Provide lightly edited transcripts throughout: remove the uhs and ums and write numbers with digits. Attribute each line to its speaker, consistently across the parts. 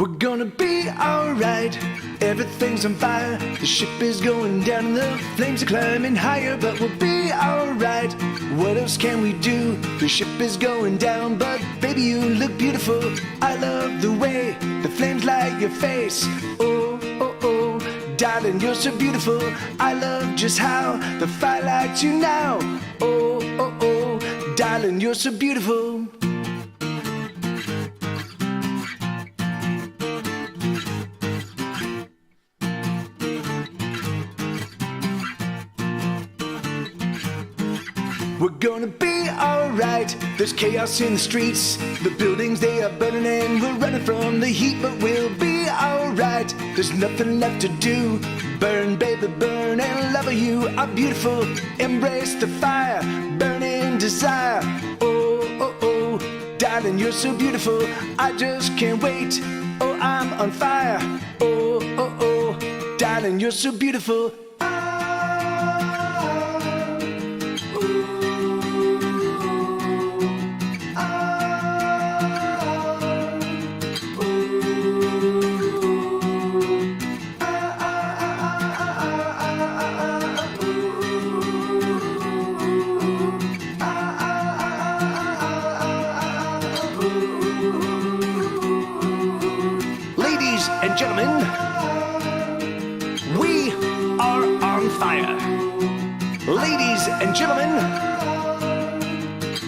Speaker 1: We're gonna be alright. Everything's on fire. The ship is going down and the flames are climbing higher. But we'll be alright. What else can we do? The ship is going down, but baby, you look beautiful. I love the way the flames light your face. Oh, oh, oh, darling, you're so beautiful. I love just how the fire lights you now. Oh, oh, oh, darling, you're so beautiful. We're gonna be alright. There's chaos in the streets. The buildings, they are burning and we're running from the heat. But we'll be alright. There's nothing left to do. Burn, baby, burn, and love you are beautiful. Embrace the fire, burn in desire. Oh, oh, oh, darling, you're so beautiful. I just can't wait. Oh, I'm on fire. Oh, oh, oh, darling, you're so beautiful. Ladies and gentlemen, we are on fire. Ladies and gentlemen,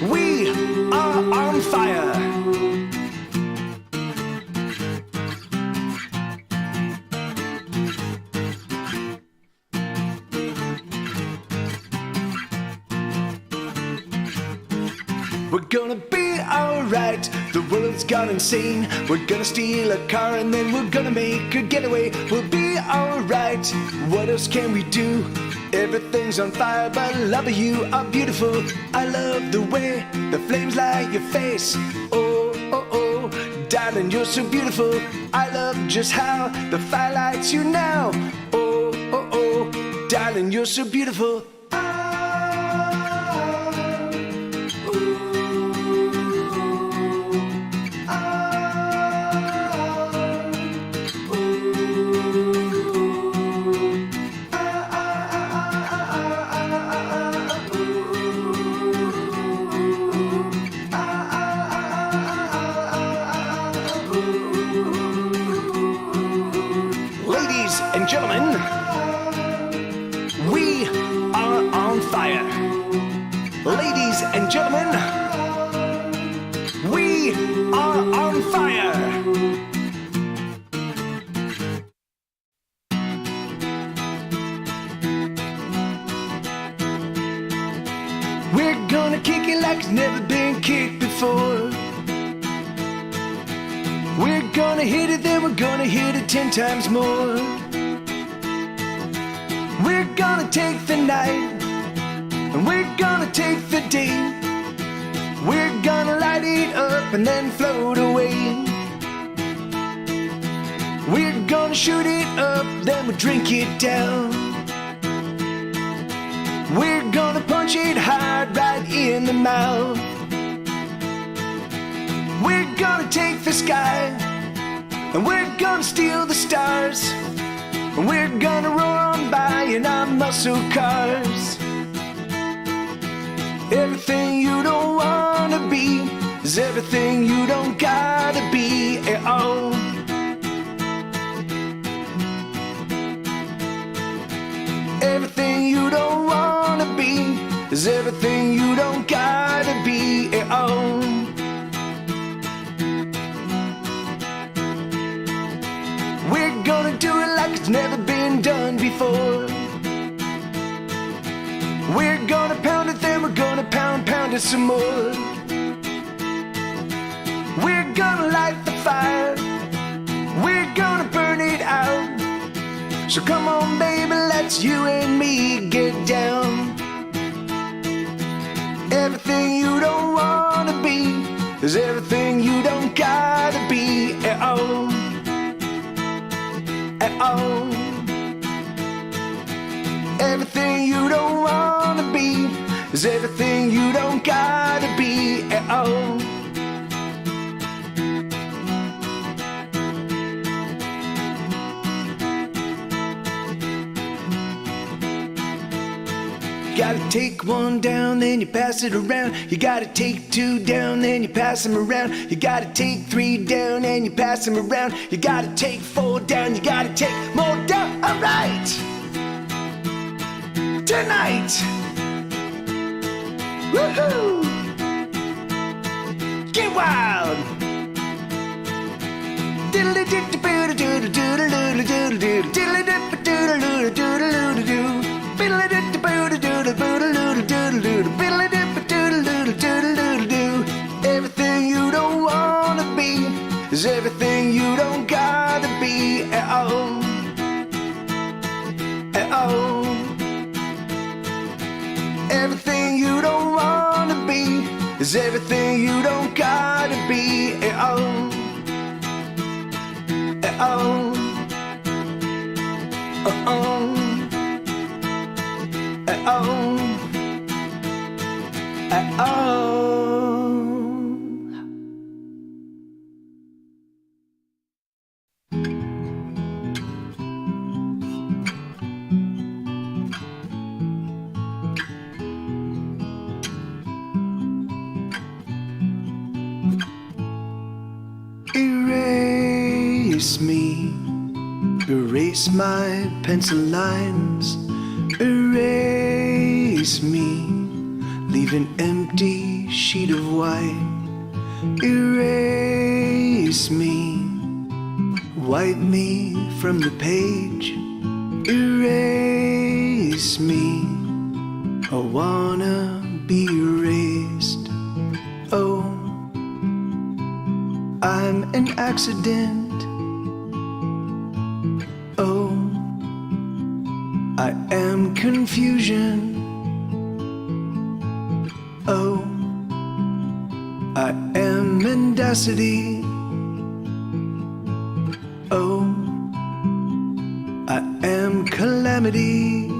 Speaker 1: we are on fire. We're gonna be alright. The world's gone insane. We're gonna steal a car and then we're gonna make a getaway. We'll be alright. What else can we do? Everything's on fire, but love you are beautiful. I love the way the flames light your face. Oh, oh, oh, darling, you're so beautiful. I love just how the fire lights you now. Oh, oh, oh, darling, you're so beautiful. Ladies and gentlemen, we are on fire. Ladies and gentlemen, we are on fire. We're gonna kick it like it's never been kicked before. We're gonna hit it, then we're gonna hit it 10 times more. We're gonna take the night, and we're gonna take the day. We're gonna light it up and then float away. We're gonna shoot it up, then we'll drink it down. We're gonna punch it hard right in the mouth. We're gonna take the sky, and we're gonna steal the stars. And we're gonna roar on by in our muscle cars. Everything you don't wanna be is everything you don't gotta be at all. Everything you don't wanna be is everything you don't gotta be at all. We're gonna do it like it's never been done before. We're gonna pound it, then we're gonna pound it some more. We're gonna light the fire. We're gonna burn it out. So come on, baby, let's you and me get down. Everything you don't wanna be is everything you don't gotta be at all. At all. Everything you don't wanna be is everything you don't gotta be at all. gotta take one down, then you pass it around. You gotta take two down, then you pass them around. You gotta take three down, and you pass them around. You gotta take four down, you gotta take more down. Alright! Tonight! Woohoo! Get wild! Everything you don't wanna be is everything you don't gotta be at all. At all. Everything you don't wanna be is everything you don't gotta be at all. At all. Uh-oh. At all. At all. Erase me, erase my pencil lines, erase me, leave an empty sheet of white. Erase me, wipe me from the page. Erase me, I wanna be erased. Oh, I'm an accident. Oh, I am confusion. Oh, I am mendacity. Oh, I am calamity.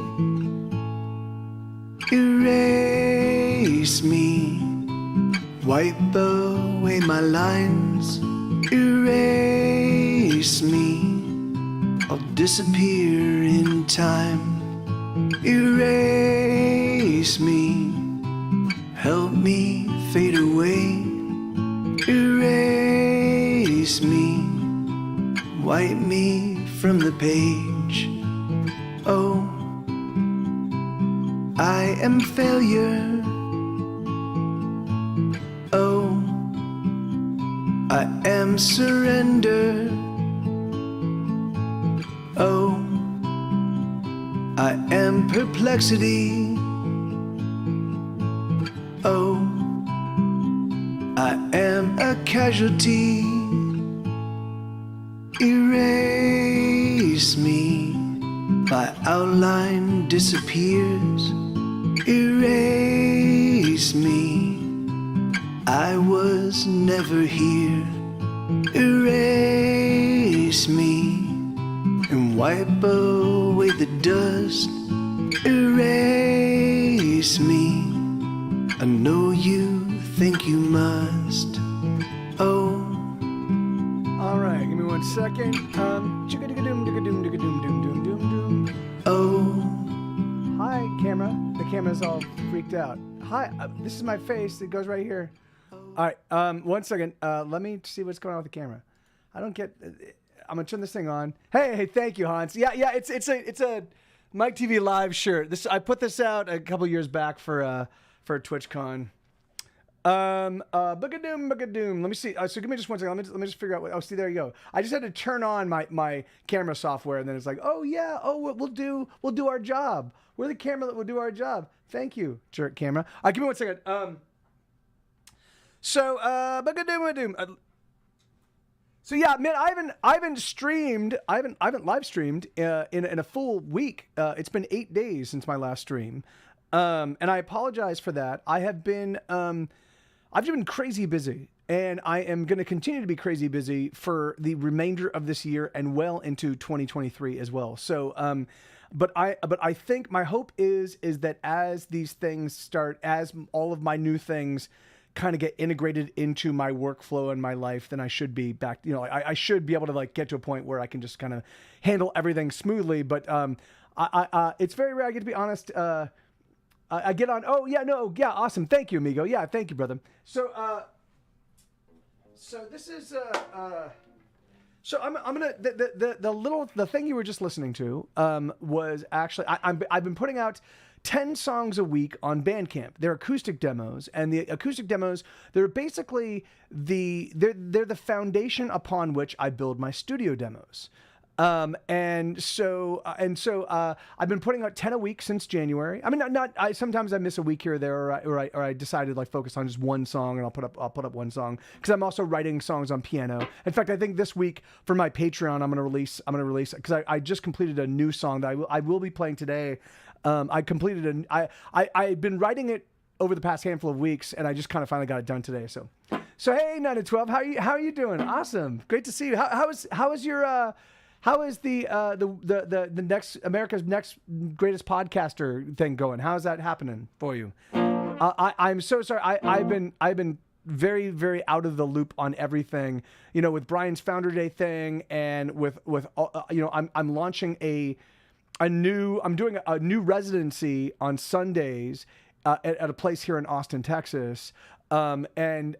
Speaker 1: Erase me, wipe away my lines. Erase me, I'll disappear in time. Erase me, help me fade away. Erase me, wipe me from the page. Oh, I am failure. Oh, I am surrender. Oh, I am perplexity. Oh, I am a casualty. Erase me, my outline disappears. Erase me, I was never here. Erase me and wipe away the dust. Erase me, I know you think you must. Oh.
Speaker 2: All right, give me 1 second.
Speaker 1: Oh.
Speaker 2: Hi, camera. The camera's all freaked out. Hi, this is my face. It goes right here. All right, 1 second. Let me see what's going on with the camera. I don't get. I'm gonna turn this thing on. Hey, thank you, Hans. Yeah, it's a Mike TV Live shirt. I put this out a couple years back for TwitchCon. Boogadoom. Let me see. So give me just 1 second. Let me just figure out what. Oh, see, there you go. I just had to turn on my camera software, and then it's like, oh yeah, we'll do our job. We're the camera that will do our job. Thank you, jerk camera. Give me 1 second. Boogadoom. So yeah, man, I haven't live streamed in a full week. It's been 8 days since my last stream, and I apologize for that. I've just been crazy busy, and I am going to continue to be crazy busy for the remainder of this year and well into 2023 as well. So, but I think my hope is that as these things start, as all of my new things kind of get integrated into my workflow and my life, then I should be back. You know, I should be able to like get to a point where I can just kind of handle everything smoothly. But it's very rare. I get to be honest. I get on. Oh yeah, no, yeah, awesome. Thank you, amigo. Yeah, thank you, brother. So so this is so I'm gonna the thing you were just listening to was actually I've been putting out 10 songs a week on Bandcamp. They're acoustic demos, and the acoustic demos, they're basically they're the foundation upon which I build my studio demos. And so I've been putting out 10 a week since January. I mean, sometimes I miss a week here or there, or I decided to like focus on just one song, and I'll put up one song, because I'm also writing songs on piano. In fact, I think this week for my Patreon, I'm gonna release because I just completed a new song that I will be playing today. I've been writing it over the past handful of weeks, and I just kind of finally got it done today. So hey, 9 to 12, how are you doing? Awesome, great to see you. How is your how is the next America's Next Greatest Podcaster thing going? How's that happening for you? I'm so sorry. I've been very, very out of the loop on everything. You know, with Brian's Founder Day thing, and with you know, I'm launching I'm doing a new residency on Sundays at a place here in Austin, Texas. And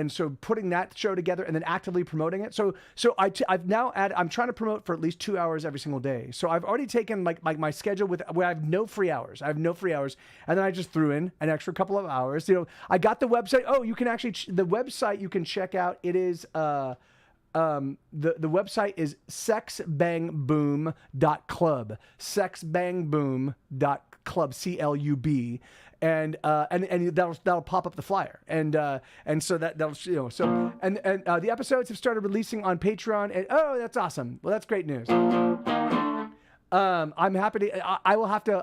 Speaker 2: so putting that show together and then actively promoting it. So I've now I'm trying to promote for at least 2 hours every single day. So I've already taken like my schedule where I have no free hours. And then I just threw in an extra couple of hours. You know, I got the website. Oh, you can actually, the website you can check out. It is, the website is sexbangboom.club, sexbangboom.club, CLUB. And that'll pop up the flyer, and so that'll, you know, so and the episodes have started releasing on Patreon, and oh, that's awesome. Well, that's great news. I'm happy to. I'll have to.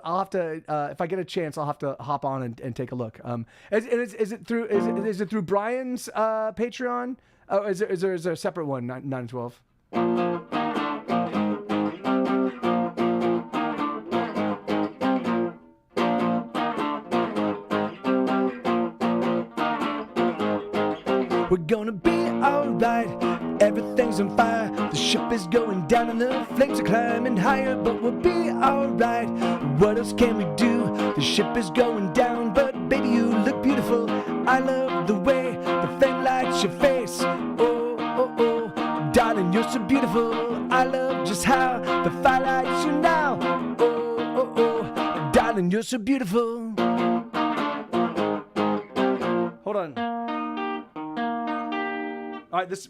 Speaker 2: If I get a chance, I'll have to hop on and take a look. Is it through Brian's Patreon? Oh, is there a separate one? 912. We're gonna be alright, everything's on fire. The ship is going down and the flames are climbing higher, but we'll be alright. What else can we do? The ship is going down, but baby, you look beautiful. I love the way the flame lights your face. Oh, oh, oh, darling, you're so beautiful. I love just how the fire lights you now. Oh, oh, oh, darling, you're so beautiful. Hold on. All right, this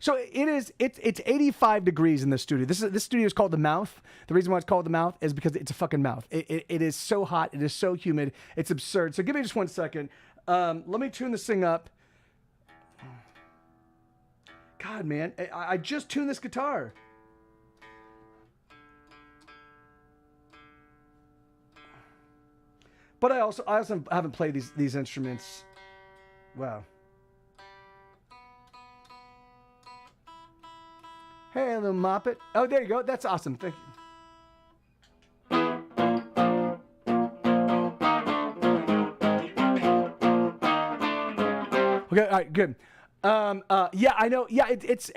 Speaker 2: so it's 85 degrees in this studio. This studio is called The Mouth. The reason why it's called The Mouth is because it's a fucking mouth. It is so hot. It is so humid. It's absurd. So give me just 1 second. Let me tune this thing up. God, man, I just tuned this guitar. But I also haven't played these instruments. Wow. Hey, little moppet. Oh, there you go. That's awesome. Thank you. Okay, all right, good. Yeah, I know. Yeah, there's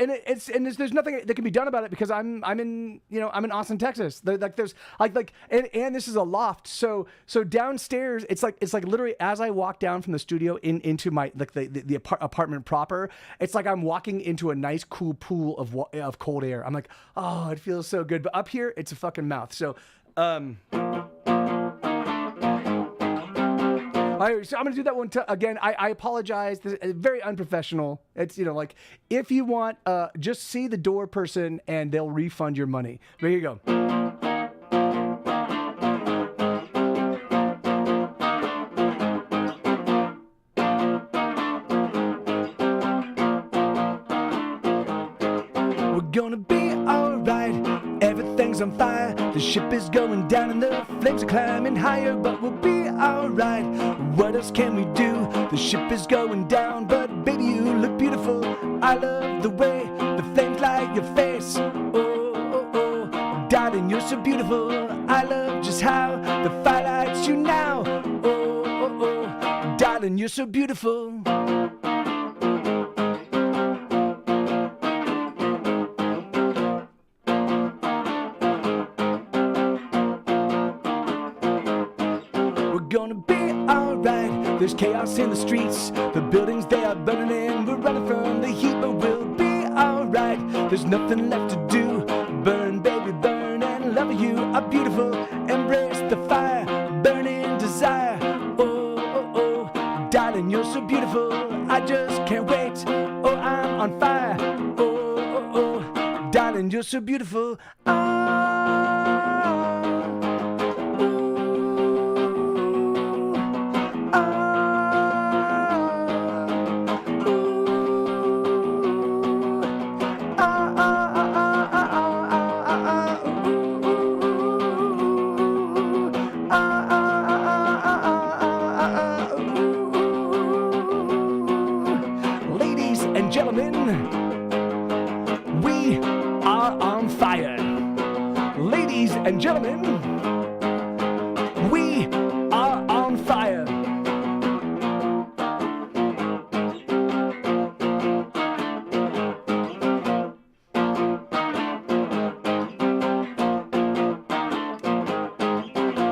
Speaker 2: nothing that can be done about it because I'm in Austin, Texas. There's and this is a loft. So downstairs, it's like literally as I walk down from the studio into my the apartment proper, it's like I'm walking into a nice cool pool of cold air. I'm like, oh, it feels so good. But up here, it's a fucking mouth. So. So I'm going to do that one again. I apologize. This is very unprofessional. It's, like, if you want, just see the door person and they'll refund your money. There you go. We're gonna be alright. Everything's on fire. The ship is going down and the flames are climbing higher, but we'll be alright. What else can we do? The ship is going down, but baby, you look beautiful. I love the way the flames light your face. Oh, oh, oh, darling, you're so beautiful. I love just how the fire lights you now. Oh, oh, oh, darling, you're so beautiful.
Speaker 1: gonna be alright. There's chaos in the streets, the buildings they are burning in. We're running from the heat, but we'll be alright. There's nothing left to do. Burn, baby, burn, and love you are beautiful. Embrace the fire, burning desire. Oh, oh, oh, darling, you're so beautiful. I just can't wait. Oh, I'm on fire. Oh, oh, oh, darling, you're so beautiful. Ladies and gentlemen, we are on fire. Ladies and gentlemen, we are on fire.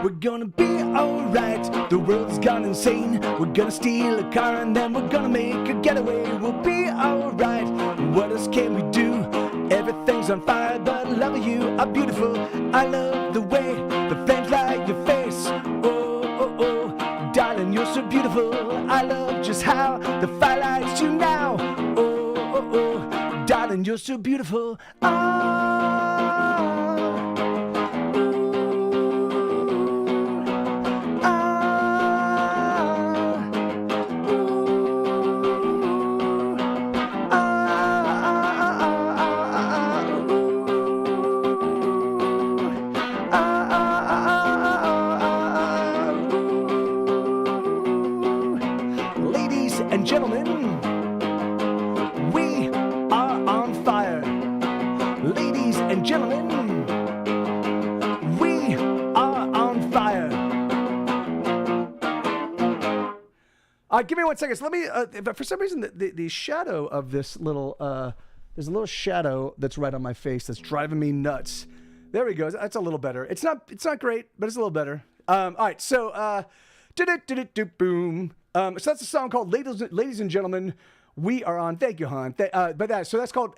Speaker 1: We're gonna be alright. The world's gone insane. We're gonna steal a car and then we're gonna make a getaway. We'll be alright. What else can we do? Everything's on fire, but love you are beautiful. I love the way the flames light your face. Oh, oh, oh, darling, you're so beautiful. I love just how the fire lights you now. Oh, oh, oh, darling, you're so beautiful. Ladies and gentlemen, we are on fire. Ladies and gentlemen, we are on fire. Give me 1 second. So let me, for some reason, the shadow of this little, there's a little shadow that's right on my face that's driving me nuts. There we go. That's a little better. It's not great, but it's a little better. All right. So, boom. So that's a song called Ladies and Gentlemen, We Are On. Thank you, Han. So that's called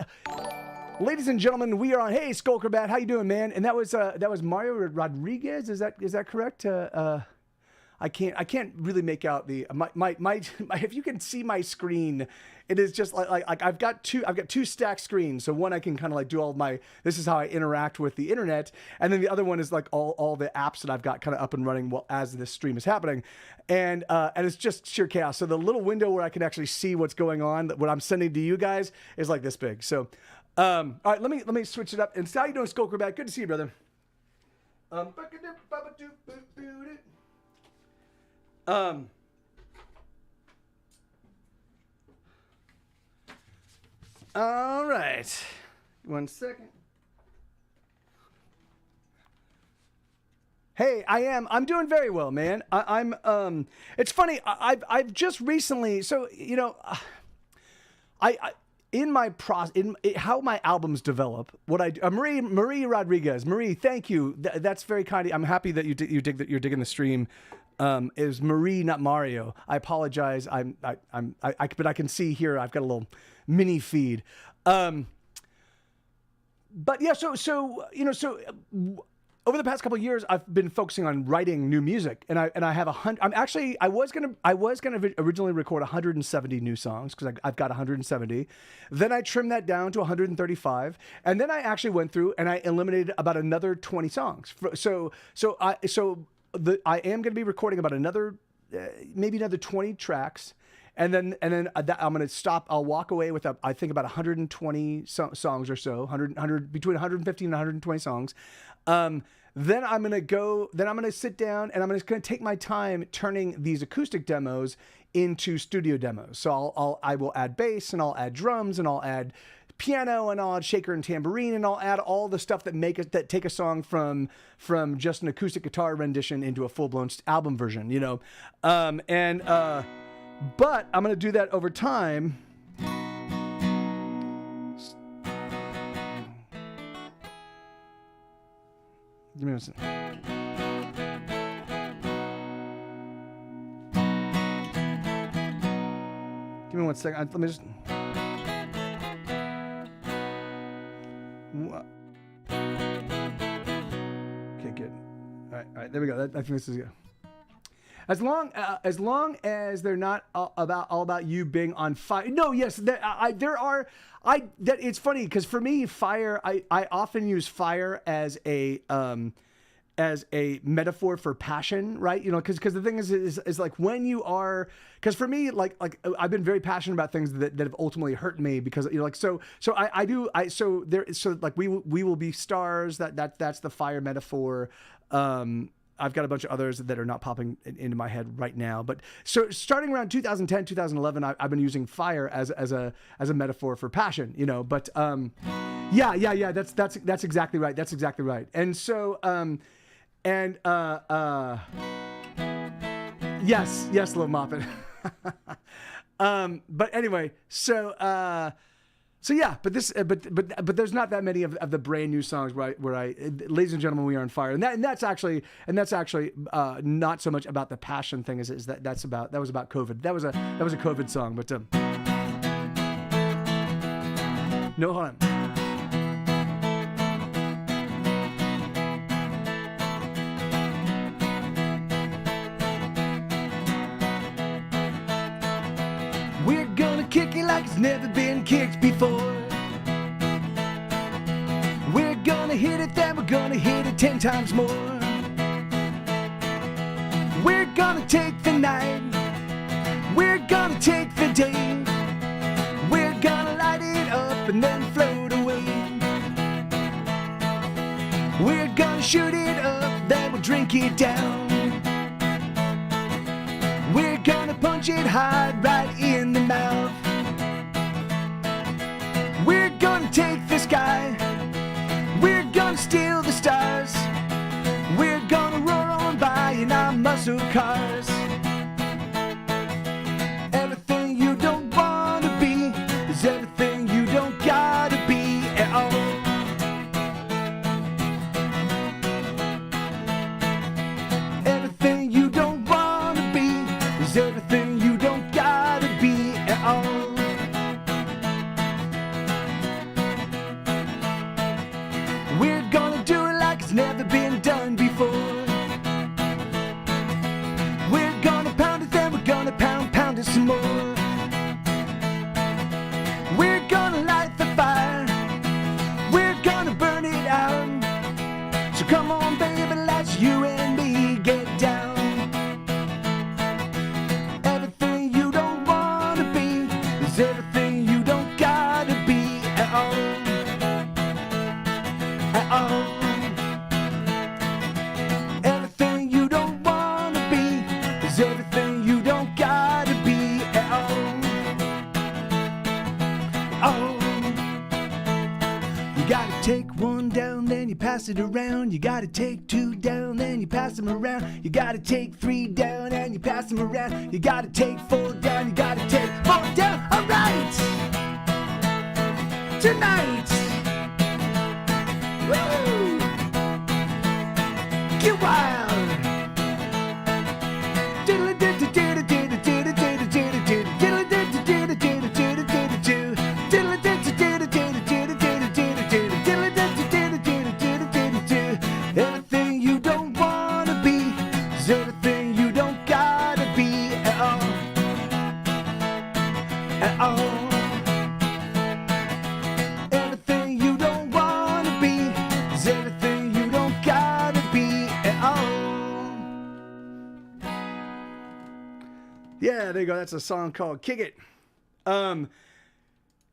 Speaker 1: Ladies and Gentlemen, We Are On. Hey, Skulkerbat, how you doing, man? And that was Mario Rodriguez. Is that correct? I can't really make out the my if you can see my screen, it is just like I've got two stacked screens. So one I can kind of like do all of my, this is how I interact with the internet, and then the other one is like all the apps that I've got kind of up and running as this stream is happening, and it's just sheer chaos. So the little window where I can actually see what's going on, what I'm sending to you guys, is like this big. So all right, let me switch it up. And so how you doing, Skulkerbat? Good to see you, brother. All right. 1 second. Hey, I'm doing very well, man. I'm it's funny. I've just recently, so, you know, how my albums develop, what Marie Rodriguez, Marie, thank you. That's very kind. I'm happy that you're digging the stream. It was Marie, not Mario. I apologize. But I can see here I've got a little mini feed. But yeah, so you know, over the past couple of years, I've been focusing on writing new music, and I have 100. I was gonna originally record 170 new songs because I've got 170. Then I trimmed that down to 135, and then I actually went through and I eliminated about another 20 songs. I am going to be recording about maybe another 20 tracks. And then I'm going to stop. I'll walk away with I think about 120 songs or so, between 115 and 120 songs. Then I'm going to sit down and I'm just going to take my time turning these acoustic demos into studio demos. So I will add bass and I'll add drums and I'll add piano and I'll add shaker and tambourine and I'll add all the stuff that take a song from just an acoustic guitar rendition into a full-blown album version, you know. But I'm going to do that over time. Give me a second.
Speaker 2: Give me 1 second. Let me just. Okay, good. All right, there we go. I think this is good. As long as they're not all about you being on fire. No, yes, it's funny because for me, fire. I often use fire as a metaphor for passion, right? You know, because the thing is like when you are, because for me, like I've been very passionate about things that have ultimately hurt me because, you know, like so like we will be stars. That's the fire metaphor. I've got a bunch of others that are not popping into my head right now, but so starting around 2010, 2011, I've been using fire as a metaphor for passion, you know. But yeah, that's exactly right. That's exactly right. And so yes, Lil Moppet. But anyway, so yeah, but this, but there's not that many of the brand new songs where I, ladies and gentlemen, we are on fire, and that's actually not so much about the passion thing as that was about COVID. That was a COVID song, but no, hold on. We're gonna kick it like it's never been kicked before. We're gonna hit it, then we're gonna hit it 10 times more. We're gonna take the night. We're gonna take the day. We're gonna light it up and then float away. We're gonna shoot it up, then we'll drink it down. We're gonna punch it hard right in the mouth. We're gonna take the sky. We're gonna steal the stars. We're gonna roar on by in our muscle cars. Everything you don't wanna be is everything you don't gotta be at all. Everything you don't wanna be is everything you don't gotta be at all. We're gonna do it like it's never been done before. We're gonna pound it, then we're gonna pound it some more. We're gonna light the fire. We're gonna burn it out. So come on, baby, let's you and me get down. Everything you don't wanna be is everything you don't gotta be at all. At all. Everything you don't wanna be is everything you don't gotta be at all. Oh. You gotta take one down, then you pass it around. You gotta take two down, then you pass them around. You gotta take three down, and you pass them around. You gotta take four down, you gotta take four down. All right, tonight, woo, get wild. Everything you don't wanna be is everything you don't gotta be at all. At all. Everything you don't wanna be is everything you don't gotta be at all. Yeah, there you go. That's a song called Kick It.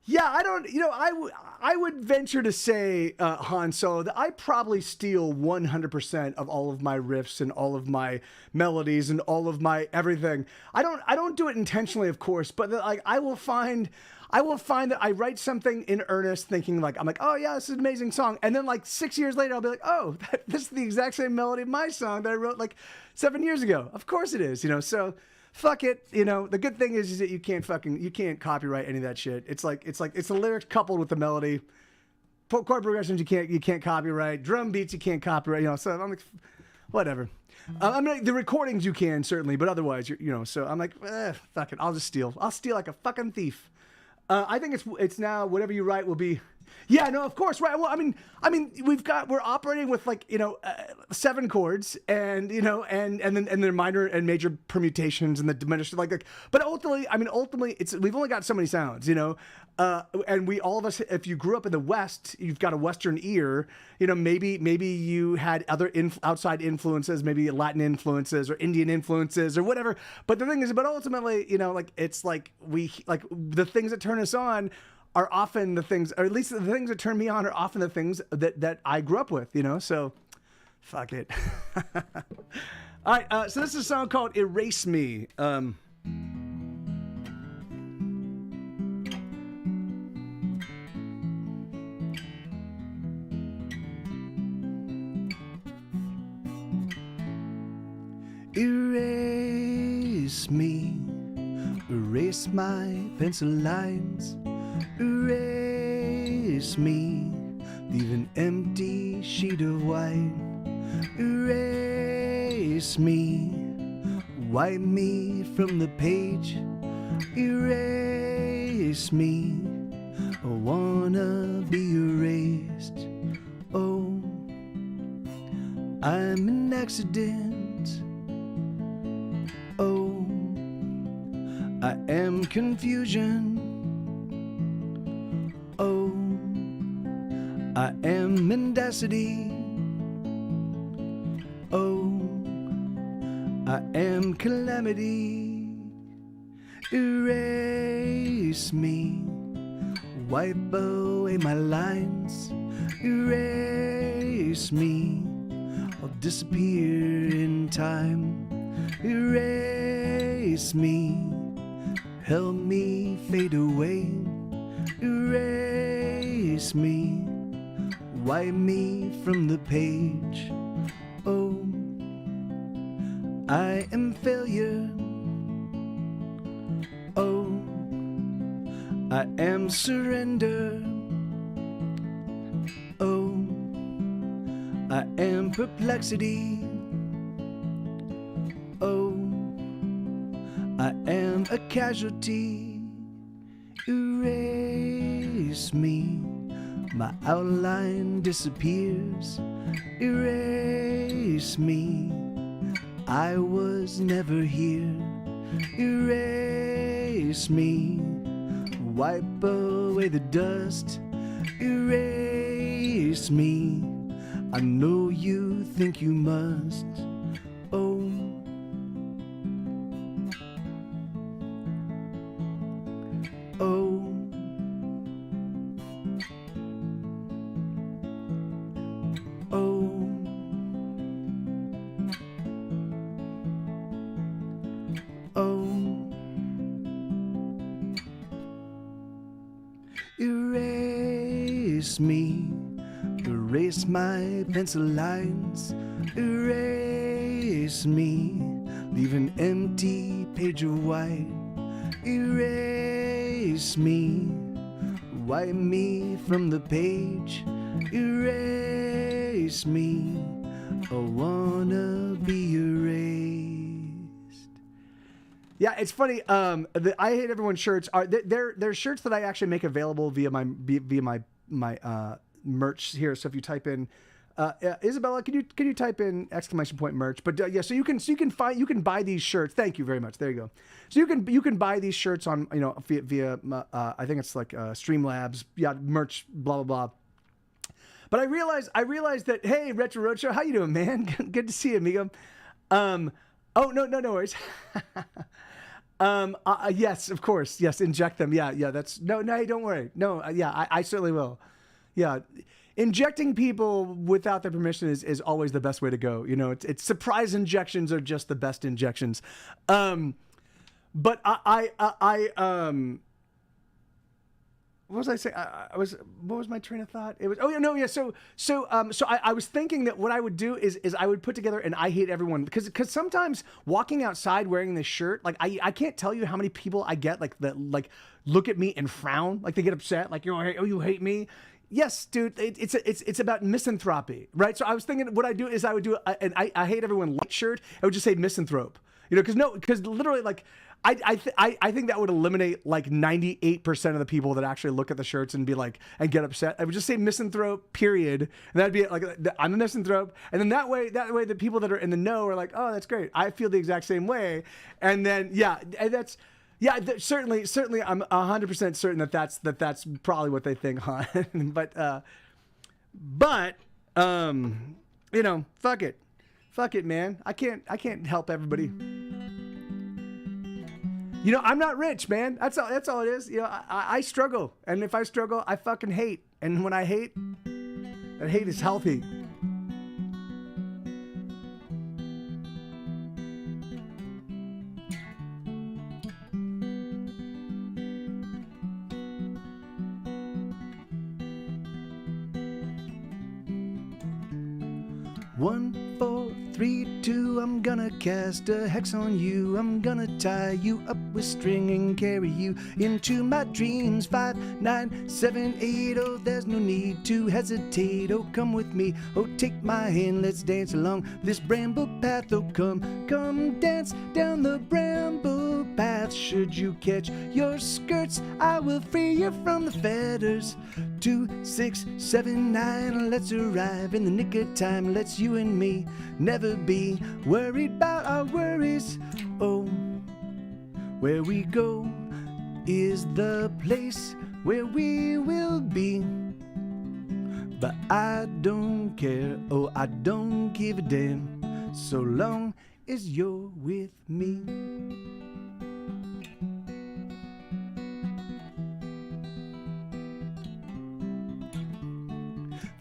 Speaker 2: Yeah, I don't, you know, I would venture to say, Han Solo, that I probably steal 100% of all of my riffs and all of my melodies and all of my everything. I don't do it intentionally, of course, but like I will find that I write something in earnest thinking like, I'm like, oh yeah, this is an amazing song. And then like 6 years later, I'll be like, oh, this is the exact same melody of my song that I wrote like 7 years ago. Of course it is, you know, so fuck it, you know. The good thing is that you can't copyright any of that shit. It's the lyrics coupled with the melody. Chord progressions you can't copyright. Drum beats you can't copyright. You know, so I'm like, whatever. I mean, the recordings you can certainly, but otherwise, so I'm like, fuck it, I'll just steal. I'll steal like a fucking thief. I think it's now whatever you write will be. Yeah, no, of course, right. Well, I mean, we're operating with 7 chords, and then their minor and major permutations and the diminished but ultimately we've only got so many sounds, and all of us, if you grew up in the West, you've got a Western ear, maybe you had other outside influences, maybe Latin influences or Indian influences or whatever. But the thing is, ultimately, it's the things that turn us on are often the things, or at least the things that turn me on are often the things that I grew up with, so fuck it. All right, so this is a song called Erase Me. Erase me, erase my pencil lines. Erase me, leave an empty sheet of white. Erase me, wipe me from the page. Erase me, I wanna be erased. Oh, I'm an accident. Oh, I am confusion. Oh, I am mendacity. Oh, I am calamity. Erase me, wipe away my lines. Erase me, I'll disappear in time. Erase me, help me fade away. Erase me, wipe me from the page. Oh, I am failure. Oh, I am surrender. Oh, I am perplexity. Oh, I am a casualty. Erase me, my outline disappears. Erase me, I was never here. Erase me, wipe away the dust. Erase me, I know you think you must. Oh, oh, oh, oh. Erase me, erase my pencil lines. Erase me, leave an empty page of white. Erase me, wipe me from the page. Erase me, I wanna be erased. Yeah, it's funny. I Hate Everyone shirts are they're shirts that I actually make available via my merch here. So if you type in Isabella, can you type in !merch? But yeah, so you can buy these shirts. Thank you very much. There you go. So you can buy these shirts on via I think it's like Streamlabs. Yeah, merch. Blah blah blah. But I realized that, hey, Retro Roadshow, how you doing, man? Good to see you, amigo. Oh no worries. Yes, of course. Yes, inject them. Yeah. That's no. Hey, don't worry. No. Yeah, I certainly will. Yeah. Injecting people without their permission is always the best way to go. It's surprise injections are just the best injections. But what was I saying? What was my train of thought? It was, So I was thinking that what I would do is I would put together an I Hate Everyone, because sometimes walking outside wearing this shirt, like I can't tell you how many people I get that look at me and frown, like they get upset, like, you hate me. yes, dude, it's about misanthropy, right? So I was thinking, what I do is I would do, and I hate everyone light shirt. I would just say misanthrope, because literally, like, I think that would eliminate like 98% of the people that actually look at the shirts and be like and get upset. I would just say misanthrope, period, and that'd be like, I'm a misanthrope, and then that way the people that are in the know are like, oh, that's great. I feel the exact same way, and then certainly, I'm 100% certain that's probably what they think, huh? but fuck it, man. I can't help everybody. I'm not rich, man. That's all it is. I struggle, and if I struggle, I fucking hate, and when I hate, that hate is healthy. One, 4, 3, 2, I'm gonna cast a hex on you. I'm gonna tie you up with string and carry you into my dreams. 5, 9, 7, 8, oh, there's no need to hesitate. Oh, come with me, oh, take my hand, let's dance along this bramble path. Oh, come dance down the bramble path. Should you catch your skirts, I will free you from the fetters. 2, 6, 7, 9, let's arrive in the nick of time. Let's you and me never be worried about our worries. Oh, where we go is the place where we will be. But I don't care, oh, I don't give a damn, so long as you're with me.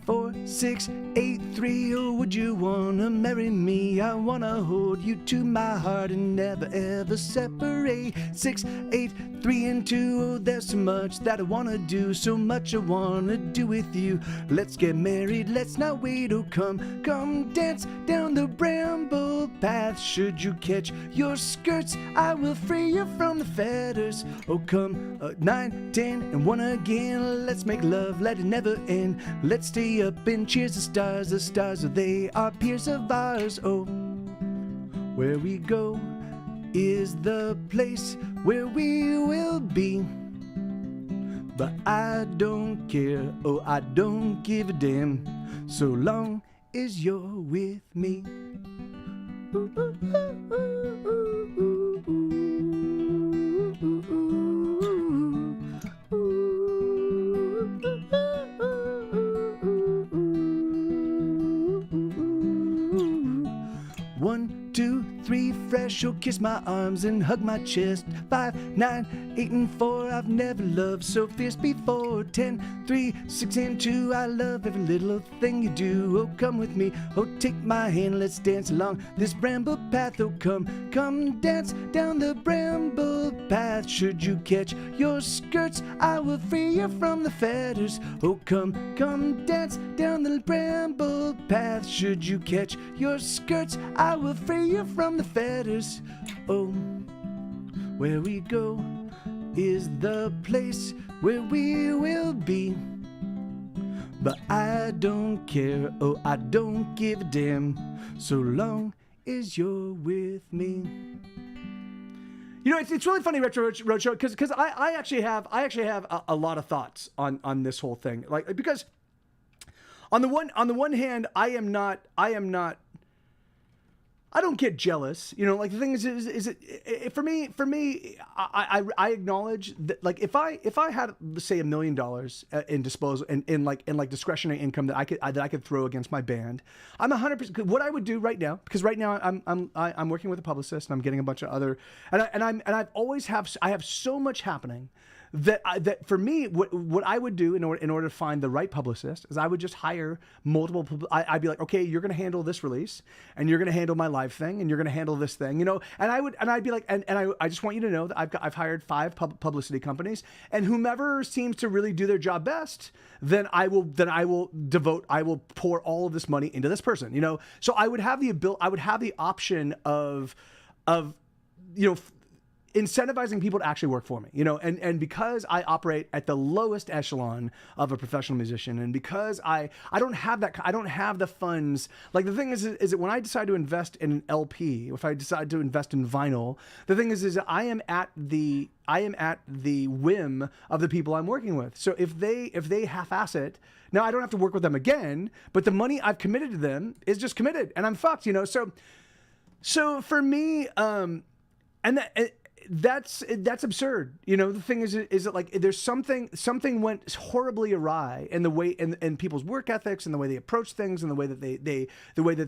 Speaker 2: 4, 6, 8, 3, oh, would you wanna marry me? I wanna hold you to my heart and never ever separate. 6, 8, 3 and 2, oh, there's so much that I wanna do, so much I wanna do with you. Let's get married, let's not wait, oh, come dance down the bramble path. Should you catch your skirts, I will free you from the fetters. Oh, come 9, 10 and 1 again. Let's make love, let it never end. Let's stay up and cheers the stars, oh, they are peers of ours. Oh, where we go is the place where we will be. But I don't care, oh, I don't give a damn, so long as you're with me. Ooh, ooh, ooh, ooh, ooh, ooh, ooh, ooh, ooh. 1, 2, 3, fresh, oh, kiss my arms and hug my chest. 5, 9, 8 and 4, I've never loved so fierce before. 10, 3, 6 and 2, I love every little thing you do. Oh, come with me, oh, take my hand, let's dance along this bramble path. Oh, come dance down the bramble path. Should you catch your skirts, I will free you from the fetters. Oh, come dance down the bramble path. Should you catch your skirts, I will free you from the fetters. Oh, where we go is the place where we will be. But I don't care, oh, I don't give a damn, so long as you're with me. It's really funny, Retro Roadshow, because I actually have a lot of thoughts on this whole thing. Like, because on the one hand, I don't get jealous, like the thing is it for me, I acknowledge that, like, if I had, say, $1 million in disposal in discretionary income that I could throw against my band, I'm 100%. What I would do right now, because right now I'm working with a publicist and I'm getting a bunch of other, and I have so much happening that for me, what I would do in order to find the right publicist is I would just hire multiple. I'd be like, okay, you're going to handle this release, and you're going to handle my live thing, and you're going to handle this thing, and I'd be like, and I just want you to know that I've hired 5 publicity companies, and whomever seems to really do their job best, then I will pour all of this money into this person, So I would have the option of incentivizing people to actually work for me, you know, and because I operate at the lowest echelon of a professional musician, and because I don't have the funds. Like, the thing is that when I decide to invest in an LP, if I decide to invest in vinyl, the thing is that I am at the whim of the people I'm working with. So if they half-ass it, now I don't have to work with them again, but the money I've committed to them is just committed, and I'm fucked, you know. So for me, that's absurd. You know, the thing is that like there's something went horribly awry in the way in people's work ethics and the way they approach things and the way that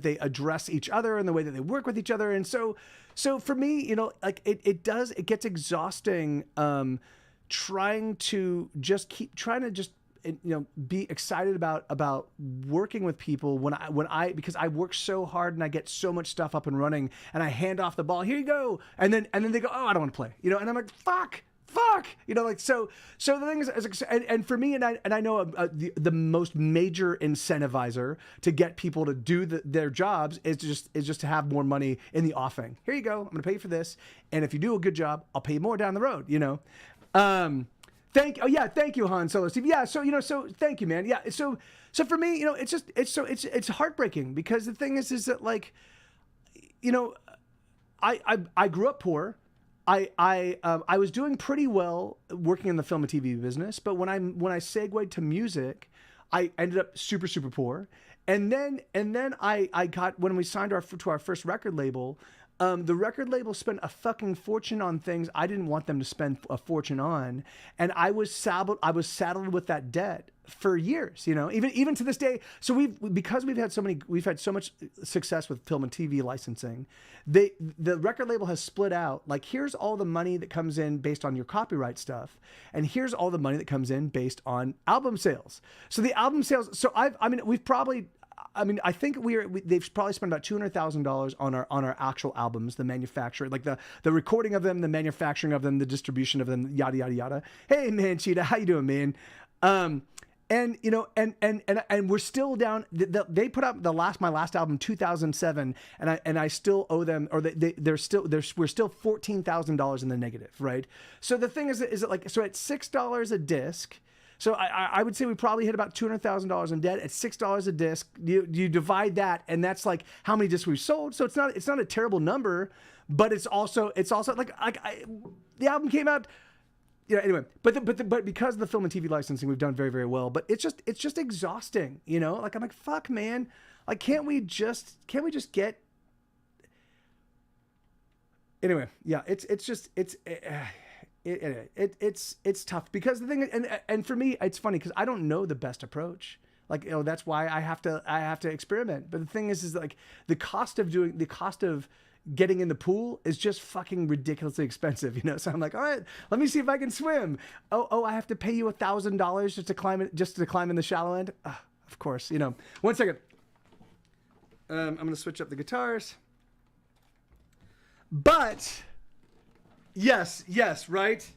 Speaker 2: they address each other and the way that they work with each other. And so for me, you know, like it gets exhausting trying to just be excited about working with people because I work so hard and I get so much stuff up and running and I hand off the ball, here you go, and then they go, oh, I don't want to play, you know, and I'm like, fuck, you know, like so the thing is, and for me, and I know the most major incentivizer to get people to do their jobs is just to have more money in the offing. Here you go, I'm gonna pay you for this, and if you do a good job, I'll pay you more down the road, you know. Thank you, Han Solo Steve. Yeah, so, you know, so thank you, man. Yeah, so for me, you know, it's heartbreaking because the thing is that, like, you know, I grew up poor. I was doing pretty well working in the film and TV business, but when I segued to music, I ended up super poor. And then I got, when we signed to our first record label, the record label spent a fucking fortune on things I didn't want them to spend a fortune on, and I was saddled with that debt for years, you know, even to this day. So because we've had so much success with film and TV licensing, the record label has split out, like, here's all the money that comes in based on your copyright stuff, and here's all the money that comes in based on album sales. So the album sales, so I think they've probably spent about $200,000 on our actual albums, the manufacture, like the recording of them, the manufacturing of them, the distribution of them, yada yada yada. Hey man, Cheetah, how you doing, man? And you know, and we're still down. They put out my last album 2007, and I still owe them, or we're still $14,000 in the negative, right? So the thing is that like, so at $6 a disc. So I would say we probably hit about $200,000 in debt at $6 a disc. You divide that, and that's like how many discs we've sold. So it's not a terrible number, but it's also like the album came out. Yeah. Anyway, but because of the film and TV licensing, we've done very, very well. But it's just exhausting, you know. Like, I'm like, fuck, man. Like, can't we just get? Anyway, yeah. It's tough because the thing, and for me, it's funny because I don't know the best approach. Like, you know, that's why I have to experiment. But the thing is like the cost of getting in the pool is just fucking ridiculously expensive, you know? So I'm like, all right, let me see if I can swim. Oh, I have to pay you $1,000 just to climb in the shallow end. Of course, you know. 1 second. I'm going to switch up the guitars. But yes, right?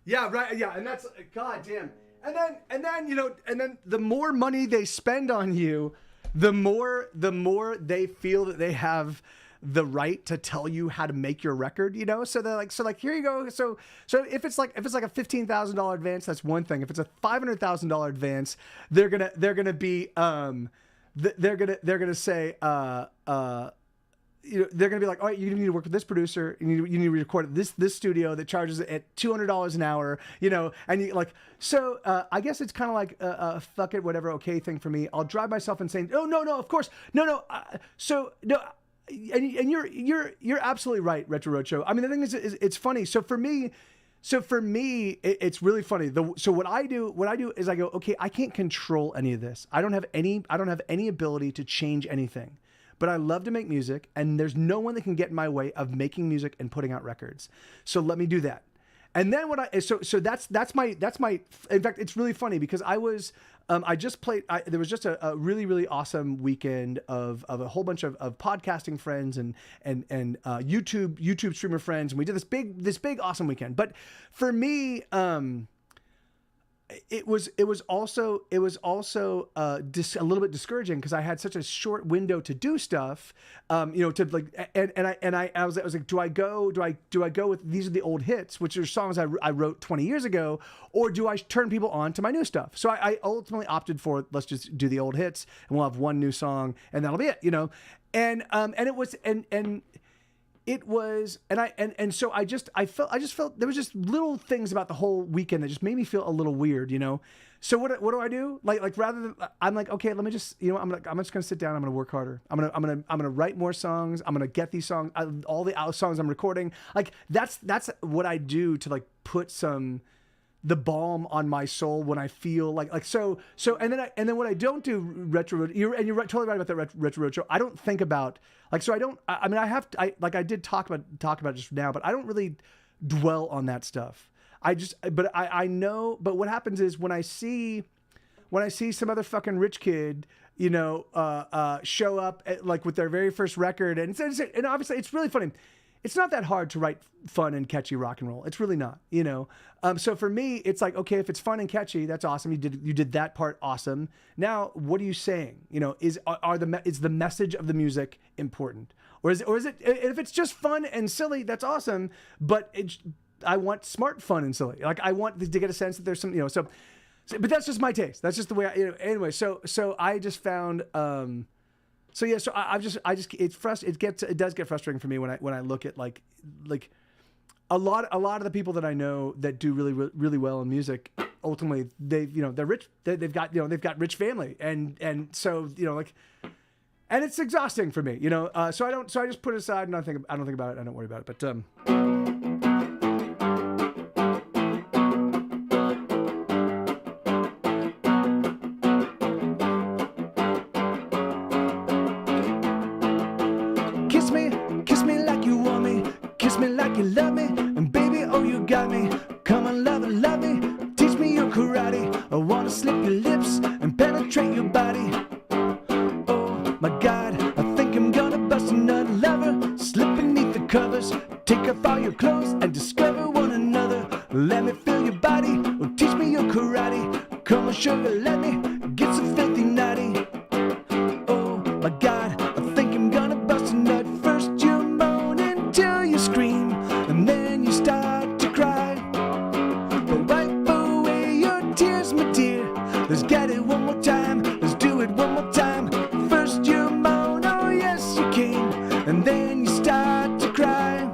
Speaker 2: Yeah, right. Yeah, and that's, goddamn. And then, you know, and then the more money they spend on you, the more they feel that they have the right to tell you how to make your record, you know? So they're like, here you go. So if it's like a $15,000 advance, that's one thing. If it's a $500,000 advance, they're going to be, they're going to say, you know, they're going to be like, all right, you need to work with this producer. You need to record at this studio that charges at $200 an hour, you know, and you like, so I guess it's kind of like a fuck it, whatever, okay thing for me. I'll drive myself insane. Oh, no, of course. No. And you're absolutely right, Retro Roadshow. I mean, the thing is it's funny. So for me, it's really funny. So what I do is I go, okay, I can't control any of this. I don't have any ability to change anything. But I love to make music, and there's no one that can get in my way of making music and putting out records. So let me do that. And then so that's my, in fact, it's really funny because I just played, there was just a really, really awesome weekend of a whole bunch of podcasting friends and YouTube streamer friends. And we did this big awesome weekend. But for me, it was also a little bit discouraging because I had such a short window to do stuff, to like, I was like, do I go with these are the old hits, which are songs I wrote 20 years ago, or do I turn people on to my new stuff? So I ultimately opted for, let's just do the old hits and we'll have one new song and that'll be it, and so I just felt there was just little things about the whole weekend that just made me feel a little weird, So what do I do? Like rather than, I'm like, okay, let me just, I'm just gonna sit down. I'm gonna work harder. I'm gonna write more songs. I'm gonna get these songs, all the songs I'm recording. Like that's what I do to like put the balm on my soul when I feel like so and then when I don't do retro, you're totally right about that retro road show. I don't think about so I don't. I mean, I did talk about it just now, but I don't really dwell on that stuff. I know. But what happens is when I see some other fucking rich kid, show up with their very first record, and obviously it's really funny. It's not that hard to write fun and catchy rock and roll. It's really not, So for me, it's like, okay, if it's fun and catchy, that's awesome. You did that part awesome. Now, what are you saying? Is the message of the music important, or is it if it's just fun and silly, that's awesome. But I want smart fun and silly. Like I want to get a sense that there's some, but that's just my taste. That's just the way anyway. So I just found. So yeah, so it does get frustrating for me when I look at like a lot of the people that I know that do really really well in music. Ultimately, they're rich. They've got rich family, and so and it's exhausting for me. So I just put it aside and I don't think about it. I don't worry about it. But Kiss me like you want me, kiss me like you love me, and baby, oh you got me. Come on, love me, teach me your karate. I wanna slip your lips and penetrate your body. Oh my God, I think I'm gonna bust a nut. Lover, slip beneath the covers, take off all your clothes and discover one another. Let me feel your body, oh teach me your karate. Come on, sugar, let me get so filthy naughty. Oh my God, I think I'm gonna bust a nut. First you moan until you scream, and then you start to cry. But wipe away your tears, my dear. Let's get it one more time, let's do it one more time. First you moan, oh yes you can, and then you start to cry.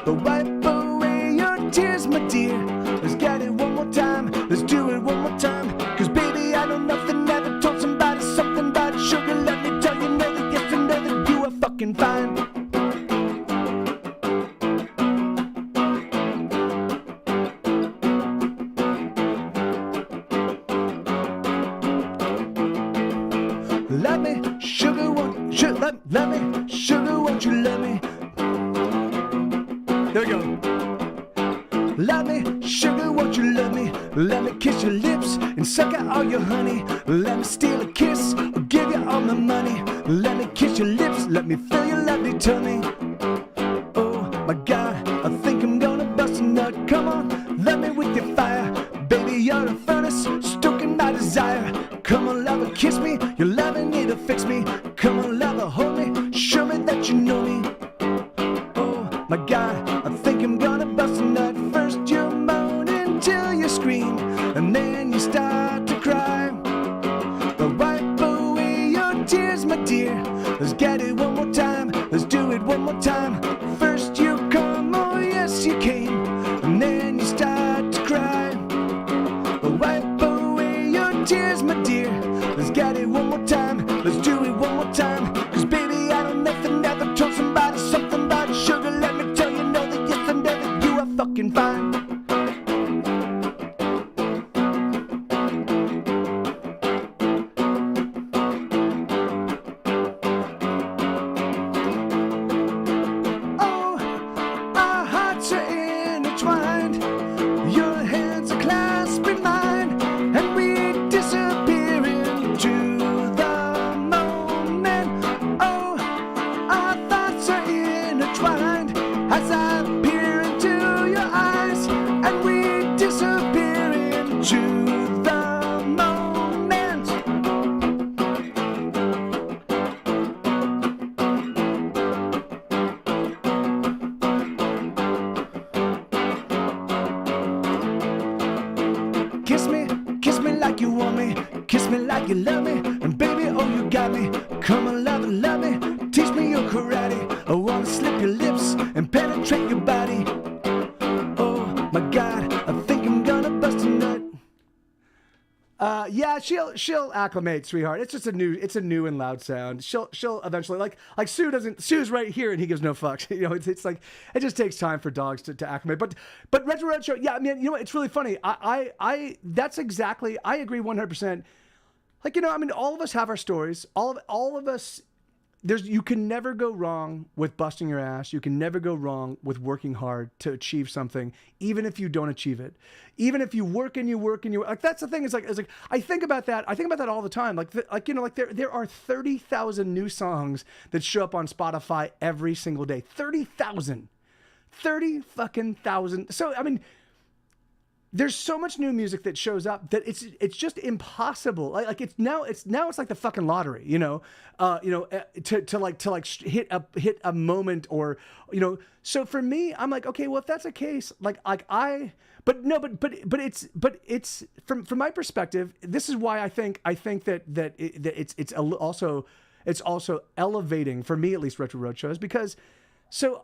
Speaker 2: But wipe away your tears, my dear. Let's get it one more time, let's do it one more time. Cause baby, I know nothing, never told somebody something about it. Sugar, let me tell you, know that yes, and know that you are fucking fine. Love me, sugar, love me, sugar, won't you love me? There we go. Love me, sugar, won't you love me? Let me kiss your lips and suck out all your honey. Let me steal a kiss or give you all my money. Let me kiss your lips, let me fill your lovely tummy. Oh my God, I think I'm gonna bust a nut. Come on, love me with your fire. Baby, you're a furnace, stoking my desire. Come on, lover, kiss me, your loving it'll fix me. Come on, lover, hold me, show me that you know me. Oh my God, I think I'm gonna bust a nut. First you moan until you scream, and then you start to cry. But wipe away your tears, my dear. Let's get it one more time, let's do it one more time. First you come, oh yes you came, and then you start to cry. But wipe away your tears, my dear. Let's get it one more time, let's do it one more time. Cause baby, I know nothing, never told somebody something about it. Sugar, let me tell you, know that yes, I know that you are fucking fine.
Speaker 1: Come on, love me, teach me your karate. I wanna slip your lips and penetrate your body. Oh my God, I think I'm gonna bust a nut. Yeah, she'll acclimate, sweetheart. It's just a new and loud sound. She'll eventually, like Sue's right here and he gives no fucks. You know, it's like, it just takes time for dogs to acclimate. But Retro Roadshow, yeah, I mean, you know what, it's really funny. That's exactly, I agree 100%. Like, you know, I mean, all of us have our stories. All of us, you can never go wrong with busting your ass. You can never go wrong with working hard to achieve something, even if you don't achieve it. Even if you work and you work and you work. Like, that's the thing. It's like I think about that. I think about that all the time. Like you know, like there are 30,000 new songs that show up on Spotify every single day. 30,000. 30 fucking thousand. So I mean, there's so much new music that shows up that it's just impossible. Like it's like the fucking lottery, you know, to hit a moment, or, you know. So for me, I'm like, okay, well, if that's the case, but it's from my perspective, this is why I think that it's also elevating for me, at least, Retro Roadshows, because so.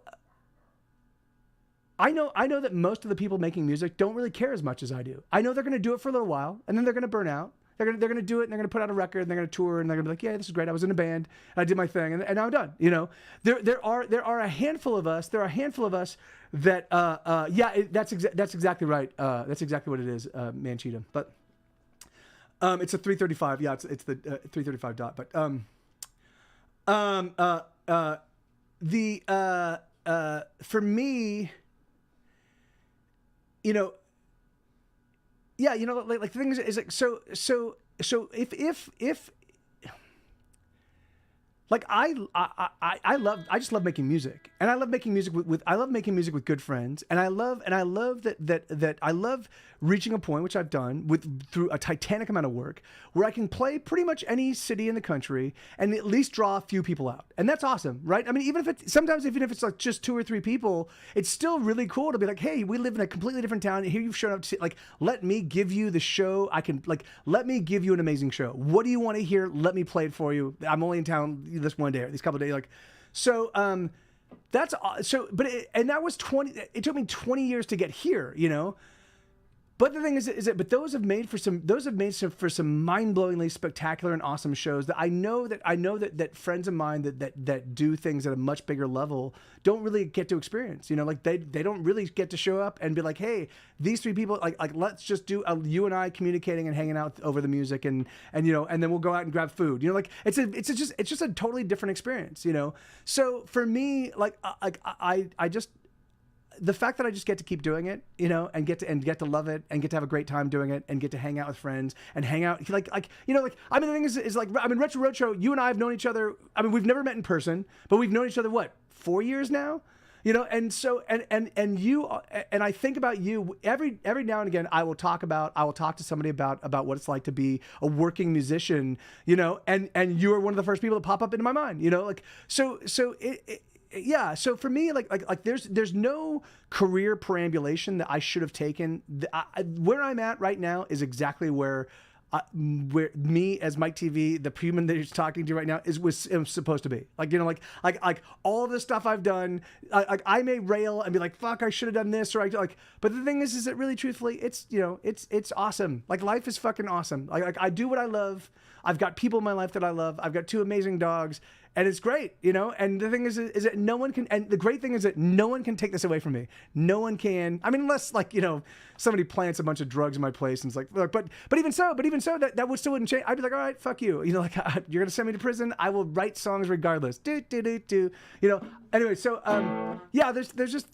Speaker 1: I know that most of the people making music don't really care as much as I do. I know they're going to do it for a little while, and then they're going to burn out. They're going to do it, and they're going to put out a record, and they're going to tour, and they're going to be like, yeah, this is great. I was in a band, and I did my thing, and now I'm done. You know, there are a handful of us. There are a handful of us that that's exactly right. That's exactly what it is, Manchita. But it's a 335. Yeah, it's the 335 dot. But for me, you know, yeah, you know, like the thing is like, so if like I just love making music, and I love making music with good friends, and I love that I love reaching a point, which I've done through a titanic amount of work, where I can play pretty much any city in the country and at least draw a few people out, and that's awesome, right? I mean, even if it's like just 2 or 3 people, it's still really cool to be like, hey, we live in a completely different town, and here you've shown up to see, like, let me give you the show. Let me give you an amazing show. What do you want to hear? Let me play it for you. I'm only in town this one day or these couple of days, like, so that's so. But that was 20. It took me 20 years to get here, you know. But the thing is that those have made for some mind-blowingly spectacular and awesome shows that I know that friends of mine that do things at a much bigger level don't really get to experience. You know, like they don't really get to show up and be like, hey, these 3 people, like let's just do you and I communicating and hanging out over the music, and you know, and then we'll go out and grab food. You know, like it's just a totally different experience. You know, so for me, like I just. The fact that I just get to keep doing it, you know, and get to love it, and get to have a great time doing it, and get to hang out with friends and hang out like you know, like, I mean, the thing is like, I mean, Retro Roadshow, you and I have known each other. I mean, we've never met in person, but we've known each other what, 4 years now, you know. And so and you and I think about you every now and again. I will talk to somebody about what it's like to be a working musician, you know, and you are one of the first people that pop up into my mind, you know, like so it yeah, so for me, like there's no career perambulation that I should have taken. Where I'm at right now is exactly where me as Mike TV, the human that he's talking to right now, was supposed to be. Like, you know, like all of the stuff I've done, I may rail and be like, fuck, I should have done this, or but the thing is that really, truthfully, it's, you know, it's awesome. Like, life is fucking awesome. Like I do what I love. I've got people in my life that I love. I've got 2 amazing dogs, and it's great, you know. And the thing is that no one can, and the great thing is that no one can take this away from me. No one can. I mean, unless, like, you know, somebody plants a bunch of drugs in my place, and it's like, look, but even so, that would still wouldn't change. I'd be like, all right, fuck you. You know, like, you're gonna send me to prison. I will write songs regardless. Do. You know. Anyway, so yeah, there's just.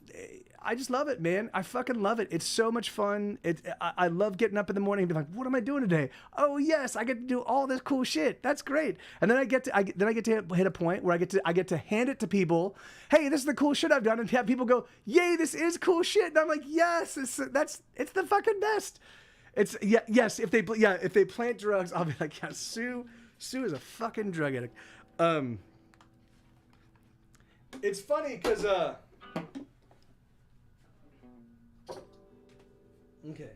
Speaker 1: I just love it, man. I fucking love it. It's so much fun. I love getting up in the morning and be like, what am I doing today? Oh yes, I get to do all this cool shit. That's great. And then I get to hit a point where I get to hand it to people. Hey, this is the cool shit I've done, and have people go, yay, this is cool shit. And I'm like, yes, it's the fucking best. It's yes. If they plant drugs, I'll be like, yeah, Sue is a fucking drug addict. It's funny because okay.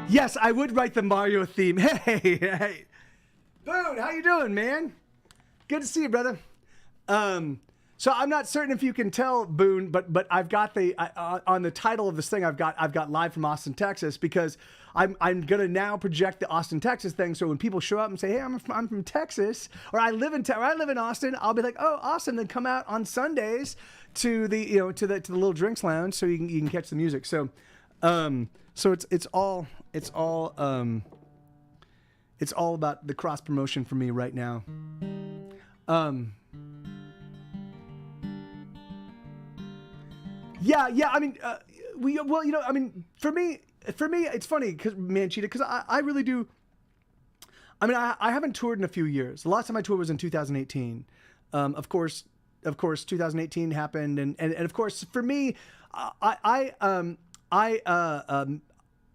Speaker 2: Yes, I would write the Mario theme. Hey. Boone, how you doing, man? Good to see you, brother. So I'm not certain if you can tell, Boone, but I've got on the title of this thing, I've got live from Austin, Texas, because I'm gonna now project the Austin, Texas thing. So when people show up and say, "Hey, I'm from Texas," or I live in Austin, I'll be like, "Oh, awesome!" Then come out on Sundays to the to the little drinks lounge so you can catch the music. So it's all about the cross promotion for me right now. Yeah. I mean, for me, it's funny because Manchita, because I really do. I mean, I haven't toured in a few years. The last time I toured was in 2018. Of course, 2018 happened, and of course, for me, I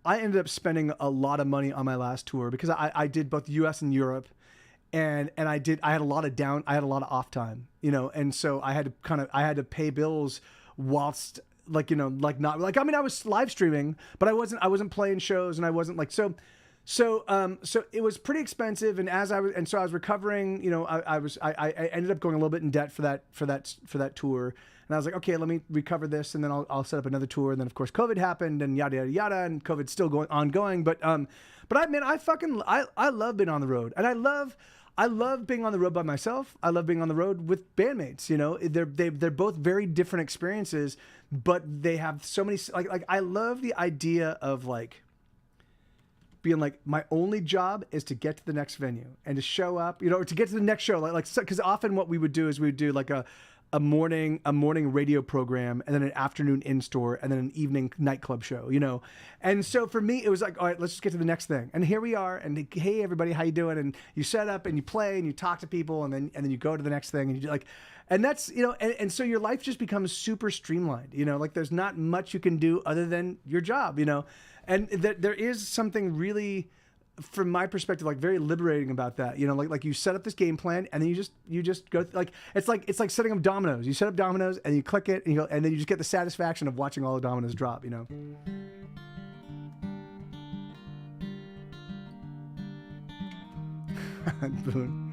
Speaker 2: ended up spending a lot of money on my last tour because I did both U.S. and Europe, and I had a lot of off time, and so I had to pay bills whilst I was live streaming, but I wasn't playing shows, and I wasn't so it was pretty expensive, and I was recovering, I ended up going a little bit in debt for that tour. And I was like, okay, let me recover this, and then I'll set up another tour. And then of course COVID happened, and yada yada yada, and COVID's still ongoing. But I love being on the road, and I love being on the road by myself. I love being on the road with bandmates. They're both very different experiences, but they have so many. Like I love the idea of being like, my only job is to get to the next venue and to show up, or to get to the next show. Because often what we would do is we would do like a morning radio program, and then an afternoon in-store, and then an evening nightclub show, And so for me, it was like, all right, let's just get to the next thing. And here we are, and hey, everybody, how you doing? And you set up, and you play, and you talk to people, and then you go to the next thing, and you do and that's, and so your life just becomes super streamlined, there's not much you can do other than your job, And there is something really, from my perspective, very liberating about that. Like you set up this game plan, and then you just go it's like setting up dominoes. You set up dominoes, and you click it, and you go, and then you just get the satisfaction of watching all the dominoes drop. Boone.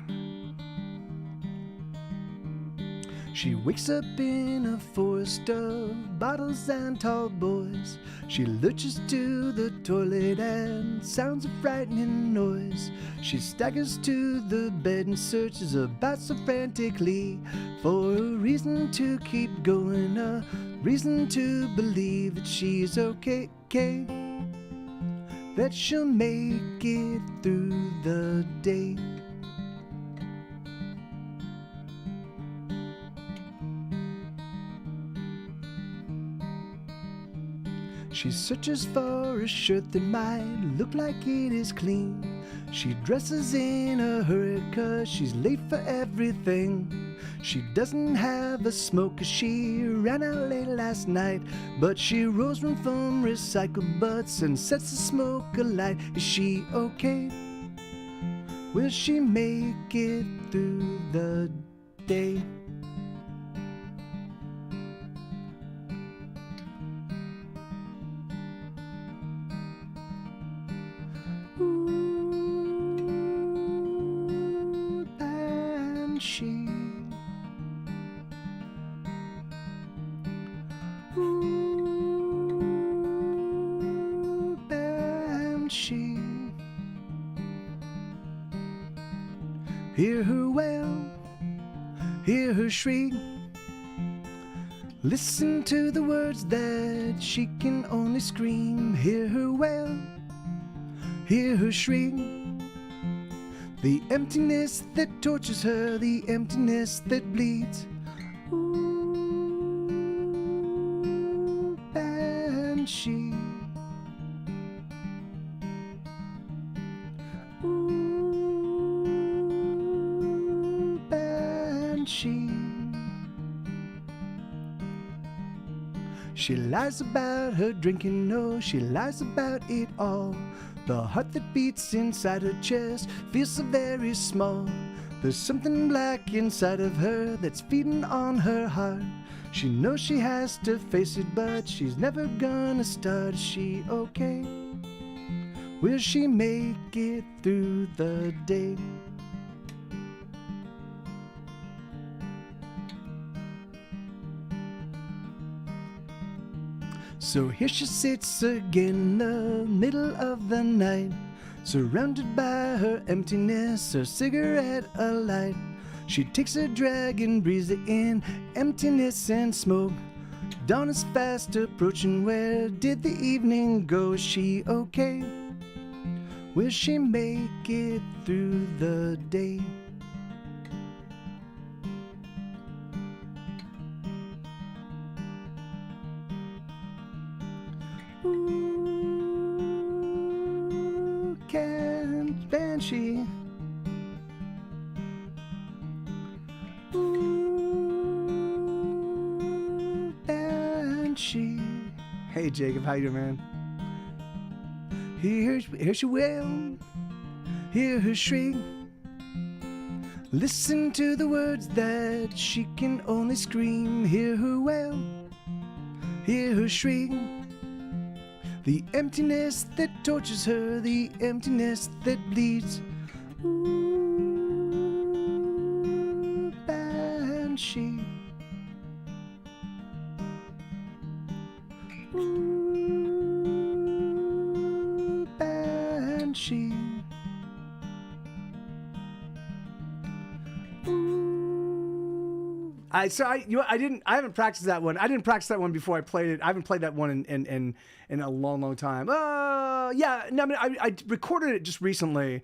Speaker 2: She wakes up in a forest of bottles and tall boys. She lurches to the toilet and sounds a frightening noise. She staggers to the bed and searches about so frantically for a reason to keep going, a reason to believe that she's okay, that she'll make it through the day. She searches for a shirt that might look like it is clean. She dresses in a hurry 'cause she's late for everything. She doesn't have a smoke 'cause she ran out late last night, but she rolls one from recycled butts and sets the smoke alight. Is she okay? Will she make it through the day? Hear her wail, hear her shriek. Listen to the words that she can only scream. Hear her wail, hear her shriek. The emptiness that tortures her, the emptiness that bleeds. Ooh, banshee. She lies about her drinking, no, she lies about it all. The heart that beats inside her chest feels so very small. There's something black inside of her that's feeding on her heart. She knows she has to face it, but she's never gonna start. Is she okay? Will she make it through the day? So here she sits again in the middle of the night, surrounded by her emptiness, her cigarette alight. She takes a drag and breathes it in, emptiness and smoke. Dawn is fast approaching, where did the evening go? Is she okay? Will she make it through the day? Ooh, can Banshee. Ooh, Banshee. Hey Jacob, how you doing, man? Here she wail, hear her shriek. Listen to the words that she can only scream. Hear her wail, hear her shriek. The emptiness that tortures her, the emptiness that bleeds. Ooh, Banshee. Ooh, Banshee. I haven't practiced that one. I didn't practice that one before I played it. I haven't played that one in a long time. Yeah, no, I mean, I recorded it just recently,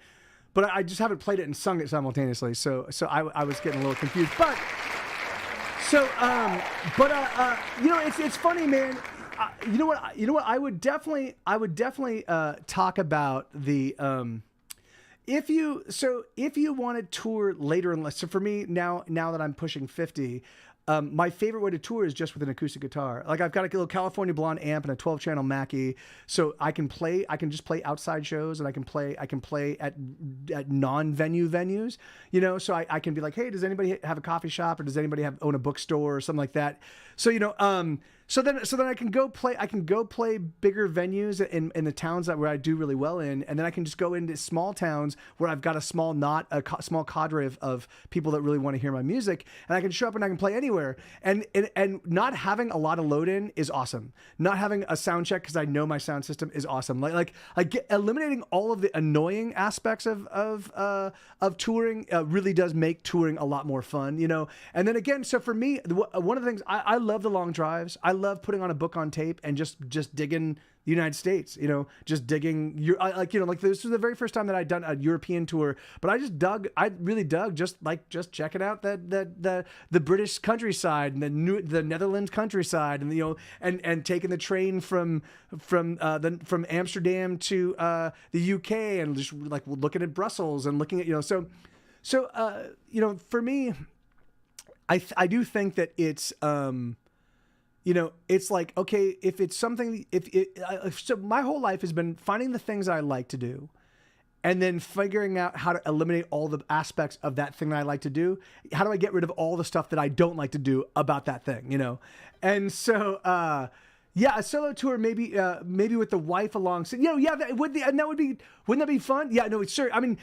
Speaker 2: but I just haven't played it and sung it simultaneously. So I was getting a little confused. But it's funny, man. You know what? I would definitely talk about the. If you want to tour later in life, so for me now that I'm pushing 50, my favorite way to tour is just with an acoustic guitar. Like I've got a little California Blonde amp and a 12-channel Mackie, so I can just play outside shows, and I can play at non-venue venues, you know. So I can be like, hey, does anybody have a coffee shop, or does anybody own a bookstore or something like that? So so then I can go play bigger venues in the towns where I do really well in, and then I can just go into small towns where I've got a small cadre of people that really want to hear my music, and I can show up and I can play anywhere. And not having a lot of load in is awesome. Not having a sound check because I know my sound system is awesome. Eliminating all of the annoying aspects of touring really does make touring a lot more fun, you know. And then again, so for me, one of the things I love the long drives. I love putting on a book on tape and just digging the United States, you know, just digging this was the very first time that I'd done a European tour, but I really dug just checking out the British countryside and the Netherlands countryside, and and taking the train from Amsterdam to the UK, and just like looking at Brussels and looking at for me, I do think that it's it's like, okay, if it's something, so my whole life has been finding the things I like to do, and then figuring out how to eliminate all the aspects of that thing that I like to do. How do I get rid of all the stuff that I don't like to do about that thing, you know? And so, yeah, a solo tour, maybe with the wife along. So, wouldn't that be fun? Yeah, no, it's sure. I mean,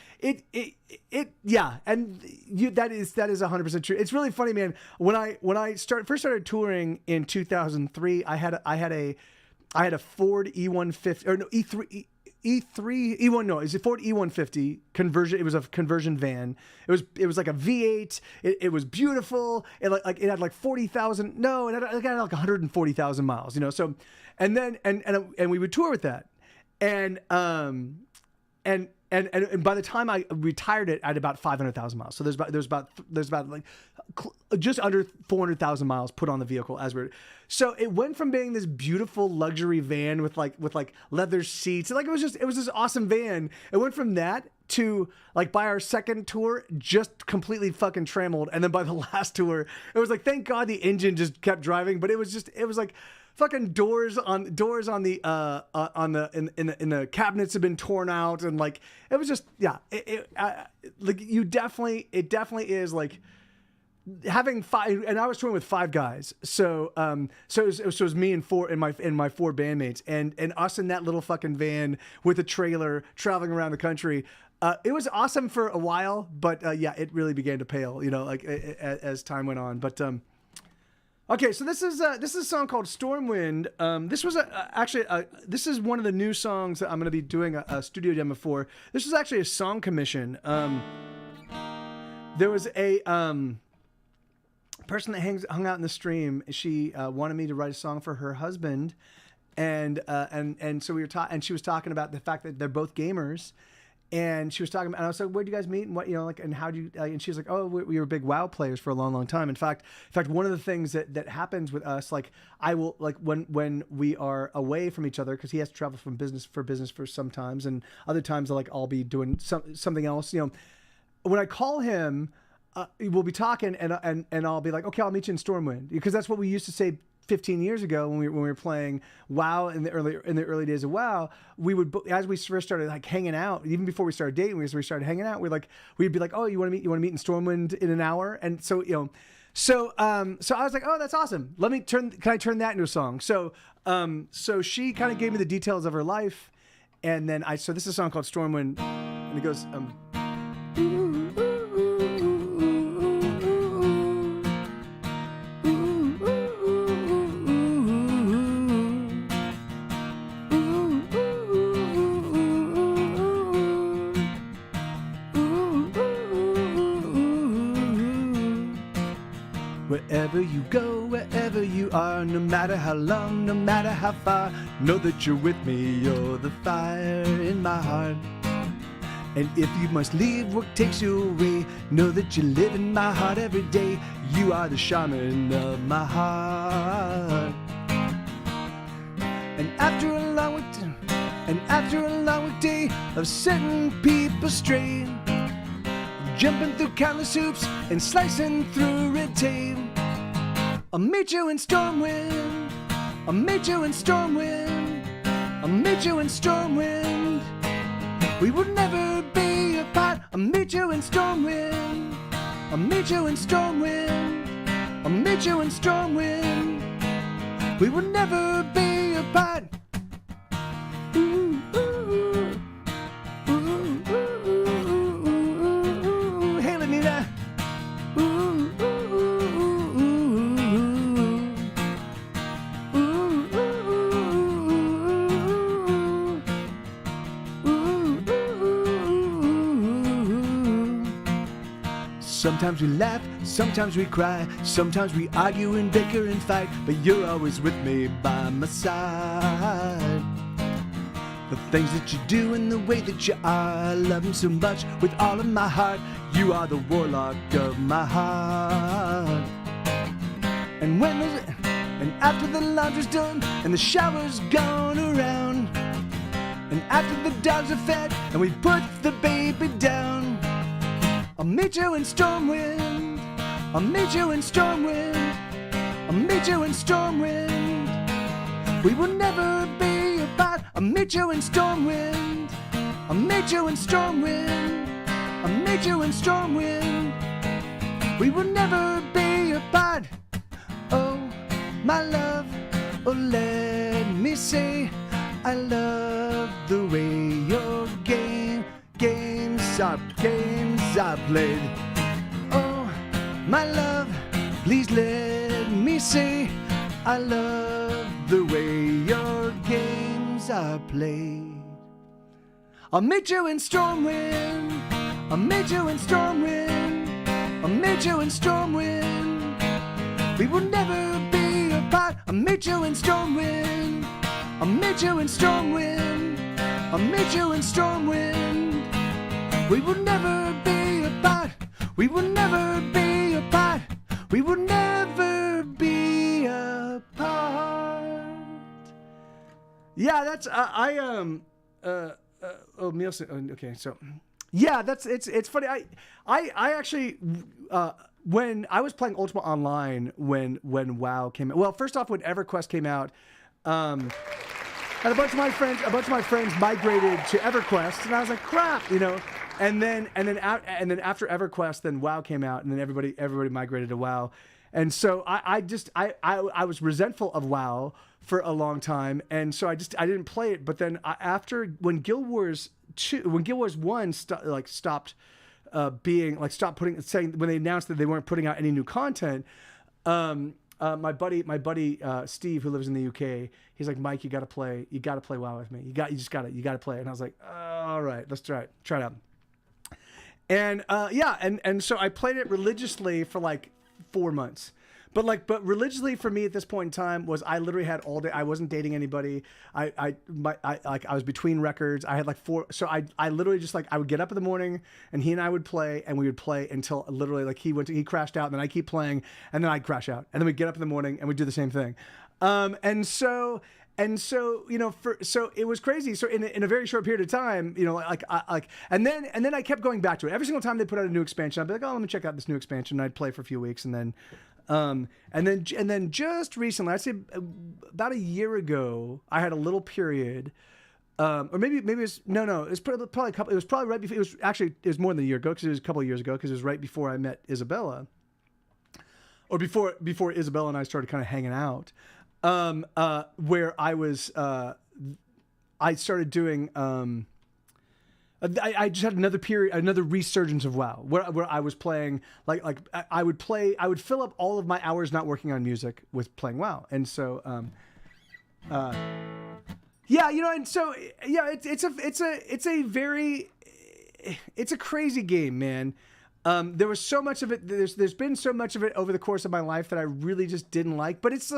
Speaker 2: yeah, and that is 100% true. It's really funny, man. When I first started touring in 2003, I had a Ford E150 or no E3. E1, no, it's a Ford E150 conversion. It was a conversion van. It was like a V8. It was beautiful. It had like 40,000. No, it had like 140,000 miles. You know, so and we would tour with that, and by the time I retired it, I had about 500,000 miles. So there's about like just under 400,000 miles put on the vehicle as we're. So it went from being this beautiful luxury van with leather seats, and it was this awesome van. It went from that to like by our second tour, just completely fucking trammeled, and then by the last tour, it was like, thank God the engine just kept driving, but it was like. Fucking doors on the in the cabinets have been torn out, and like it was just, yeah, it definitely is like having five, and I was touring with five guys. So it was me and my four bandmates, and us in that little fucking van with a trailer traveling around the country. It was awesome for a while, but yeah, it really began to pale, like as time went on. But okay, so this is a song called Stormwind. This was this is one of the new songs that I'm going to be doing a studio demo for. This was actually a song commission. There was a person that hung out in the stream. She wanted me to write a song for her husband, and so we were and she was talking about the fact that they're both gamers. And she was talking about, and I was like, where did you guys meet? And what, and how do you, and she was like, oh, we were big WoW players for a long, long time. In fact, one of the things that happens with us, like I will, like when we are away from each other, cause he has to travel for business for sometimes. And other times I'll be doing something else, when I call him, we'll be talking and I'll be like, okay, I'll meet you in Stormwind, because that's what we used to say 15 years ago when we were playing WoW in the early days of WoW. We would, as we first started like hanging out, even before we started dating, as we started hanging out, we'd be like, oh, you want to meet in Stormwind in an hour? And so so I was like, oh, that's awesome. Can I turn that into a song? So she kind of gave me the details of her life, and then so this is a song called Stormwind, and it goes wherever you go, wherever you are, no matter how long, no matter how far, know that you're with me, you're the fire in my heart. And if you must leave, what takes you away, know that you live in my heart every day. You are the shaman of my heart. And after a long day of setting people straight, jumping through countless hoops and slicing through red tape, I'll meet you in Stormwind. I'll meet you in Stormwind. I'll meet you in Stormwind. We will never be apart. I'll meet you in Stormwind. I'll meet you in Stormwind. I'll meet you in Stormwind. We will never be apart. Ooh, ooh, ooh, ooh, ooh, ooh. Hey, Lenita. Ooh, ooh, ooh, ooh, ooh, ooh, ooh. Sometimes we laugh, sometimes we cry, sometimes we argue and bicker and fight, but you're always with me by my side. The things that you do and the way that you are, I love them so much with all of my heart. You are the warlock of my heart. And after the laundry's done and the shower's gone around, and after the dogs are fed and we put the baby down, I'll meet you in Stormwind. I'll meet you in Stormwind. I'll meet you in Stormwind. We will never be apart. I'll meet you in Stormwind. I'll meet you in Stormwind. I'll meet you in Stormwind. We will never be apart. Oh, my love, oh, let me say I love the way your games are played. Oh, my love, please let me say I love the way your games are played. I'll meet you in Stormwind. I'll meet you in Stormwind. I'll meet you in Stormwind. We will never be apart. I'll meet you in Stormwind. I'll meet you in Stormwind. I'll meet you in Stormwind. We will never be apart. We will never be apart. We will never be apart. Yeah, that's okay, so yeah, it's funny. I actually when I was playing Ultima Online when WoW came out. Well, first off, when EverQuest came out, and a bunch of my friends migrated to EverQuest, and I was like, crap, and then after EverQuest, then WoW came out, and then everybody migrated to WoW, and so I was resentful of WoW for a long time, and so I didn't play it. But then after when Guild Wars 1 stopped saying when they announced that they weren't putting out any new content. My buddy Steve, who lives in the UK, he's like, Mike, you gotta play WoW with me. You gotta play it. And I was like, all right, let's try it out. And and so I played it religiously for like 4 months. But religiously for me at this point in time was I literally had all day. I wasn't dating anybody. I was between records. I had like 4. So I literally just like I would get up in the morning and he and I would play, and we would play until literally like he crashed out, and then I keep playing, and then I'd crash out, and then we'd get up in the morning and we'd do the same thing. And so so it was crazy. So in a very short period of time, and then I kept going back to it. Every single time they put out a new expansion, I'd be like, oh, let me check out this new expansion. And I'd play for a few weeks, and then just recently, I'd say about a year ago, I had a little period, or maybe it was it's probably a couple. It was probably right before. It was more than a year ago because it was a couple of years ago because it was right before I met Isabella, or before Isabella and I started kind of hanging out, where I started doing. I just had another period, another resurgence of WoW, where I was playing I would fill up all of my hours not working on music with playing WoW, and so it's a crazy game, man. There was so much of it. There's been so much of it over the course of my life that I really just didn't like. But it's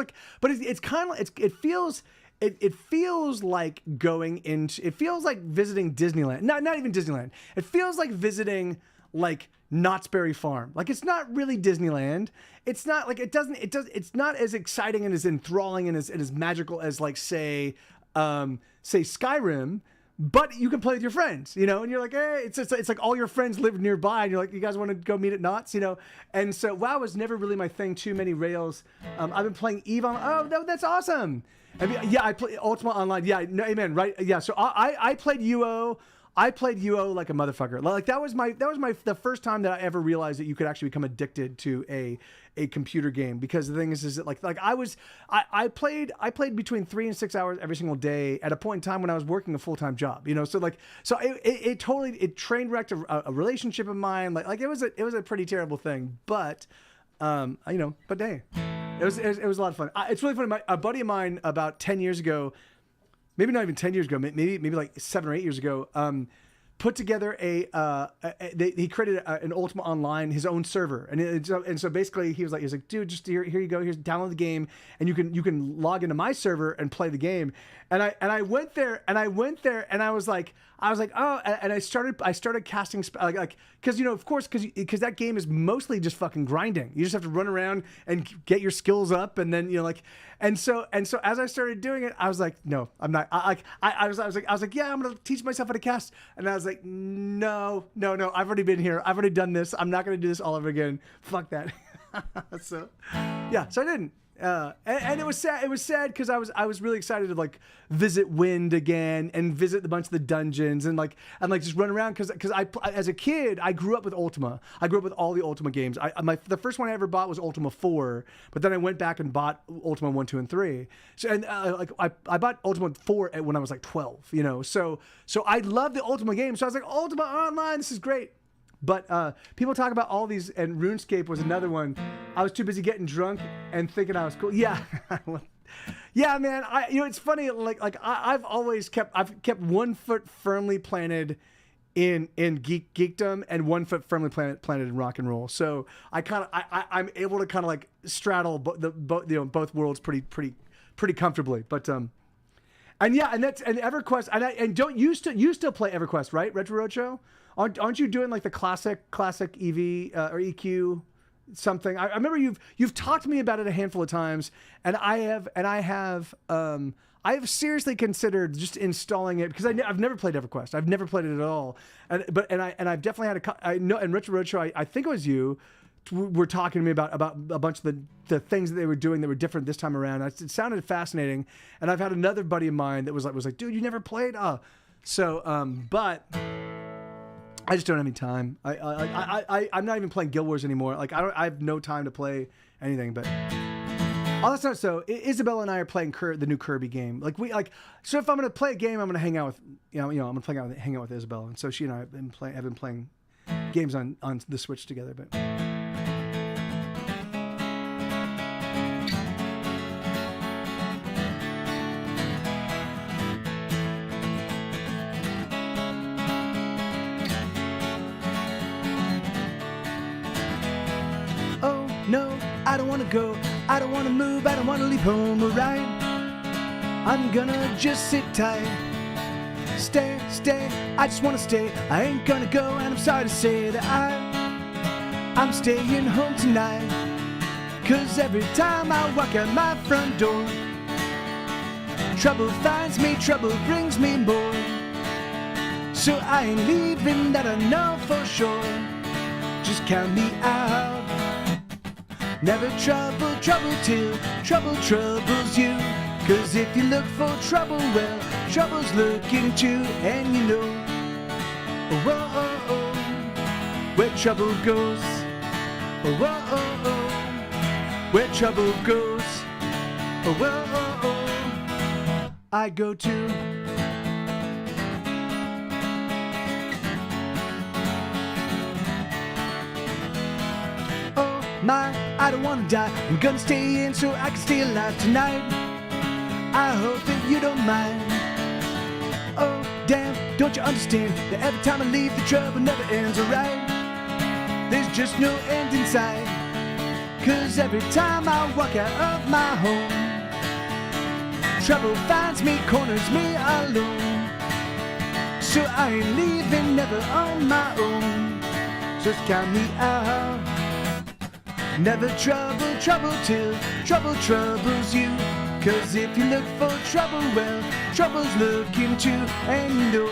Speaker 2: kind of it feels. It feels like it feels like visiting Disneyland. Not even Disneyland. It feels like visiting like Knott's Berry Farm. Like it's not really Disneyland. It's not like it's not as exciting and as enthralling and as magical as like say Skyrim, but you can play with your friends, and you're like, hey, it's like all your friends live nearby, and you're like, you guys want to go meet at Knott's, and so WoW was never really my thing. Too many rails. I've been playing EVE on. Oh, no, that's awesome. I play Ultima Online. Yeah, no, amen. Right. Yeah. So I played UO. I played UO like a motherfucker. Like that was the first time that I ever realized that you could actually become addicted to a computer game, because the thing is that I played between 3 and 6 hours every single day at a point in time when I was working a full-time job, so it totally train wrecked a relationship of mine. Like it was a pretty terrible thing, but hey, it was a lot of fun. It's really funny. A buddy of mine about 10 years ago, maybe not even 10 years ago, maybe like 7 or 8 years ago, put together he created an Ultima Online, his own server, and so basically he was like, dude, just here you go, here's download the game, and you can log into my server and play the game, and I went there and I was like, oh, and I started casting because of course because that game is mostly just fucking grinding. You just have to run around and get your skills up, and then and so as I started doing it, I was like, no, I'm not. I was like, yeah, I'm gonna teach myself how to cast, and I was like, no, I've already been here, I've already done this, I'm not gonna do this all over again. Fuck that. So I didn't. And it was sad. It was sad because I was really excited to like visit Wind again and visit a bunch of the dungeons and just run around because I as a kid I grew up with Ultima. I grew up with all the Ultima games. The first one I ever bought was Ultima 4, but then I went back and bought Ultima 1, 2, and 3. So I bought Ultima 4 when I was like 12. So I love the Ultima game. So I was like, Ultima Online, this is great. But people talk about all these, and RuneScape was another one. I was too busy getting drunk and thinking I was cool. Yeah, yeah, man. It's funny. I've kept 1 foot firmly planted in geekdom and 1 foot firmly planted in rock and roll. So I'm able to kind of like straddle both worlds pretty comfortably. But and EverQuest and don't you still play EverQuest, right? Retro Roadshow. Aren't you doing like the classic EV or EQ something? I remember you've talked to me about it a handful of times, and I have seriously considered just installing it because I've never played EverQuest. I've never played it at all, and I've definitely had I know in Retro Roadshow I think it was you were talking to me about a bunch of the things that they were doing that were different this time around. It sounded fascinating, and I've had another buddy of mine that was like, dude, you never played? But I just don't have any time. I'm not even playing Guild Wars anymore. Like I have no time to play anything. But oh, that's not so. Isabella and I are playing the new Kirby game. So if I'm gonna play a game, I'm gonna hang out with I'm gonna hang out with Isabella. And so she and I have been playing games on the Switch together. But no, I don't want to go, I don't want to move, I don't want to leave home, alright? I'm gonna just sit tight, stay, I just want to stay, I ain't gonna go, and I'm sorry to say that I'm staying home tonight, 'cause every time I walk out my front door, trouble finds me, trouble brings me more, so I ain't leaving, that I know for sure, just count me out. Never trouble till trouble troubles you. 'Cause if you look for trouble, well, trouble's looking too. And you know, where trouble goes, where trouble goes, I go to. I don't wanna die, I'm gonna stay in so I can stay alive tonight. I hope that you don't mind. Oh damn, don't you understand that every time I leave the trouble never ends, alright? There's just no end in sight, 'cause every time I walk out of my home, trouble finds me, corners me alone. So I ain't leaving, never on my own, just count me out. Never trouble till trouble troubles you. 'Cause if you look for trouble, well, trouble's looking too. And you know,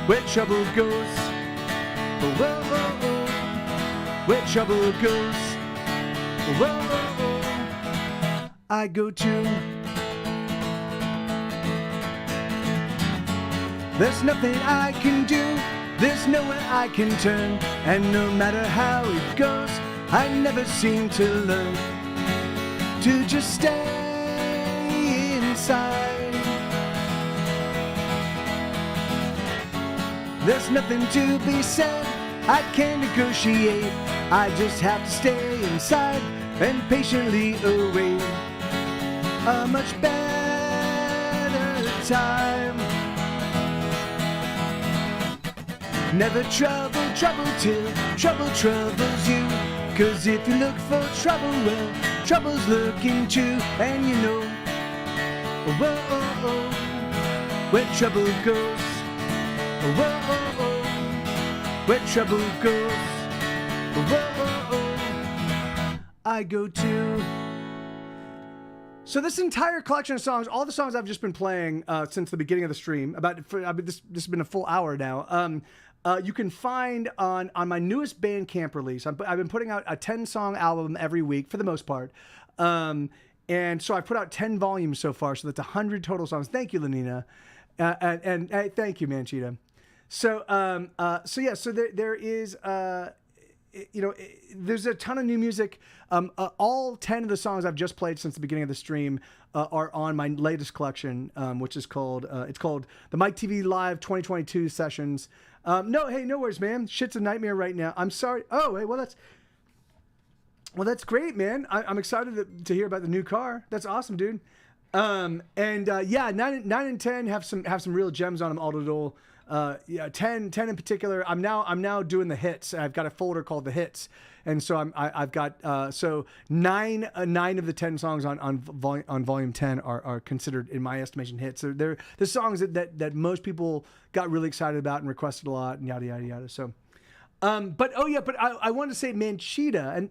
Speaker 2: where trouble goes, where trouble goes, I go to. There's nothing I can do, there's nowhere I can turn, and no matter how it goes, I never seem to learn to just stay inside. There's nothing to be said, I can't negotiate, I just have to stay inside and patiently await a much better time. Never trouble till trouble troubles you. 'Cause if you look for trouble, well, trouble's looking too. And you know, where trouble goes, where trouble goes, I go to. So this entire collection of songs, all the songs I've just been playing since the beginning of the stream, this has been a full hour now. You can find on my newest Bandcamp release. I've been putting out a 10-song album every week for the most part. And so I put out 10 volumes so far, so that's 100 total songs. Thank you, Lenina. And thank you, Manchita. So there is, there's a ton of new music. All 10 of the songs I've just played since the beginning of the stream are on my latest collection, which is called the Mike TV Live 2022 Sessions. No worries, man. Shit's a nightmare right now. I'm sorry. Oh, hey, well that's great, man. I'm excited to hear about the new car. That's awesome, dude. 9 and 10 have some real gems on them. All 10 in particular. I'm now doing the hits. I've got a folder called the hits, and so I've got 9 of the 10 songs on volume 10 are considered, in my estimation, hits. So they're the songs that most people got really excited about and requested a lot, and yada yada yada. So, but I wanted to say Manchita, and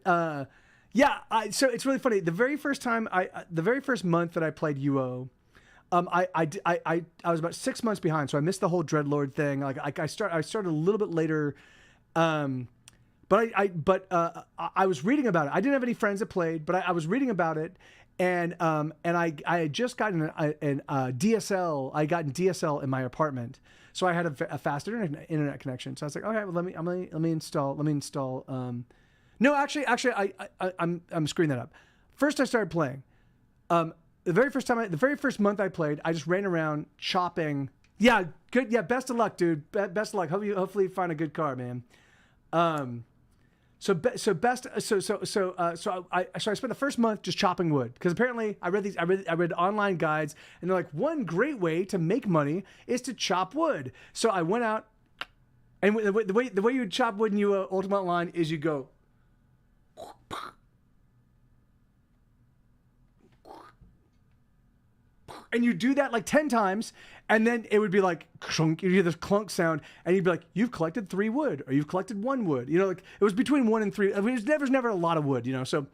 Speaker 2: so it's really funny. The very first month that I played UO. I was about 6 months behind, so I missed the whole Dreadlord thing. I started a little bit later, but I was reading about it. I didn't have any friends that played, but I was reading about it, and I had just gotten a DSL. I got DSL in my apartment, so I had a fast internet connection. So I was like, okay, well, let me install. No, actually, I'm screwing that up. First, I started playing. The very first month I played, I just ran around chopping. Yeah, good. Yeah, best of luck, dude. Best of luck. Hopefully you find a good car, man. So I spent the first month just chopping wood because apparently I read online guides and they're like, one great way to make money is to chop wood. So I went out and the way you would chop wood in Ultima Online is you go. And you do that like 10 times, and then it would be like clunk. You hear this clunk sound, and you'd be like, "You've collected 3 wood, or you've collected 1 wood." You know, like it was between 1 and 3. I mean, there was never a lot of wood, you know. So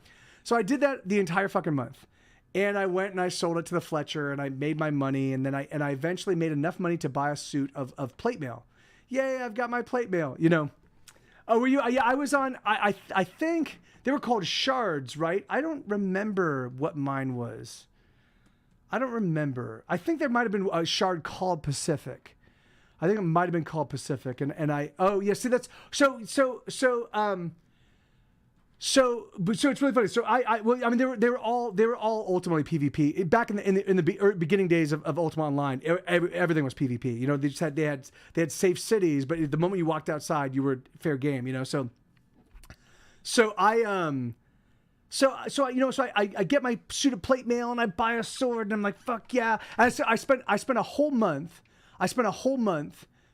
Speaker 2: I did that the entire fucking month, and I went and I sold it to the Fletcher, and I made my money, and then I eventually made enough money to buy a suit of plate mail. Yay! I've got my plate mail. You know. Oh, were you? Yeah, I was on. I think they were called shards, right? I don't remember what mine was. I don't remember. I think there might have been a shard called Pacific. I think it might have been called Pacific. And oh yeah, see that's so it's really funny. So I mean they were all ultimately PvP back in the beginning days of Ultima Online. Everything was PvP. You know, they had safe cities, but the moment you walked outside, you were fair game. You know, so I get my suit of plate mail and I buy a sword and I'm like, fuck yeah. And so I spent a whole month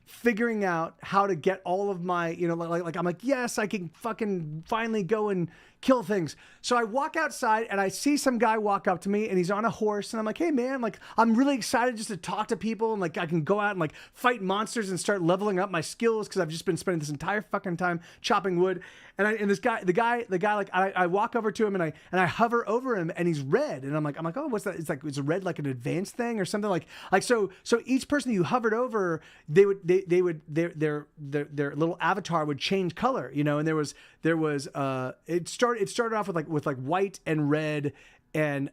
Speaker 2: figuring out how to get all of my, you know, like I'm like, yes, I can fucking finally go and kill things. So I walk outside and I see some guy walk up to me and he's on a horse and I'm like, hey man, like I'm really excited just to talk to people and like I can go out and like fight monsters and start leveling up my skills because I've just been spending this entire fucking time chopping wood. And this guy, the guy, like I walk over to him and I hover over him and he's red and I'm like, oh, what's that? It's red like an advanced thing or something like so each person you hovered over, their little avatar would change color, you know, and there was it started off with like white and red and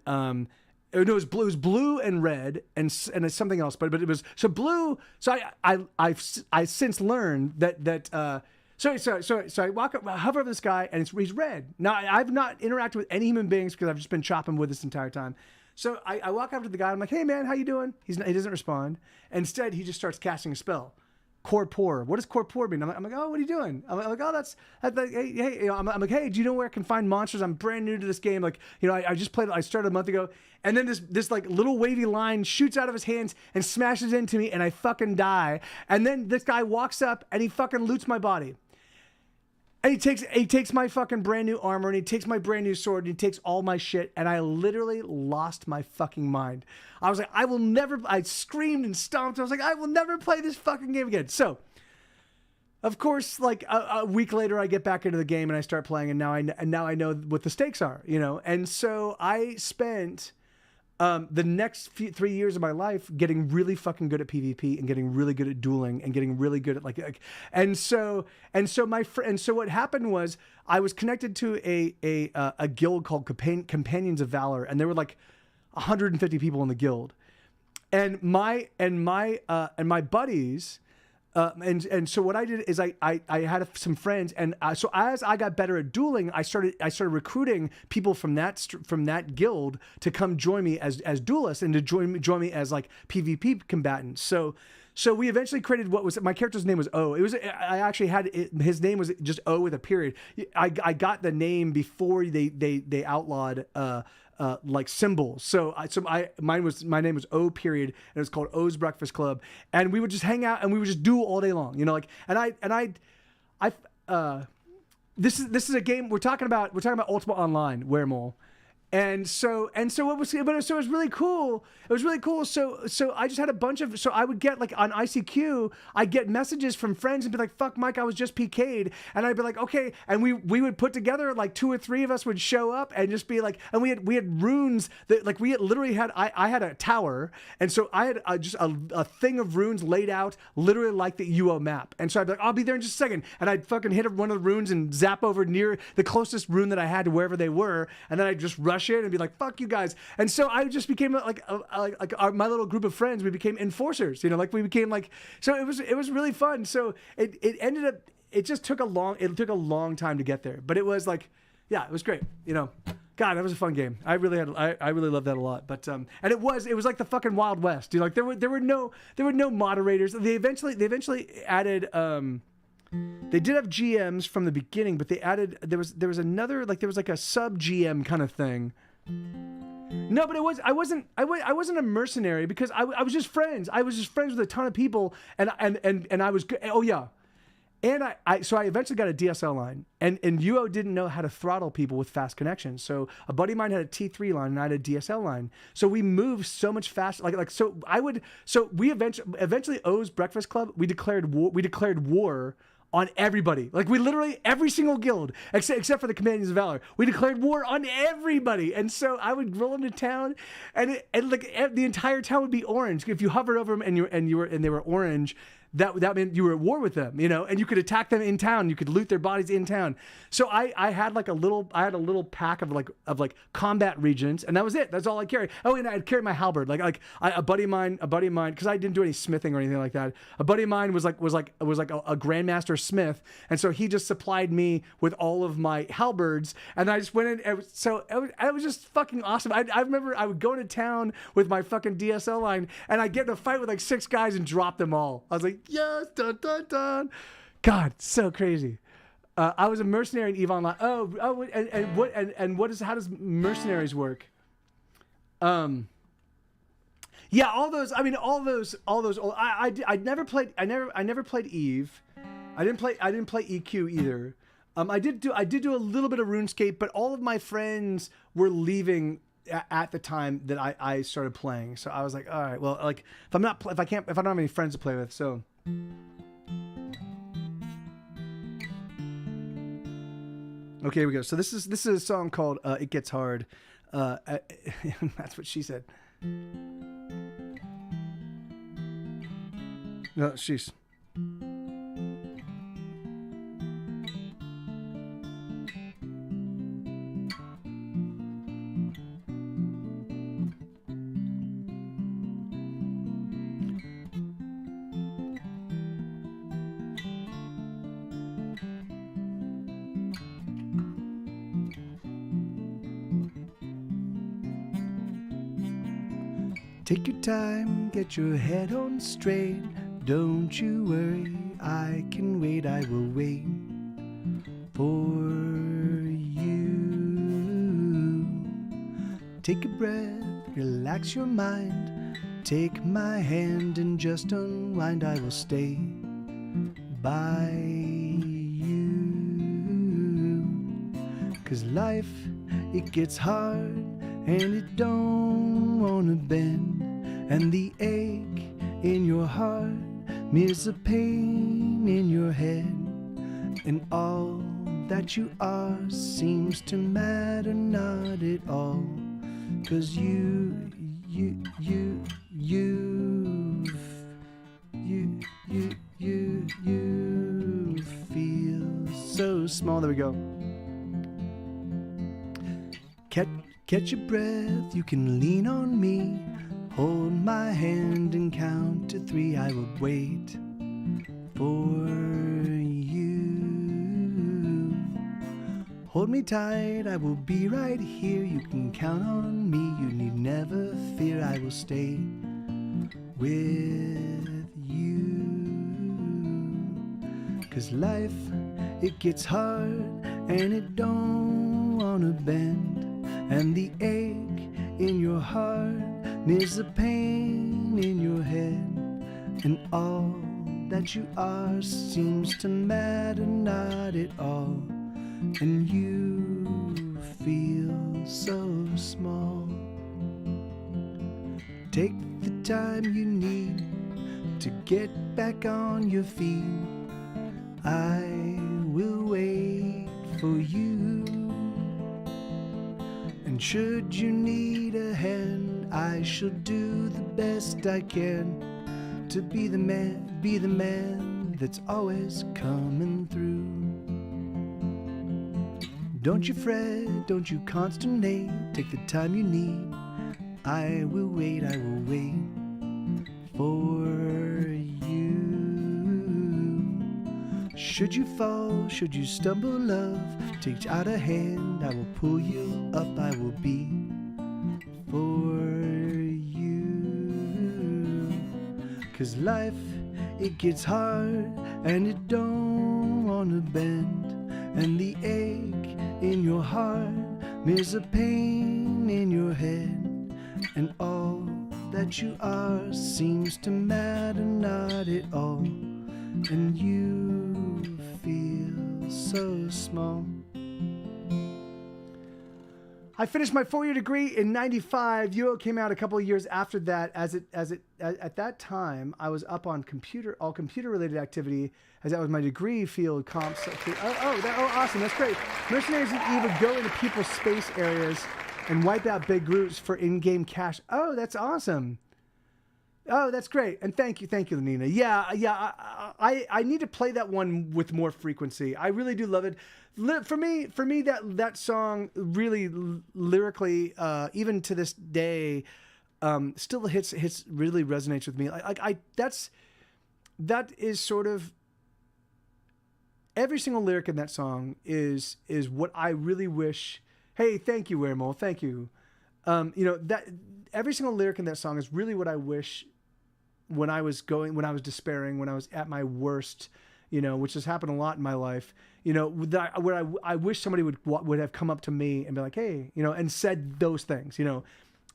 Speaker 2: it was blue and red and it's something else, but it was so blue. So I've since learned that. So I walk up, I hover over this guy, and he's red. Now, I've not interacted with any human beings because I've just been chopping wood this entire time. So I walk up to the guy, I'm like, hey man, how you doing? He doesn't respond. Instead, he just starts casting a spell. Corpore. What does corpore mean? I'm like, oh, what are you doing? I'm like, oh, that's hey, you know, I'm like, hey, do you know where I can find monsters? I'm brand new to this game. Like, you know, I just played, I started a month ago. And then this like little wavy line shoots out of his hands and smashes into me and I fucking die. And then this guy walks up and he fucking loots my body. And he takes my fucking brand new armor and he takes my brand new sword and he takes all my shit and I literally lost my fucking mind. I was like, I screamed and stomped. I was like, I will never play this fucking game again. So, of course, like a week later, I get back into the game and I start playing and now I know what the stakes are, you know? And so I spent the next 3 years of my life getting really fucking good at PvP and getting really good at dueling and getting really good at and so what happened was I was connected to a guild called Companions of Valor and there were like 150 people in the guild and my buddies. And so what I did is I had some friends, and so as I got better at dueling, I started recruiting people from that guild to come join me as duelists and to join me as like PvP combatants. So we eventually created my character's name was O. His name was just O with a period. I got the name before they outlawed like symbols. So my name was O period and it was called O's Breakfast Club and we would just hang out and we would just duel all day long, you know, like this is a game we're talking about Ultima Online, Weremole. And so it was really cool. It was really cool. So I just had a bunch of, so I would get like on ICQ, I'd get messages from friends and be like, fuck Mike, I was just PK'd. And I'd be like, okay. And we would put together like 2 or 3 of us would show up and just be like, and we had runes that like we had literally had, I had a tower. And so I had just a thing of runes laid out literally like the UO map. And so I'd be like, I'll be there in just a second. And I'd fucking hit one of the runes and zap over near the closest rune that I had to wherever they were. And then I'd just rush rush in and be like, fuck you guys. And so I just became my little group of friends, we became enforcers, you know, like we became like, so it was really fun. So it ended up, it took a long time to get there, but it was like, yeah, it was great. You know, God, that was a fun game. I really loved that a lot. But and it was like the fucking Wild West. You know, like there were no moderators. They eventually added. They did have GMs from the beginning, but they added there was another, like there was like a sub GM kind of thing. No, but I wasn't a mercenary because I was just friends. I was just friends with a ton of people, and I was good. Oh yeah. And so I eventually got a DSL line, and UO didn't know how to throttle people with fast connections. So a buddy of mine had a T3 line, and I had a DSL line. So we moved so much faster. So we eventually O's Breakfast Club, we declared war on everybody. Like we literally, every single guild, except for the Companions of Valor, we declared war on everybody. And so I would roll into town, and the entire town would be orange. If you hovered over them and they were orange, that meant you were at war with them, you know, and you could attack them in town. You could loot their bodies in town. So I had a little pack of combat regents, and that was it. That's all I carried. Oh, and I'd carry my halberd. A buddy of mine, because I didn't do any smithing or anything like that. A buddy of mine was like a grandmaster smith, and so he just supplied me with all of my halberds, and I just went in. It was just fucking awesome. I remember I would go to town with my fucking DSL line, and I'd get in a fight with like 6 guys and drop them all. I was like, yes, dun dun dun. God, so crazy. I was a mercenary in EVE Online. How does mercenaries work? Yeah, all those. I never played EVE. I didn't play EQ either. I did do a little bit of RuneScape, but all of my friends were leaving at the time that I started playing. So I was like, all right, well, like if I don't have any friends to play with, so. Okay, here we go. So this is a song called "It Gets Hard." That's what she said. No, she's. Take your time, get your head on straight. Don't you worry, I can wait, I will wait for you. Take a breath, relax your mind. Take my hand and just unwind, I will stay by you. 'Cause life, it gets hard and it don't wanna bend. And the ache in your heart mirrors the pain in your head. And all that you are seems to matter not at all. 'Cause you feel so small. There we go. Catch your breath, you can lean on me. Hold my hand and count to 3. I will wait for you. Hold me tight, I will be right here. You can count on me, you need never fear. I will stay with you. 'Cause life, it gets hard and it don't wanna bend. And the ache in your heart mirrors the pain in your head. And all that you are seems to matter not at all. And you feel so small. Take the time you need to get back on your feet. I will wait for you. And should you need a hand, I shall do the best I can to be the man that's always coming through. Don't you fret, don't you consternate. Take the time you need. I will wait for you. Should you fall, should you stumble, love, take out a hand. I will pull you up, I will be for you. 'Cause life, it gets hard and it don't wanna bend. And the ache in your heart mirrors a pain in your head. And all that you are seems to matter not at all. And you feel so small. I finished my 4-year degree in '95. UO came out a couple of years after that. At that time, I was up on all computer related activity, as that was my degree field. Comps. Awesome, that's great. Mercenaries of Eve would go into people's space areas and wipe out big groups for in-game cash. Oh, that's awesome. Oh, that's great. And thank you, Nina. Yeah. I need to play that one with more frequency. I really do love it. For me, that song really lyrically, even to this day, still hits really resonates with me. That is sort of every single lyric in that song is what I really wish. Hey, thank you, Weremole. Thank you. That every single lyric in that song is really what I wish when I was despairing, when I was at my worst, which has happened a lot in my life, where I wish somebody would have come up to me and be like, hey, and said those things,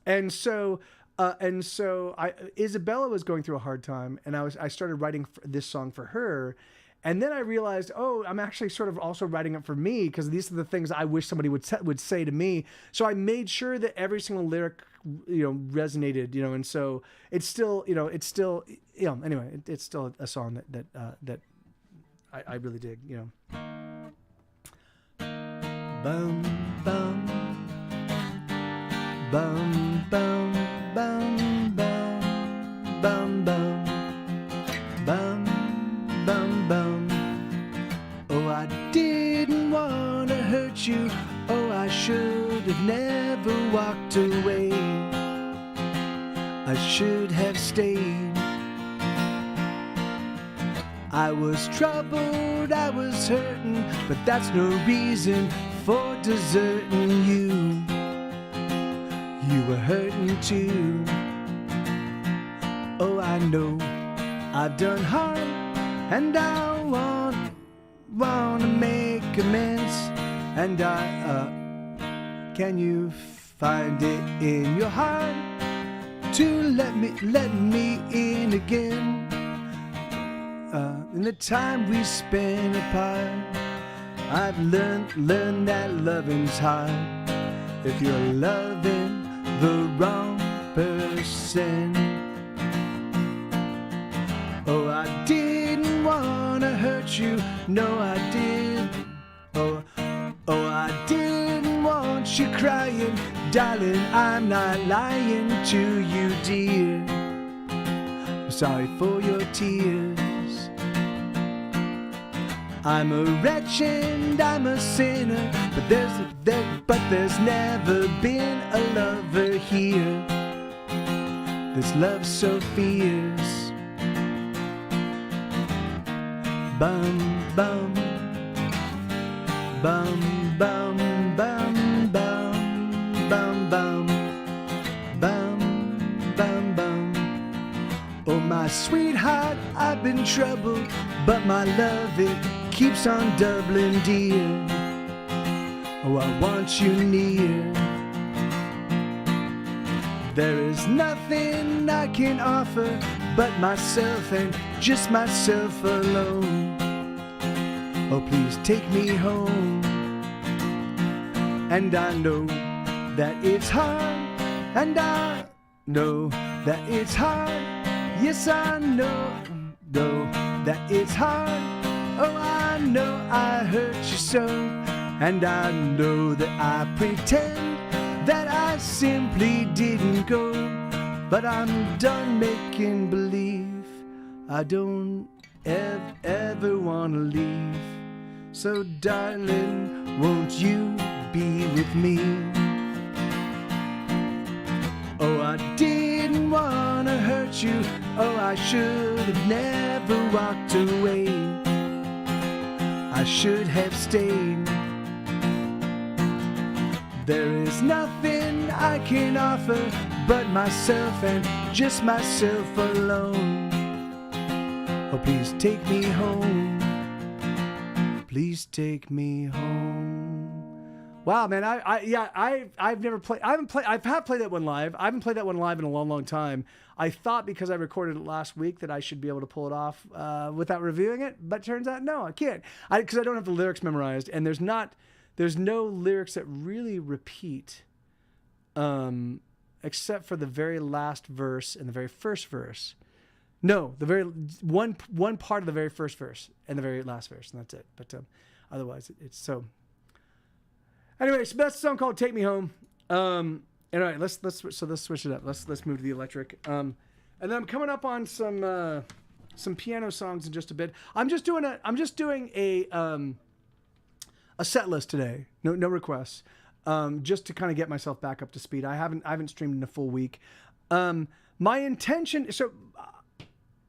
Speaker 2: And so Isabella was going through a hard time, and I started writing this song for her. And then I realized, I'm actually sort of also writing it for me, because these are the things I wish somebody would say to me. So I made sure that every single lyric, resonated, and so it's still, anyway, it's still a song that I really dig, Bum, bum, bum, bum, bum, bum, bum, bum, bum. Bum, bum. Oh, I didn't want to hurt you. Oh, I should have never walked away. I should have stayed. I was troubled, I was hurting, but that's no reason for deserting you. You were hurting too. Oh, I know I've done harm, and I wanna make amends. And can you find it in your heart to let me in again? In the time we spent apart, I've learned that loving's hard if you're loving the wrong person. Oh, I didn't wanna hurt you, no I did. Oh, I didn't want you crying, darling, I'm not lying to you, dear. I'm sorry for your tears. I'm a wretch and I'm a sinner, but there's never been a lover here. This love's so fierce. Bum, bum, bum, bum, bum, bum, bum, bum, bum, bum, bum. Oh, my sweetheart, I've been troubled, but my love, it keeps on doubling, dear. Oh, I want you near. There is nothing I can offer but myself and just myself alone. Oh, please take me home. And I know that it's hard, and I know that it's hard. Yes, I know that it's hard. Oh, I know I hurt you so, and I know that I pretend that I simply didn't go. But I'm done making believe. I don't ever wanna leave. So darling, won't you be with me? Oh, I didn't want to hurt you. Oh, I should have never walked away. I should have stayed. There is nothing I can offer but myself and just myself alone. Oh, please take me home. Please take me home. Wow, man, I've never played. I've played that one live. I haven't played that one live in a long, long time. I thought because I recorded it last week that I should be able to pull it off without reviewing it, but turns out no, I can't. Because I don't have the lyrics memorized, and there's no lyrics that really repeat, except for the very last verse and the very first verse. No, the very one part of the very first verse and the very last verse, and that's it. But otherwise, it's so. Anyway, so that's a song called "Take Me Home." And all right, let's switch it up. Let's move to the electric. And then I'm coming up on some piano songs in just a bit. I'm just doing a set list today. No requests. Just to kind of get myself back up to speed. I haven't streamed in a full week. My intention. So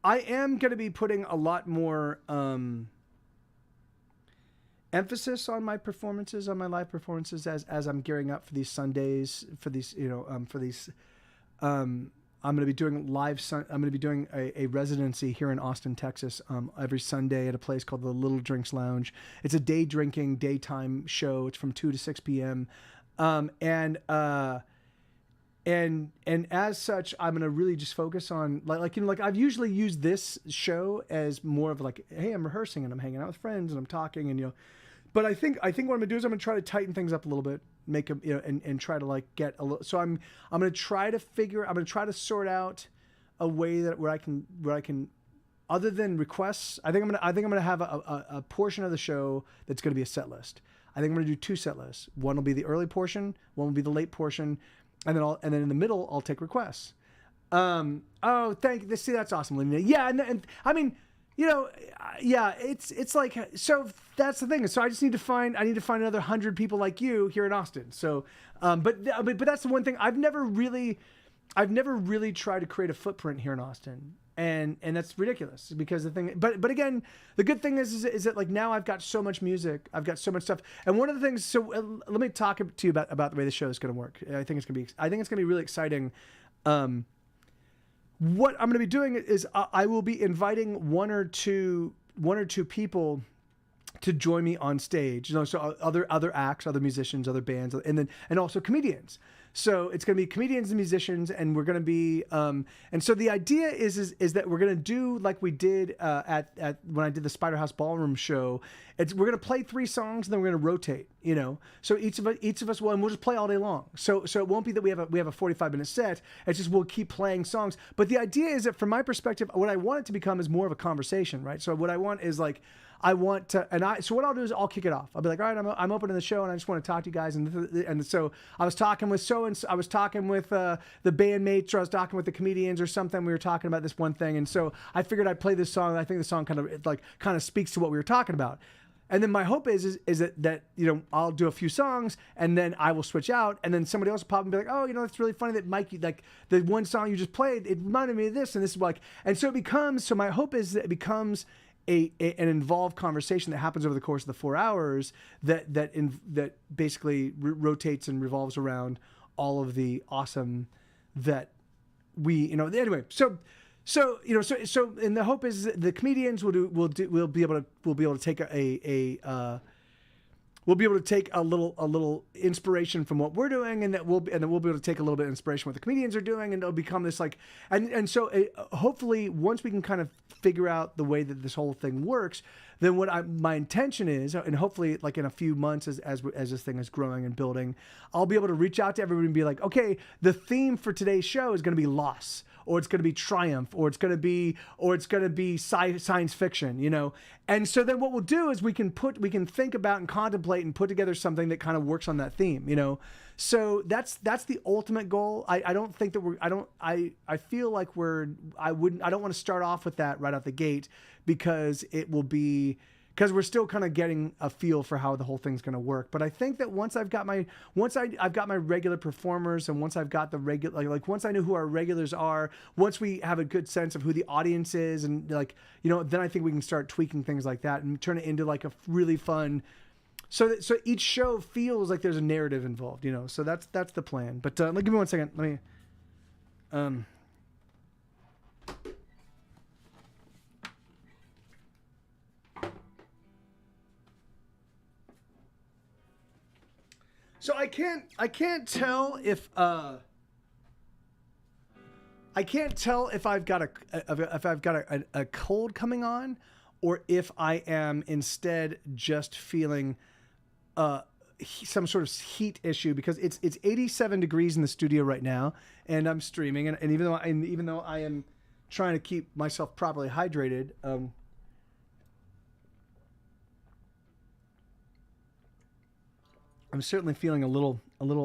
Speaker 2: I am going to be putting a lot more emphasis on my performances, on my live performances, as I'm gearing up for these Sundays, for these, I'm going to be doing I'm going to be doing a residency here in Austin, Texas, every Sunday at a place called the Little Drinks Lounge. It's a daytime show. It's from 2 to 6 p.m. And as such, I'm going to really just focus on like I've usually used this show as more of like, hey, I'm rehearsing and I'm hanging out with friends and I'm talking and, but I think what I'm gonna do is I'm gonna try to tighten things up a little bit, make them, and try to like get a little. So I'm gonna try to sort out a way where I can, other than requests. I think I'm gonna have a portion of the show that's gonna be a set list. I think I'm gonna do 2 set lists. One will be the early portion, one will be the late portion, and then in the middle I'll take requests. See, that's awesome, Linda. Yeah, and I mean. It's like, so that's the thing. So I need to find another 100 people like you here in Austin. So, but that's the one thing I've never really tried to create a footprint here in Austin. And that's ridiculous because but again, the good thing is that like now I've got so much music, I've got so much stuff. And one of the things, so let me talk to you about the way the show is going to work. I think it's going to be really exciting. What I'm going to be doing is I will be inviting one or two people to join me on stage. So other acts, other musicians, other bands, and also comedians. So it's going to be comedians and musicians, and we're going to be and so the idea is that we're going to do like we did at when I did the Spider House Ballroom show. We're going to play 3 songs and then we're going to rotate. So each of us will, and we'll just play all day long. So it won't be that we have a 45-minute set. It's just we'll keep playing songs. But the idea is that from my perspective, what I want it to become is more of a conversation, right? So what I want is like. So what I'll do is I'll kick it off. I'll be like, all right, I'm opening the show and I just want to talk to you guys. And so I was talking with I was talking with the bandmates, or I was talking with the comedians or something. We were talking about this one thing. And so I figured I'd play this song. And I think the song kind of speaks to what we were talking about. And then my hope is that I'll do a few songs and then I will switch out and then somebody else will pop up and be like, oh, it's really funny that Mike, like the one song you just played, it reminded me of this, and this is like, and so my hope is that it becomes an involved conversation that happens over the course of the 4 hours that basically rotates and revolves around all of the awesome that we, anyway, so and the hope is that the comedians we'll be able to take we'll be able to take a little inspiration from what we're doing, and then we'll be able to take a little bit of inspiration from what the comedians are doing, and it'll become this like, and so hopefully once we can kind of figure out the way that this whole thing works, then my intention is, and hopefully like in a few months as this thing is growing and building, I'll be able to reach out to everybody and be like, okay, the theme for today's show is going to be loss, or it's going to be triumph, or it's going to be science fiction, And so then what we'll do is we can think about and contemplate and put together something that kind of works on that theme, So that's the ultimate goal. I don't think that I feel like I don't want to start off with that right out the gate, because it will be because we're still kind of getting a feel for how the whole thing's going to work. But I think that once I've got my regular performers, and once I've got the regular, like once I know who our regulars are, once we have a good sense of who the audience is, and like, you know, then I think we can start tweaking things like that and turn it into like a really fun. So each show feels like there's a narrative involved, you know. So that's the plan. But give me 1 second. Let me. So I can't tell if I've got a cold coming on, or if I am instead just feeling some sort of heat issue, because it's 87 degrees in the studio right now, and I'm streaming, and even though I am trying to keep myself properly hydrated, I'm certainly feeling a little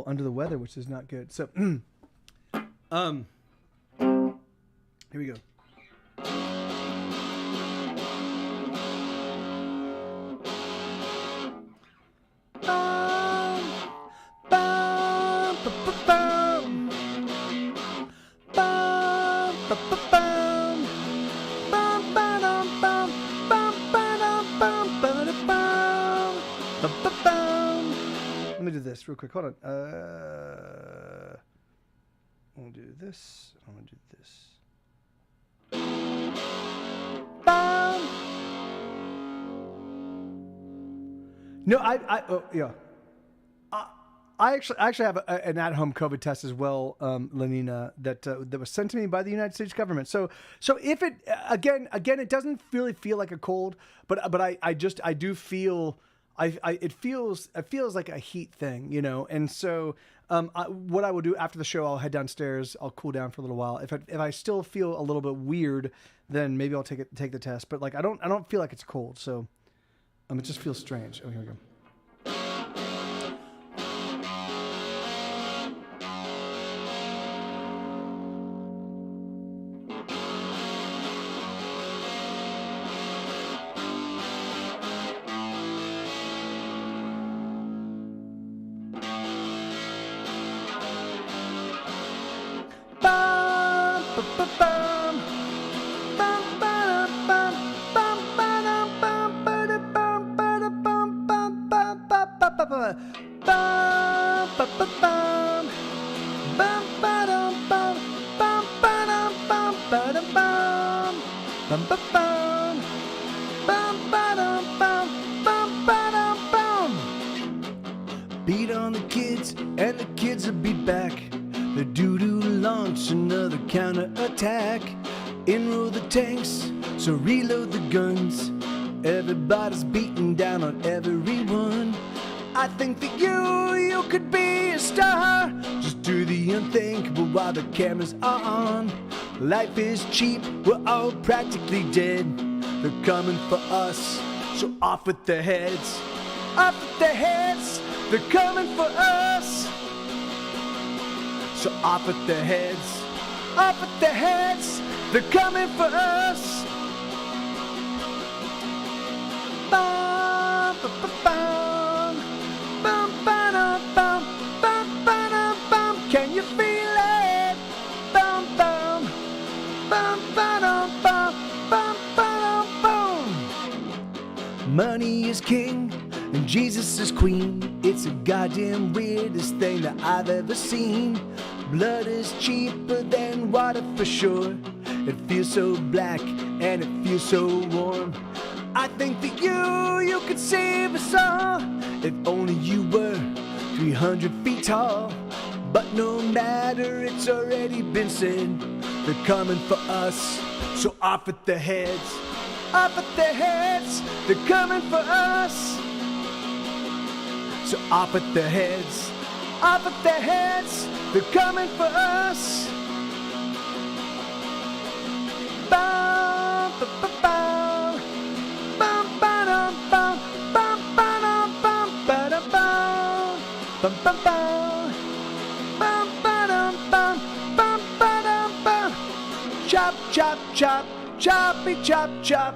Speaker 2: under the weather, which is not good. So, here we go. Let me do this real quick. Hold on. I'm gonna do this. I'm gonna do this. No, oh, yeah. I actually have an at-home COVID test as well, Lenina, that was sent to me by the United States government. So if it again, it doesn't really feel like a cold, but I do feel. It feels like a heat thing, you know, and so what I will do after the show, I'll head downstairs, I'll cool down for a little while. If I still feel a little bit weird, then maybe I'll take the test. But like I don't feel like it's cold, so it just feels strange. Oh, here we go. Beat on the kids, and the kids will be back. The doo-doo launch another counter-attack. Enroll the tanks, so reload the guns. Everybody's beating down on everyone. I think that you could be a star. Just do the unthinkable while the cameras are on. Life is cheap, we're all practically dead. They're coming for us, so off with their heads. Off with their heads, they're coming for us. So off with their heads. Off with their heads, they're coming for us. Bum, ba, ba, bum. Bum, ba, da, bum. Bum, ba, da, bum. Can you feel it? Bum, bum. Bum, ba, da, bum. Bum, ba, da, bum. Money is king and Jesus is queen. It's the goddamn weirdest thing that I've ever seen. Blood is cheaper than water for sure. It feels so black and it feels so warm. I think that you could save us all if only you were 300 feet tall. But no matter, it's already been said. They're coming for us, so off with their heads. Off with their heads, they're coming for us. So off with their heads. Off with their heads, they're coming for us. Bum, ba, ba, bum. Bum, ba, dum, bum. Bum, ba, dum, bum, ba, da, bum. Bum, bum, bum. Bum, ba, dum, bum. Bum, ba, dum, bum. Chop, chop, chop. Choppy, chop, chop.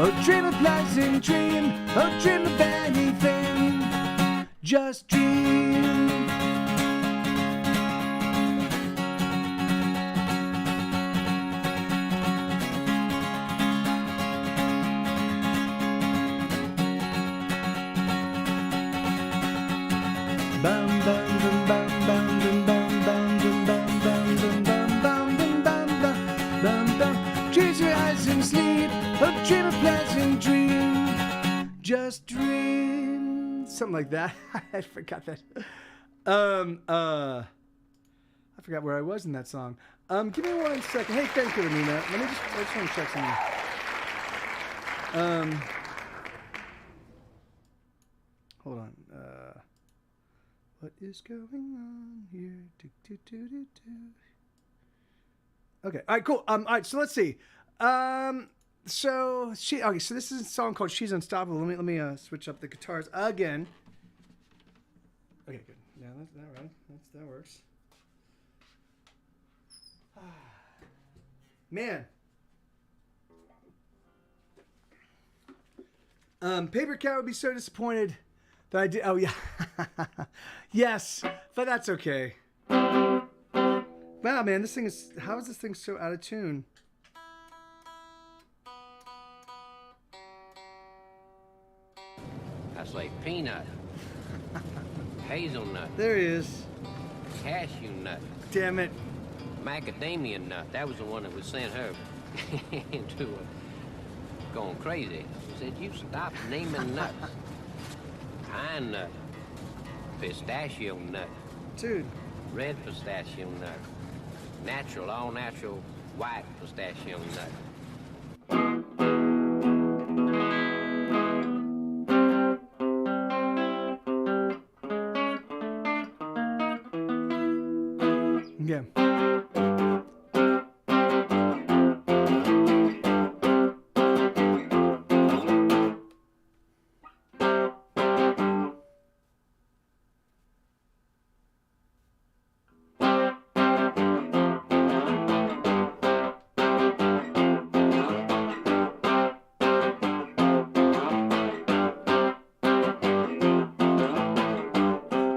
Speaker 2: Oh, dream a pleasant dream. Oh, dream of anything. Just dream. Bum bum bum bum bum bum bum bum bum bum bum bum bum bum bum bum. Close your eyes and sleep. Oh, dream a pleasant dream. Just dream. Something like that. I forgot that. I forgot where I was in that song. Give me 1 second. Hey, thank you, Amina. I just want to check something. Hold on. What is going on here? Do, do, do, do, do. Okay. All right. Cool. All right. So let's see. So this is a song called "She's Unstoppable." Let me switch up the guitars again. Okay. Good. Yeah, that's that right. That works. Man. Paper Cat would be so disappointed that I did. Oh yeah. Yes, but that's okay. Wow, man, this thing is. How is this thing so out of tune?
Speaker 3: That's like peanut, hazelnut,
Speaker 2: There he is.
Speaker 3: cashew nut,
Speaker 2: Damn it.
Speaker 3: macadamia nut. That was the one that was sent her into going crazy. She said, "You stop naming nuts." Pine nut, pistachio nut,
Speaker 2: Dude.
Speaker 3: red pistachio nut, natural, all natural, white pistachio nut.
Speaker 2: Yeah.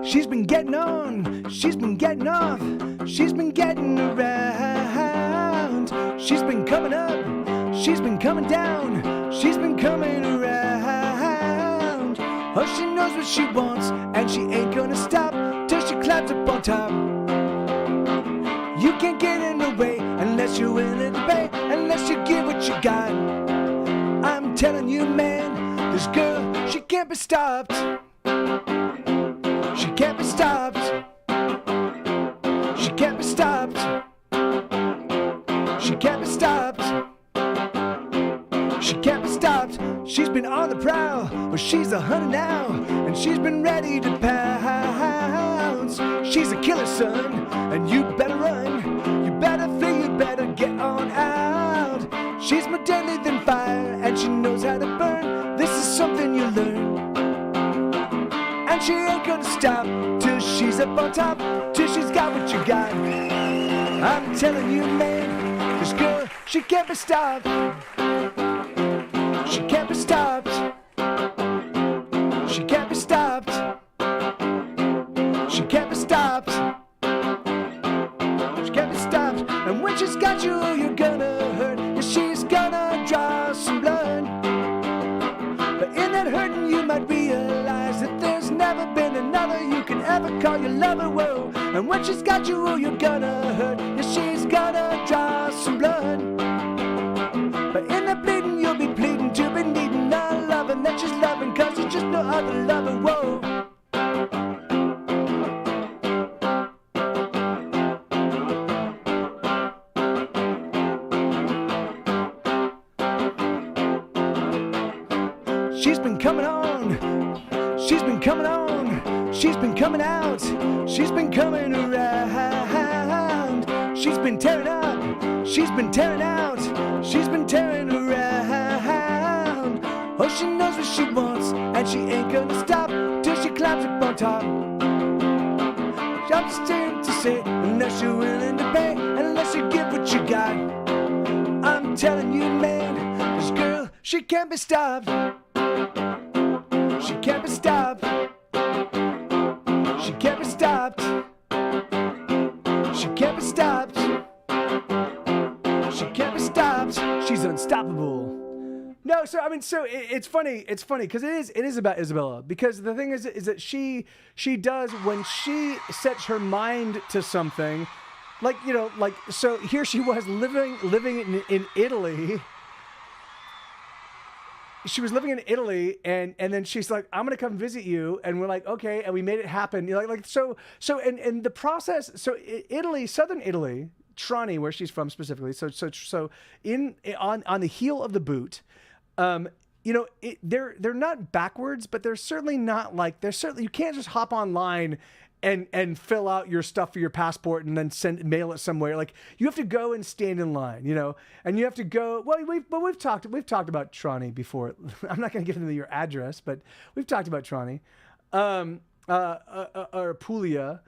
Speaker 2: She's been getting on, she's been getting off, she's been getting around. She's been coming up, she's been coming down, she's been coming around. Oh, she knows what she wants, and she ain't gonna stop till she climbs up on top. You can't get in her way unless you're willing to pay, unless you give what you got. I'm telling you, man, this girl, she can't be stopped. She can't be stopped. She can't be stopped. She can't be stopped. She can't be stopped. She's been on the prowl. Well, she's a hunter now, and she's been ready to pounce. She's a killer, son, and you better run. You better flee, you better get on out. She's more deadly than fire, and she knows how to burn. This is something you learn. And she ain't gonna stop till she's up on top, till she's got what you got. I'm telling you, man, this girl, she can't be stopped. She can't be stopped. She can't be stopped. She can't be stopped. She can't be stopped. And when she's got you, you're gonna hurt. Yeah, she's gonna draw some blood. But in that hurting, you might realize that there's never been another you can ever call your lover, whoa. And when she's got you, oh, you're gonna hurt. Yeah, she's gonna draw some blood. But in that bleeding, you'll be pleading to be needing a loving that she's loving, cause there's just no other lover, whoa. She's been coming on, she's been coming on, she's been coming out, she's been coming around. She's been tearing up, she's been tearing out, she's been tearing around. Oh, she knows what she wants, and she ain't gonna stop till she climbs up on top. I'm just here to say, unless you're willing to pay, unless you give what you got. I'm telling you, man, this girl, She can't be stopped. She can't be stopped. She can't be stopped. She can't be stopped. She can't be stopped. She's unstoppable. No, so I mean, so it's funny. It's funny because it is about Isabella. Because the thing is that she does, when she sets her mind to something, like, you know, like, so here she was living in Italy. She was living in Italy, and then she's like, I'm gonna come visit you, and we're like, okay, and we made it happen. You know, like so and the process. So Italy, southern Italy, Trani, where she's from specifically. So on the heel of the boot. You know, they're not backwards, but they're certainly not like, you can't just hop online and fill out your stuff for your passport and then mail it somewhere. Like, you have to go and stand in line, you know, and you have to go. Well, we've talked about Trani before. I'm not going to give them your address, but we've talked about Trani, or Puglia,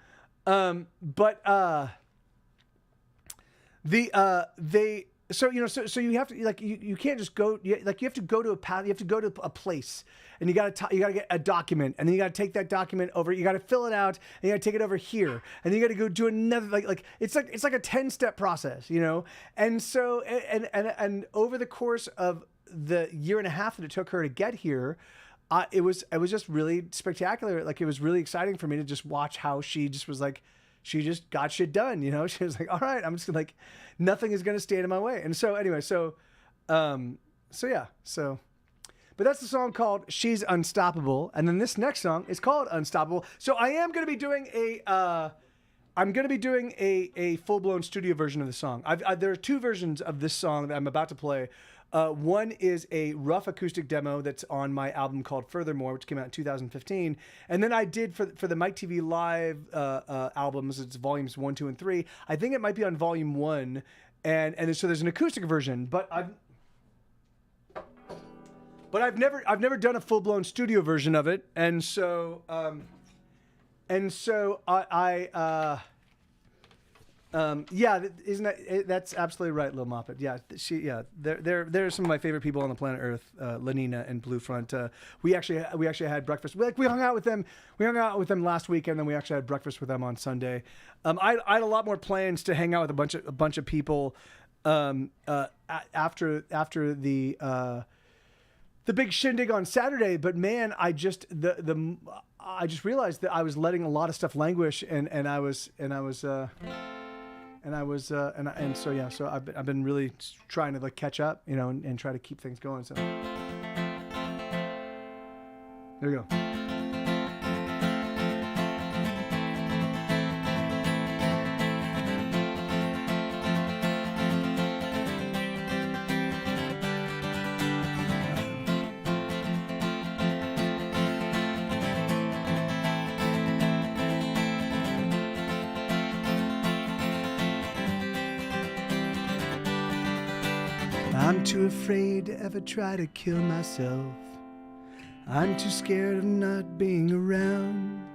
Speaker 2: So, you know, so you have to, like, you can't just go, you have to go to a path, you have to go to a place, and you got to get a document, and then you got to take that document over, you got to fill it out, and you got to take it over here, and then you got to go do another, like it's like a 10-step process, you know? And so, and over the course of the year and a half that it took her to get here, it was just really spectacular. Like, it was really exciting for me to just watch how she just was like, she just got shit done, you know? She was like, all right, I'm just gonna, like, nothing is going to stand in my way. And so anyway, but that's the song called She's Unstoppable. And then this next song is called Unstoppable. So I am going to be doing a full-blown studio version of the song. There are two versions of this song that I'm about to play. One is a rough acoustic demo that's on my album called Furthermore, which came out in 2015. And then I did for the Mike TV Live albums, it's volumes 1, 2, and 3. I think it might be on volume 1. And so there's an acoustic version, but I've never done a full-blown studio version of it. And so isn't that's absolutely right, Lil Moppet. Yeah, they're some of my favorite people on the planet Earth, Lenina and Bluefront. We actually had breakfast. We hung out with them. We hung out with them last week, and then we actually had breakfast with them on Sunday. I had a lot more plans to hang out with a bunch of people after the big shindig on Saturday. But man, I just realized that I was letting a lot of stuff languish, so I've been really trying to, like, catch up, you know, and try to keep things going. So there you go. I'm too afraid to ever try to kill myself. I'm too scared of not being around.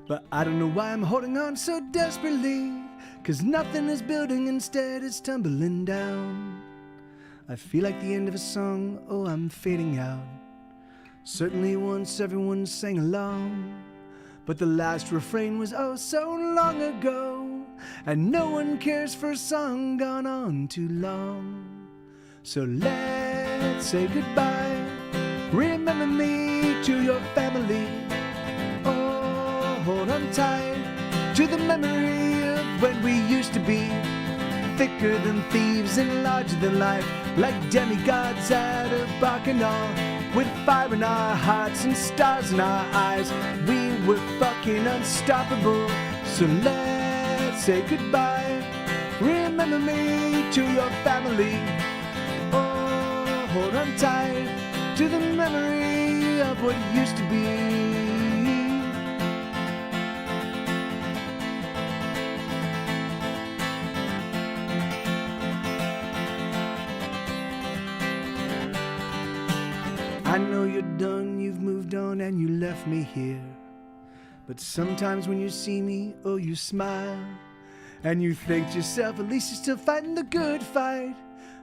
Speaker 2: But I don't know why I'm holding on so desperately, 'cause nothing is building, instead it's tumbling down. I feel like the end of a song, oh, I'm fading out. Certainly once everyone sang along, but the last refrain was oh so long ago, and no one cares for a song gone on too long. So let's say goodbye. Remember me to your family. Oh, hold on tight to the memory of when we used to be thicker than thieves and larger than life, like demigods out of Bacchanal, with fire in our hearts and stars in our eyes. We were fucking unstoppable. So let's say goodbye. Remember me to your family. Hold on tight to the memory of what used to be. I know you're done, you've moved on, and you left me here. But sometimes when you see me, oh, you smile, and you think to yourself, at least you're still fighting the good fight.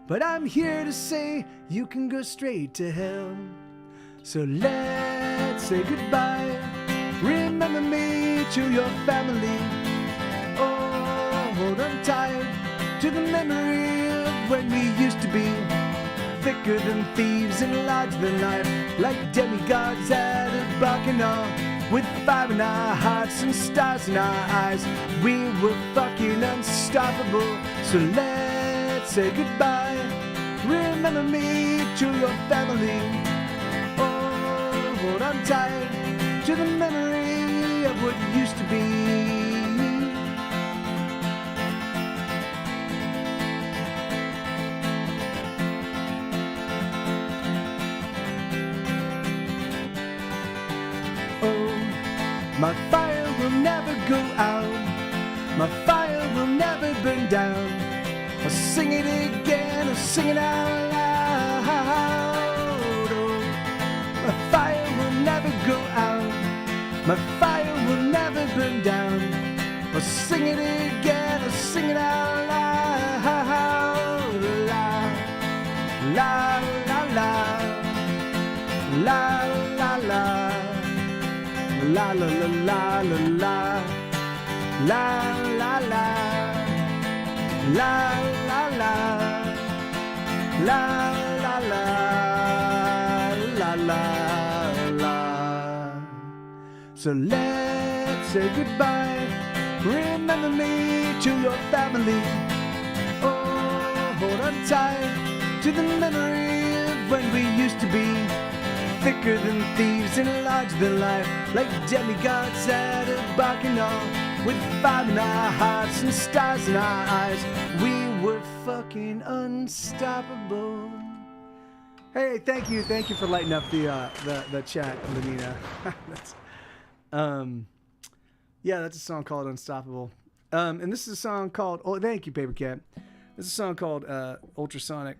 Speaker 2: but I'm here to say you can go straight to hell. So let's say goodbye. Remember me to your family. Oh, hold on tight to the memory of when we used to be thicker than thieves and larger than life, like demigods at a bacchanal, with fire in our hearts and stars in our eyes. We were fucking unstoppable. So let's say goodbye. Remember me to your family. Oh, hold on tight to the memory of what used to be. My fire will never go out. My fire will never burn down. I'll sing it again, I'll sing it out loud. Oh, my fire will never go out. My fire will never burn down. I'll sing it again, I'll sing it out loud. La, la, la, la, la, la, la. La la la la la la la la la la la la la la la la. So let's say goodbye. Remember me to your family. Oh, hold on tight to the memory of when we used to be thicker than thieves and larger than life, like demigods at a bacchanal, with fire in our hearts and stars in our eyes. We were fucking unstoppable. Hey, thank you for lighting up the chat, Lenina. That's a song called Unstoppable. And this is a song called, oh, thank you, Paper Cat. This is a song called Ultrasonic.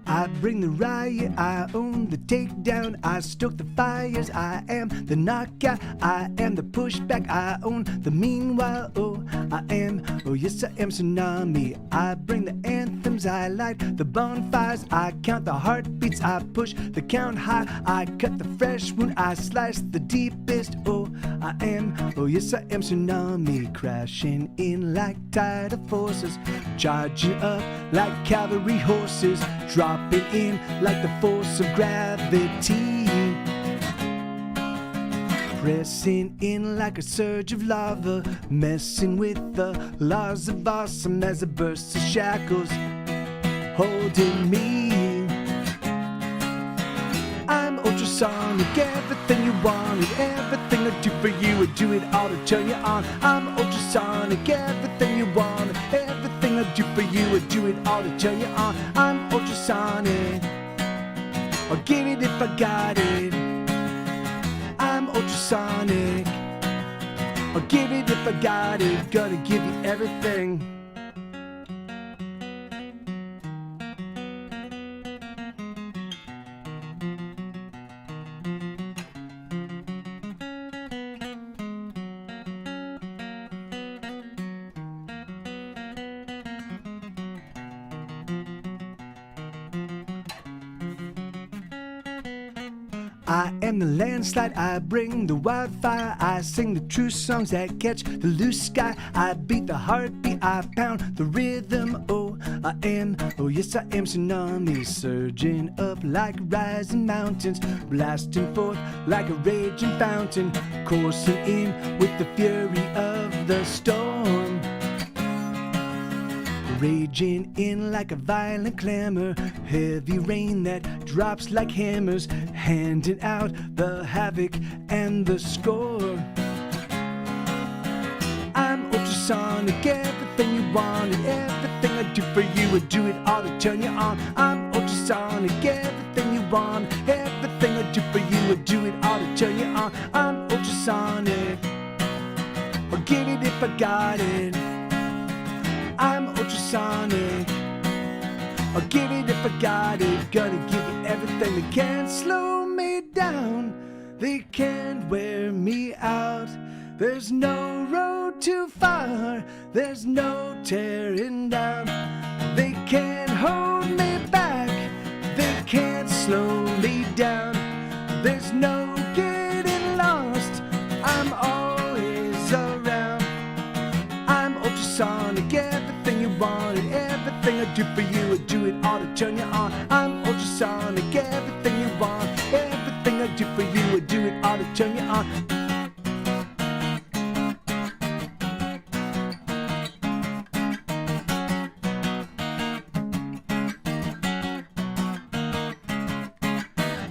Speaker 2: I bring the riot, I own the takedown, I stoke the fires, I am the knockout, I am the pushback, I own the meanwhile, oh, I am, oh yes I am tsunami. I bring the anthems, I light the bonfires, I count the heartbeats, I push the count high, I cut the fresh wound, I slice the deepest, oh, I am, oh yes I am tsunami. Crashing in like tidal forces, charging up like cavalry horses, dropping in like the force of gravity, pressing in like a surge of lava, messing with the laws of awesome as a burst of shackles holding me. I'm ultrasonic, everything you wanted, everything I do for you, I do it all to turn you on. I'm ultrasonic, everything you wanted, everything I do for you, I do it all to turn you on. I'm ultrasonic, I'll give it if I got it. I'm ultrasonic, I'll give it if I got it. Gonna give you everything. I am the landslide, I bring the wildfire, I sing the true songs that catch the loose sky. I beat the heartbeat, I pound the rhythm, oh, I am, oh yes I am tsunami, surging up like rising mountains, blasting forth like a raging fountain, coursing in with the fury of the storm, raging in like a violent clamor, heavy rain that drops like hammers, handing out the havoc and the score. I'm ultrasonic, everything you wanted, everything I
Speaker 1: do for you, I do it all to turn you on. I'm ultrasonic, everything you want, everything I do for you, I do it all to turn you on. I'm ultrasonic, I'll get it if I got it. I'm ultrasonic, I'll get it if I got it. Gonna give you everything that can slow me down. They can't wear me out. There's no road too far, there's no tearing down. They can't hold me back, they can't slow me down. There's no getting lost, I'm always around. I'm ultrasonic, everything you want and everything I do for you, I do it all to turn you on. I'm ultrasonic, everything you want, everything I do for you, I do it all to turn you on.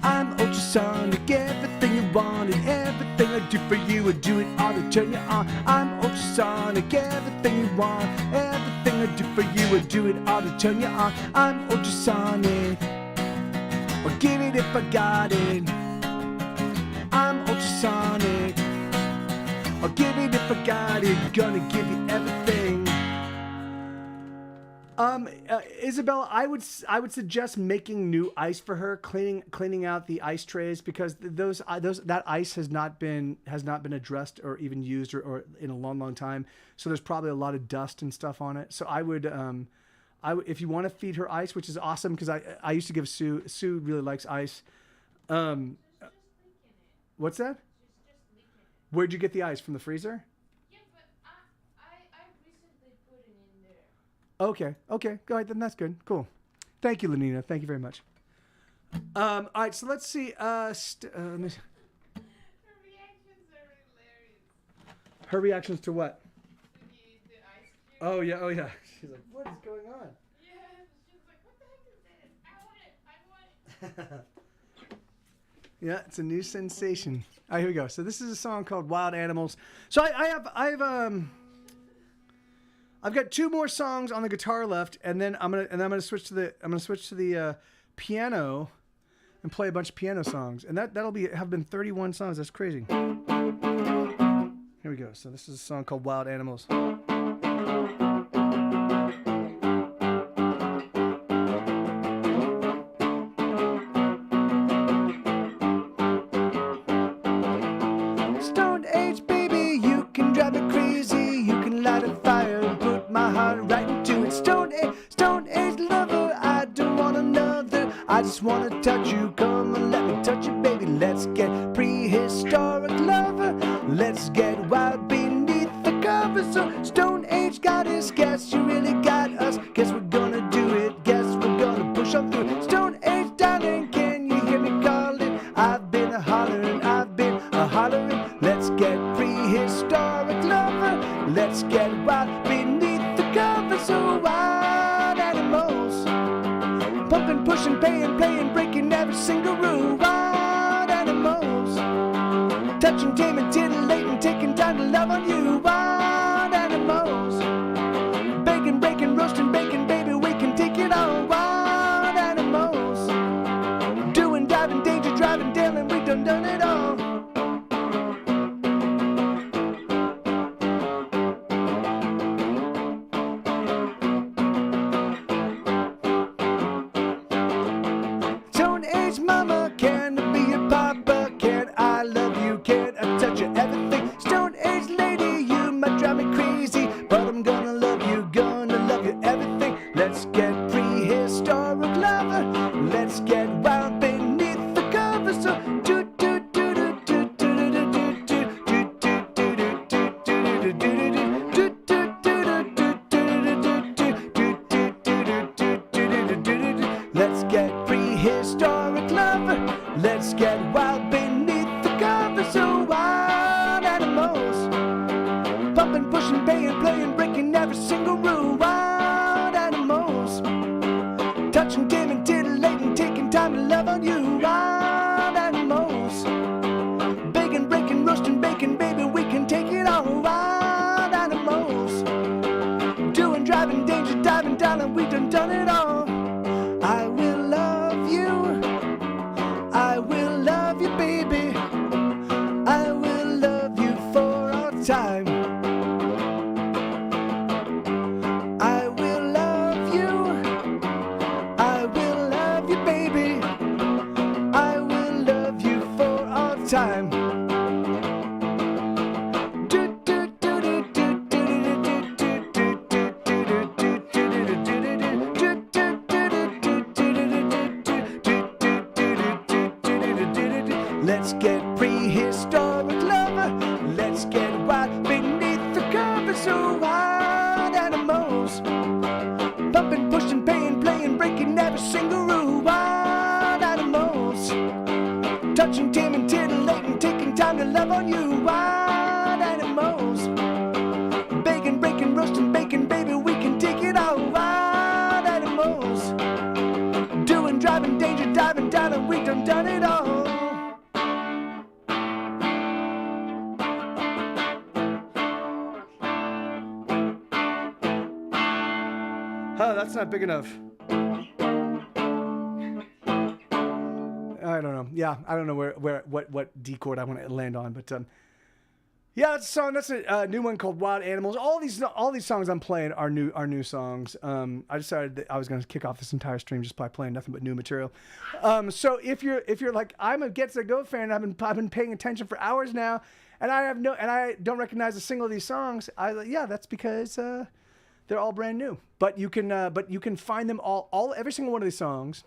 Speaker 1: I'm ultrasonic, everything you want and everything I do for you, I do it all to turn you on. I'm ultrasonic, everything you want, everything I do for you, I do it all to turn you on. I'm ultrasonic, I'll get it if I got it. I'm ultrasonic, I'll get it if I got it. Gonna give you everything. Isabella, I would suggest making new ice for her, cleaning out the ice trays, because that ice has not been addressed or even used or in a long time. So there's probably a lot of dust and stuff on it. So I would if you want to feed her ice, which is awesome, because I used to give Sue really likes ice. What's that? Where'd you get the ice, from the freezer? Okay, go ahead, then that's good. Cool. Thank you, Lenina. Thank you very much. All right, so let's see. Her reactions
Speaker 4: are hilarious.
Speaker 2: Her reactions to what?
Speaker 4: To the ice cream.
Speaker 2: Oh yeah. She's like, what is going on?
Speaker 4: Yeah, she's like, what the heck is this? I want it.
Speaker 2: Yeah, it's a new sensation. All right, here we go. So this is a song called "Wild Animals." So I've got two more songs on the guitar left, and then I'm gonna switch to the piano and play a bunch of piano songs, and that'll have been 31 songs. That's crazy. Here we go. So this is a song called "Wild Animals." Stone Age, baby, you can drive me crazy. You can light a fire and put my heart right into it. Stone Age lover, I don't want another. I just want to touch you. Come and let me touch you, baby. Let's get prehistoric lover. Let's get wild beneath the covers. So Stone Age got his guess, you really got us. Guess we're gonna do it. Guess we're gonna push on through it. Stone Age, darling, can you hear me calling? I've been a hollering. Let's get prehistoric lover. Let's get wild beneath the covers. So wild animals, pumping, pushing, paying, playing, breaking every single rule. Wild animals, touching, taming, titillating, taking time to love on you. Wild animals, baking, breaking, roasting, baking, baby, we can take it on. Wild animals, doing, diving, danger, driving, dealing, we done it all. Mama, can I be your papa? Can I love you? Can I touch you? Everything. Stone Age lady, you my Let's get prehistoric love. Let's get wild beneath the covers of wild animals. Bumping, pushing, paying, playing, breaking every single rule. Wild animals. Touching, taming, titillating, taking time to love on you. Wild animals. Baking, breaking, roasting, baking, baby, we can take it all. Wild animals. Doing, driving, danger, diving, diving, we done it all. Oh, that's not big enough. I don't know. Yeah, I don't know what D chord I want to land on, but yeah, that's a song. That's a new one called Wild Animals. All these songs I'm playing are new songs. I decided that I was going to kick off this entire stream just by playing nothing but new material. So if you're like, I'm a Get Set Go fan, I've been paying attention for hours now, and I don't recognize a single of these songs. That's because they're all brand new. But you can find them every single one of these songs.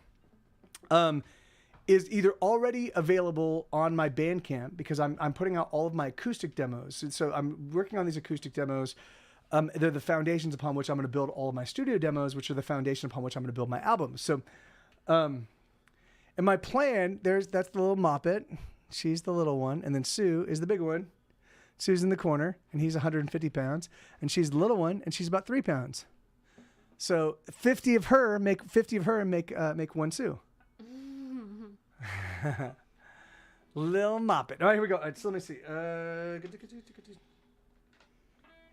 Speaker 2: Is either already available on my Bandcamp because I'm putting out all of my acoustic demos. So I'm working on these acoustic demos. They're the foundations upon which I'm going to build all of my studio demos, which are the foundation upon which I'm going to build my albums. So, and my plan, that's the little Moppet. She's the little one. And then Sue is the big one. Sue's in the corner, and he's 150 pounds. And she's the little one, and she's about 3 pounds. So 50 of her and make one Sue. Lil Moppet. All right, here we go. All right, so let me see. Hey,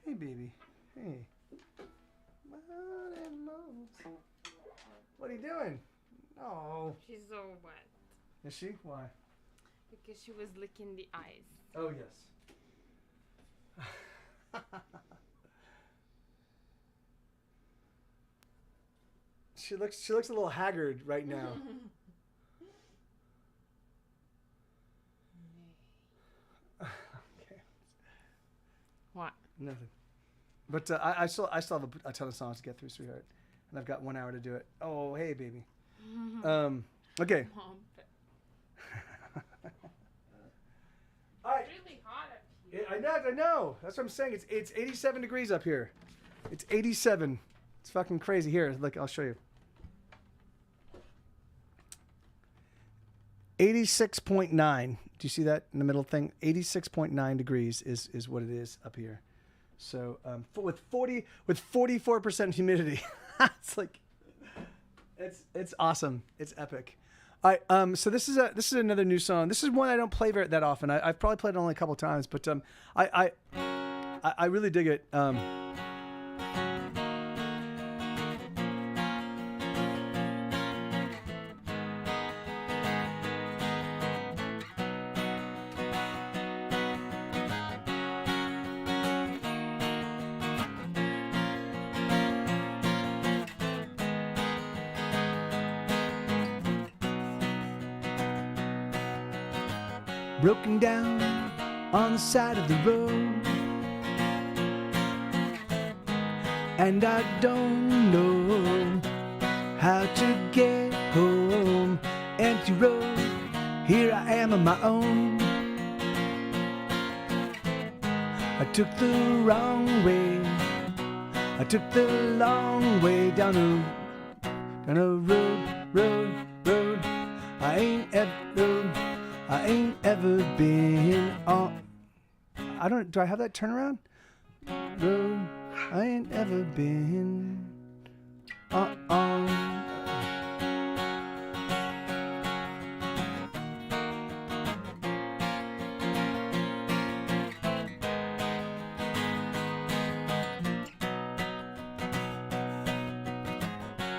Speaker 2: baby. Hey. What are you doing? Oh.
Speaker 4: She's so wet.
Speaker 2: Is she? Why?
Speaker 4: Because she was licking the eyes.
Speaker 2: Oh, yes. She looks a little haggard right now. Okay.
Speaker 4: What?
Speaker 2: Nothing. But I still have a ton of songs to get through, sweetheart, and I've got 1 hour to do it. Oh, hey, baby. Okay.
Speaker 4: Mom.
Speaker 2: All right.
Speaker 4: It's really hot up here.
Speaker 2: I know. That's what I'm saying. It's 87 degrees up here. It's 87. It's fucking crazy. Here, look, I'll show you. 86.9. Do you see that in the middle thing? 86.9 degrees is what it is up here. So with 44% humidity, it's like it's awesome. It's epic. All right. So this is another new song. This is one I don't play that often. I've probably played it only a couple times, but I really dig it. Broken down on the side of the road, and I don't know how to get home. Empty road, here I am on my own. I took the wrong way. I took the long way down a road. I ain't ever been on. Do I have that turnaround? Road I ain't ever been on.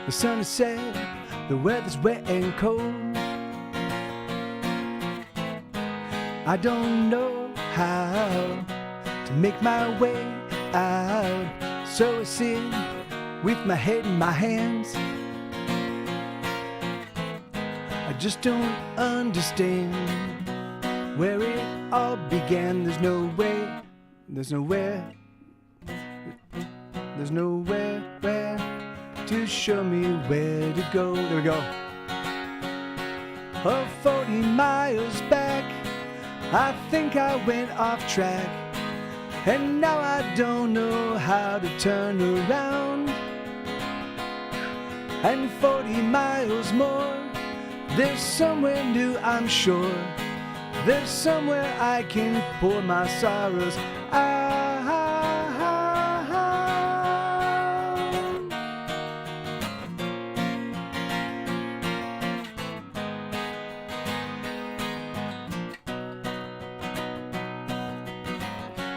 Speaker 2: The sun is set, the weather's wet and cold. I don't know how to make my way out, so I sit with my head in my hands. I just don't understand where it all began. There's nowhere where to show me where to go. There we go. 40 miles back I think I went off track, and now I don't know how to turn around. And 40 miles more, there's somewhere new, I'm sure. There's somewhere I can pour my sorrows out.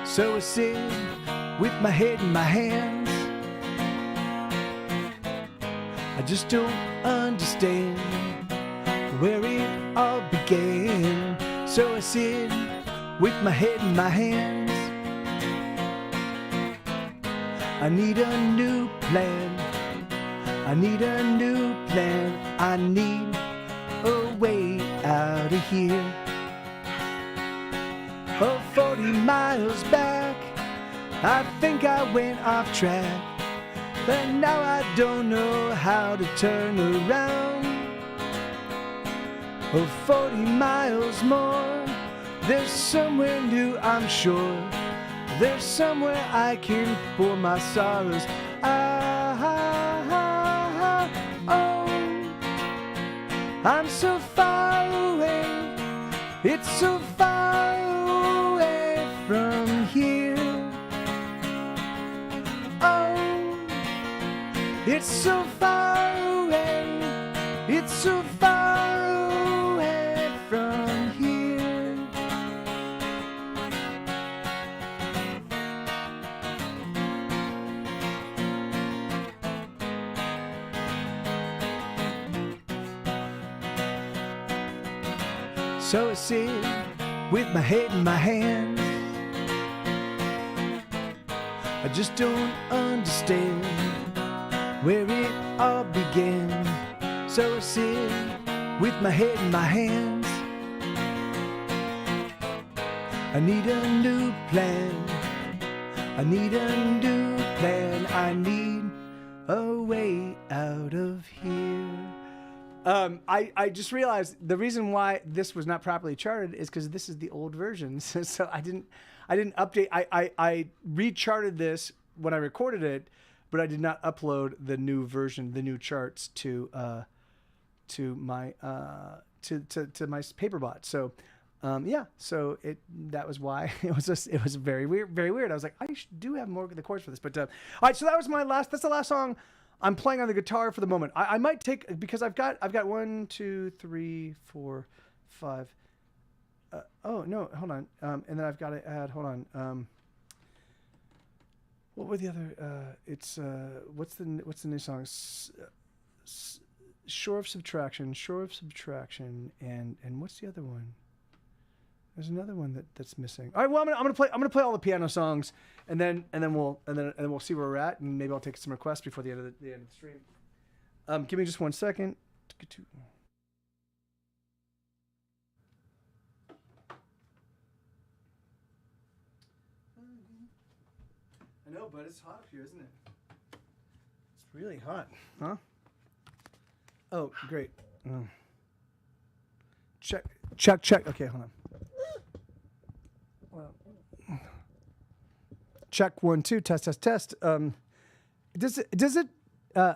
Speaker 2: So I sit with my head in my hands. I just don't understand where it all began. So I sit with my head in my hands. I need a new plan. I need a new plan. I need a way out of here. Oh, 40 miles back, I think I went off track, but now I don't know how to turn around. Oh, 40 miles more, there's somewhere new, I'm sure. There's somewhere I can pour my sorrows out. Oh, I'm so far away, it's so far away from here. Oh, it's so far away, it's so far away from here. So I sit with my head in my hands. I just don't understand where it all began. So I sit with my head in my hands. I need a new plan. I need a new plan. I need a way out of here. I just realized the reason why this was not properly charted is because this is the old version. So I didn't update. I recharted this when I recorded it, but I did not upload the new version, the new charts to my to my Paperbot. So yeah, so that was why it was very weird. I was like, I do have more of the chords for this, but all right. So that's the last song I'm playing on the guitar for the moment. I might take, because I've got 1, 2, 3, 4, 5. Oh no, hold on. And then I've got to add. Hold on. What were the other? It's what's the new song? Shore of Subtraction, and what's the other one? There's another one that's missing. All right, well, I'm gonna play all the piano songs, and then we'll see where we're at, and maybe I'll take some requests before the end of the stream. Give me just 1 second. I know, but it's hot up here, isn't it? It's really hot, huh? Oh, great. Check. Okay, hold on. Check 1 2 test. Does it?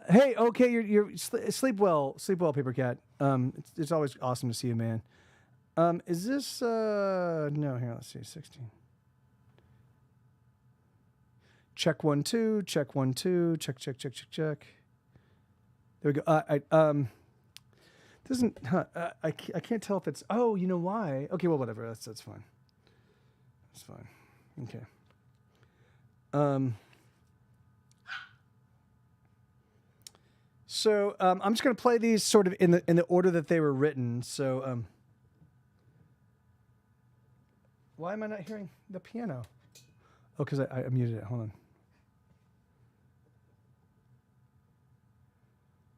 Speaker 2: Hey, okay, you're sleep well, Paper Cat. It's always awesome to see you, man. Is this no? Here, let's see, 16. Check 1 2. Check 1 2. Check. There we go. Doesn't I can't tell if it's, oh, you know why? Okay, well, whatever. That's fine. That's fine. Okay. So I'm just going to play these sort of in the order that they were written. So why am I not hearing the piano? Oh, because I muted it. Hold on.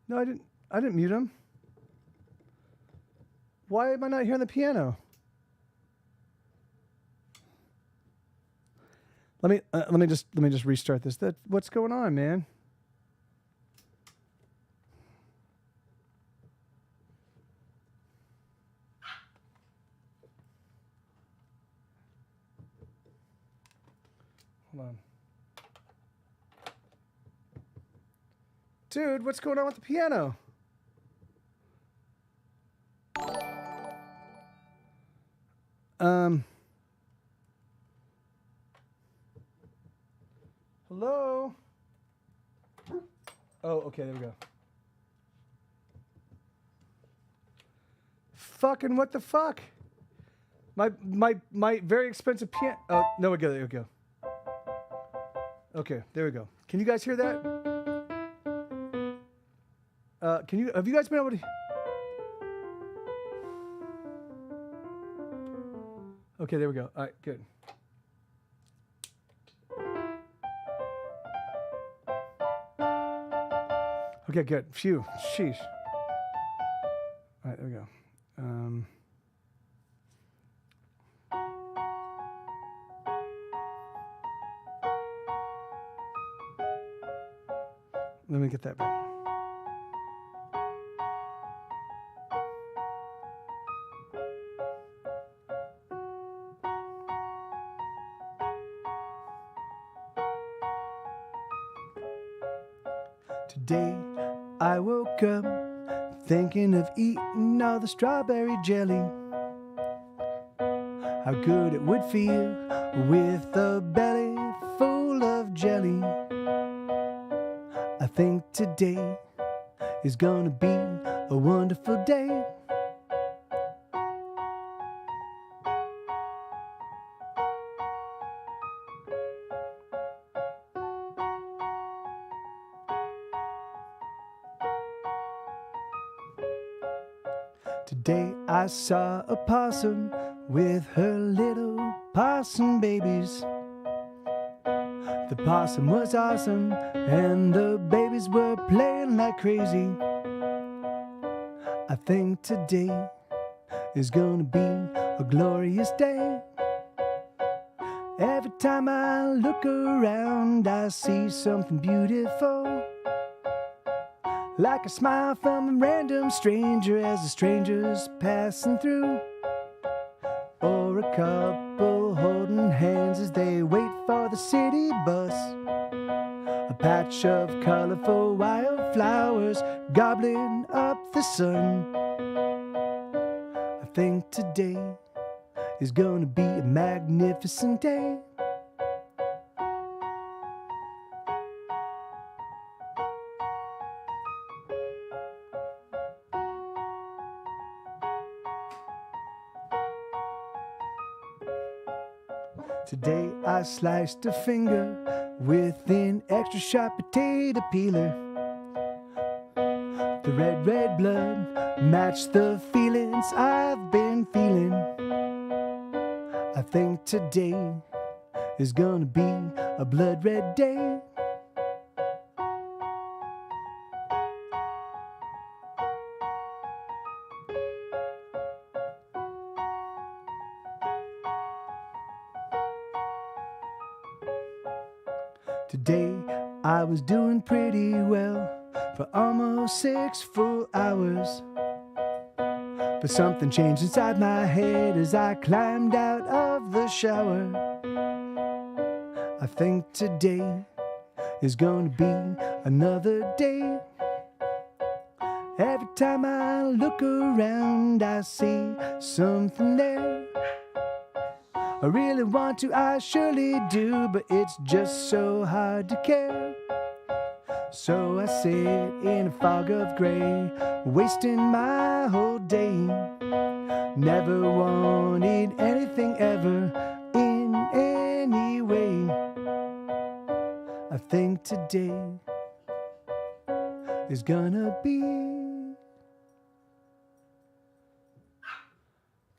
Speaker 2: No, I didn't mute him. Why am I not hearing the piano? Let me just restart this. What's going on, man? Hold on. Dude, what's going on with the piano? Hello? Oh, okay, there we go. Fucking what the fuck? My very expensive piano. Oh, no, there we go. Okay, there we go. Can you guys hear that? Have you guys been able to? Okay, there we go. All right, good. Okay, good. Phew. Sheesh. All right, there we go. Let me get that back. Today I woke up thinking of eating all the strawberry jelly. How good it would feel with a belly full of jelly. I think today is gonna be a wonderful day. Today I saw a possum with her little possum babies. The possum was awesome and the babies were playing like crazy. I think today is gonna be a glorious day. Every time I look around I see something beautiful, like a smile from a random stranger as the stranger's passing through, or a couple holding hands as they wait for the city bus. A patch of colorful wildflowers gobbling up the sun. I think today is gonna be a magnificent day. Today I sliced a finger with an extra sharp potato peeler. The red blood matched the feelings I've been feeling. I think today is gonna be a blood red day. Today I was doing pretty well for almost 6 full hours. But something changed inside my head as I climbed out of the shower. I think today is gonna be another day. Every time I look around I see something there. I really want to, I surely do, but it's just so hard to care. So I sit in a fog of gray, wasting my whole day. Never wanted anything ever in any way. I think today is gonna be.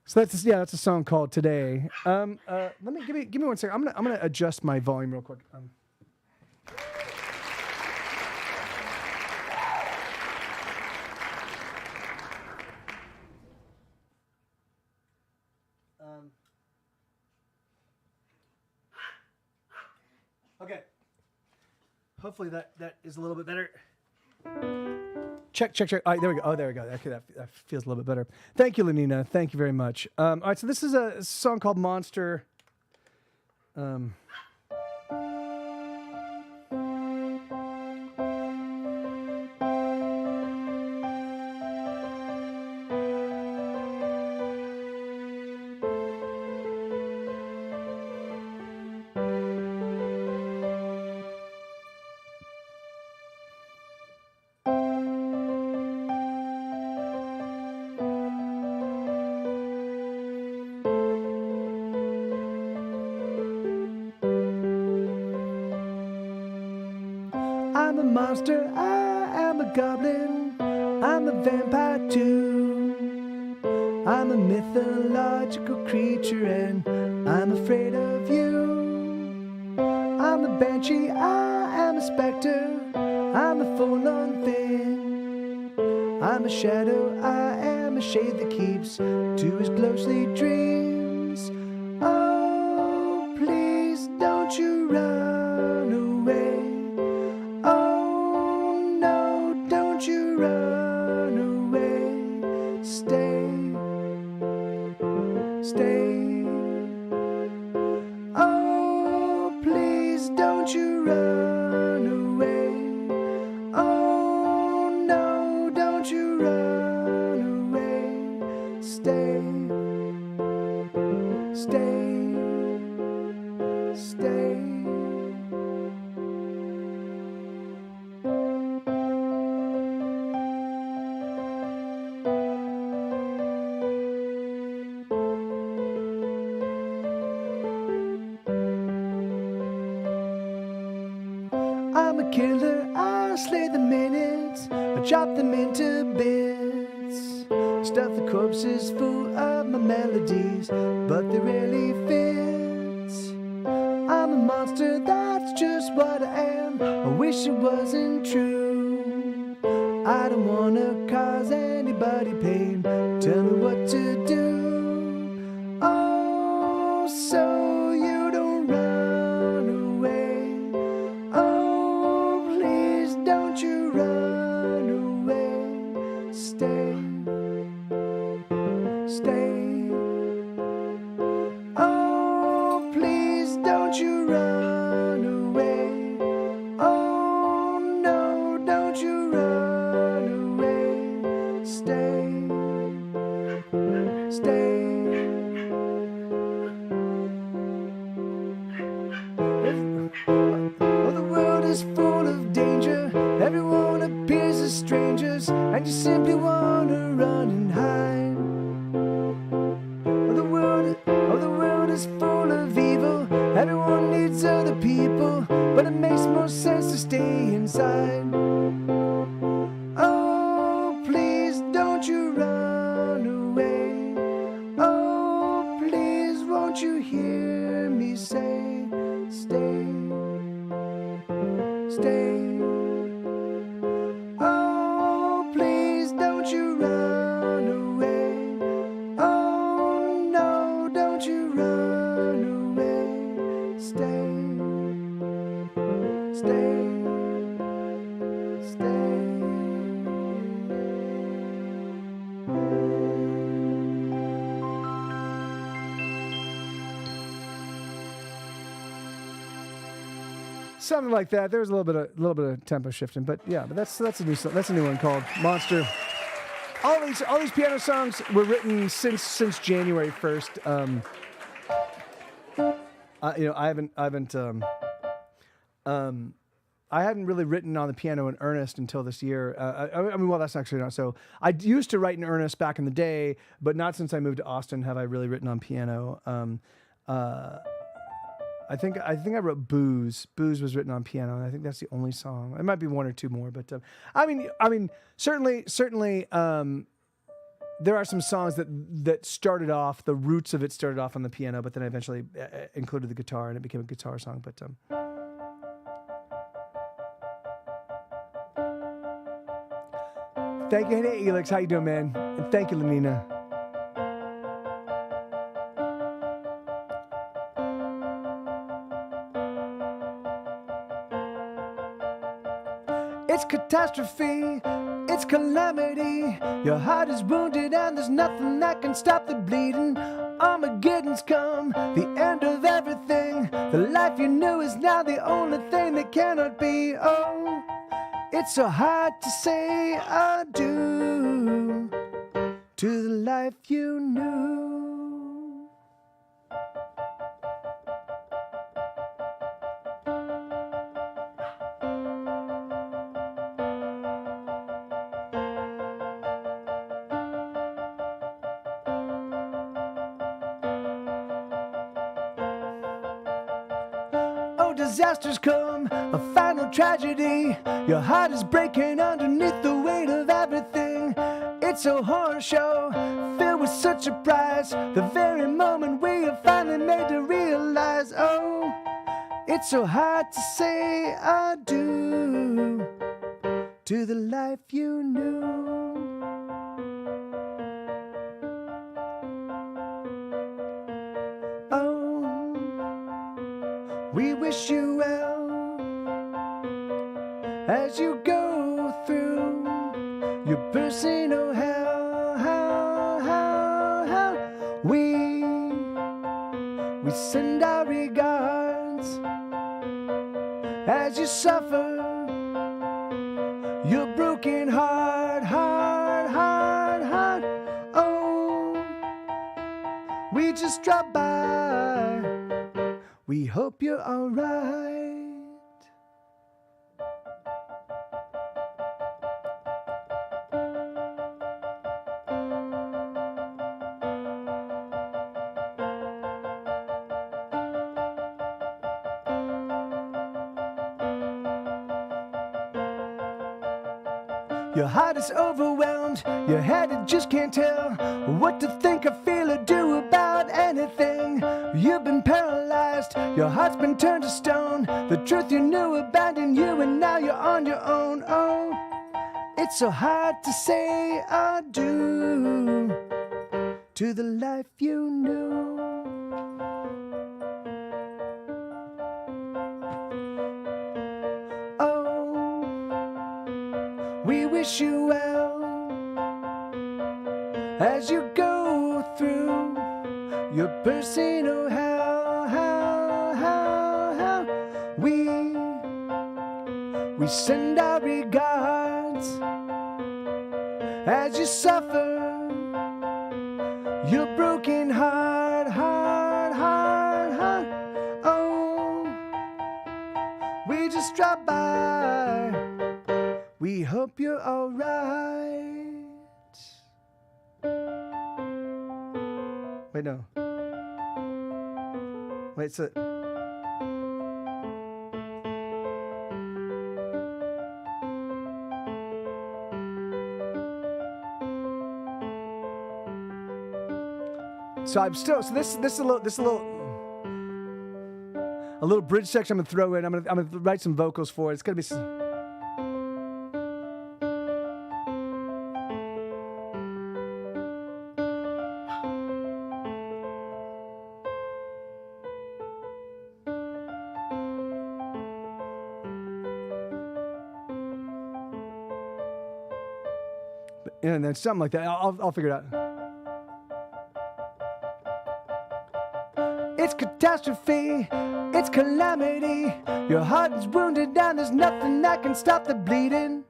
Speaker 2: So that's a song called Today. Let me give me 1 second. I'm gonna adjust my volume real quick. Okay. Hopefully that is a little bit better. Check. All right, there we go. Oh, there we go. Okay, that feels a little bit better. Thank you, Lenina. Thank you very much. All right, so this is a song called Monster. monster, I am a goblin, I'm a vampire too. I'm a mythological creature and I'm afraid of you. I'm a banshee, I am a specter, I'm a forlorn thing. I'm a shadow, I am a shade that keeps to his ghostly dreams. Oh, please don't you run away. Oh, no, don't you run away. Stay, stay. Oh, please don't you run away. Oh, no, don't you run away. Stay, stay, stay. I'm a killer, I slay the minutes, I chop them into bits. Stuff the corpses full of my melodies, but they rarely fit. I'm a monster, that's just what I am. I wish it wasn't true. I don't wanna cause anybody pain. Tell me what to do. Oh, so you don't run away. Oh, please don't you run away. Stay, stay. Oh, please don't you run away. Oh, no, don't you run away. Stay, stay. Oh, the world is full of danger. Everyone appears as strangers, and you simply wanna run and hide. Oh, the world is full of evil. Everyone needs other people, but it makes more sense to stay inside. Oh, please don't you run away. Oh, please won't you hear me say, stay, stay. Oh, please don't you run away. Oh, no, don't you run away. Stay, stay, stay. Something like that. There was a little bit of tempo shifting, but yeah, but that's a new song. That's a new one called Monster. All these piano songs were written since January 1st. I hadn't really written on the piano in earnest until this year. Well, that's actually not so. I used to write in earnest back in the day, but not since I moved to Austin have I really written on piano. I think I wrote Booze. Booze was written on piano, and I think that's the only song. It might be one or two more, but I mean, certainly, there are some songs that started off. The roots of it started off on the piano, but then I eventually included the guitar, and it became a guitar song. But thank you, hey Elix, how you doing, man? And thank you, Lenina. It's catastrophe, it's calamity. Your heart is wounded and there's nothing that can stop the bleeding. Armageddon's come, the end of everything. The life you knew is now the only thing that cannot be. Oh, it's so hard to say adieu to the life you knew. disasters come, a final tragedy. Your heart is breaking underneath the weight of everything. It's a horror show filled with such surprise. The very moment we are finally made to realize, oh, it's so hard to say I do to the life you knew. Oh, we wish you well as you go through your personal hell. We send our regards as you suffer your broken heart. Oh, we just dropped by. We hope you're alright. Your heart is overwhelmed, your head it just can't tell what to think or feel or do about anything. You've been paralyzed, your heart's been turned to stone. The truth you knew abandoned you and now you're on your own. Oh, it's so hard to say I do to the life you knew. We wish you well as you go through your personal hell. We send our regards as you suffer your broken heart. Oh, we just dropped by. We hope you're alright. Wait, no. Wait, so. So I'm still. So this is a little bridge section I'm gonna throw in. I'm gonna write some vocals for it. It's gonna be. And then something like that. I'll figure it out. It's catastrophe. It's calamity. Your heart is wounded and there's nothing that can stop the bleeding.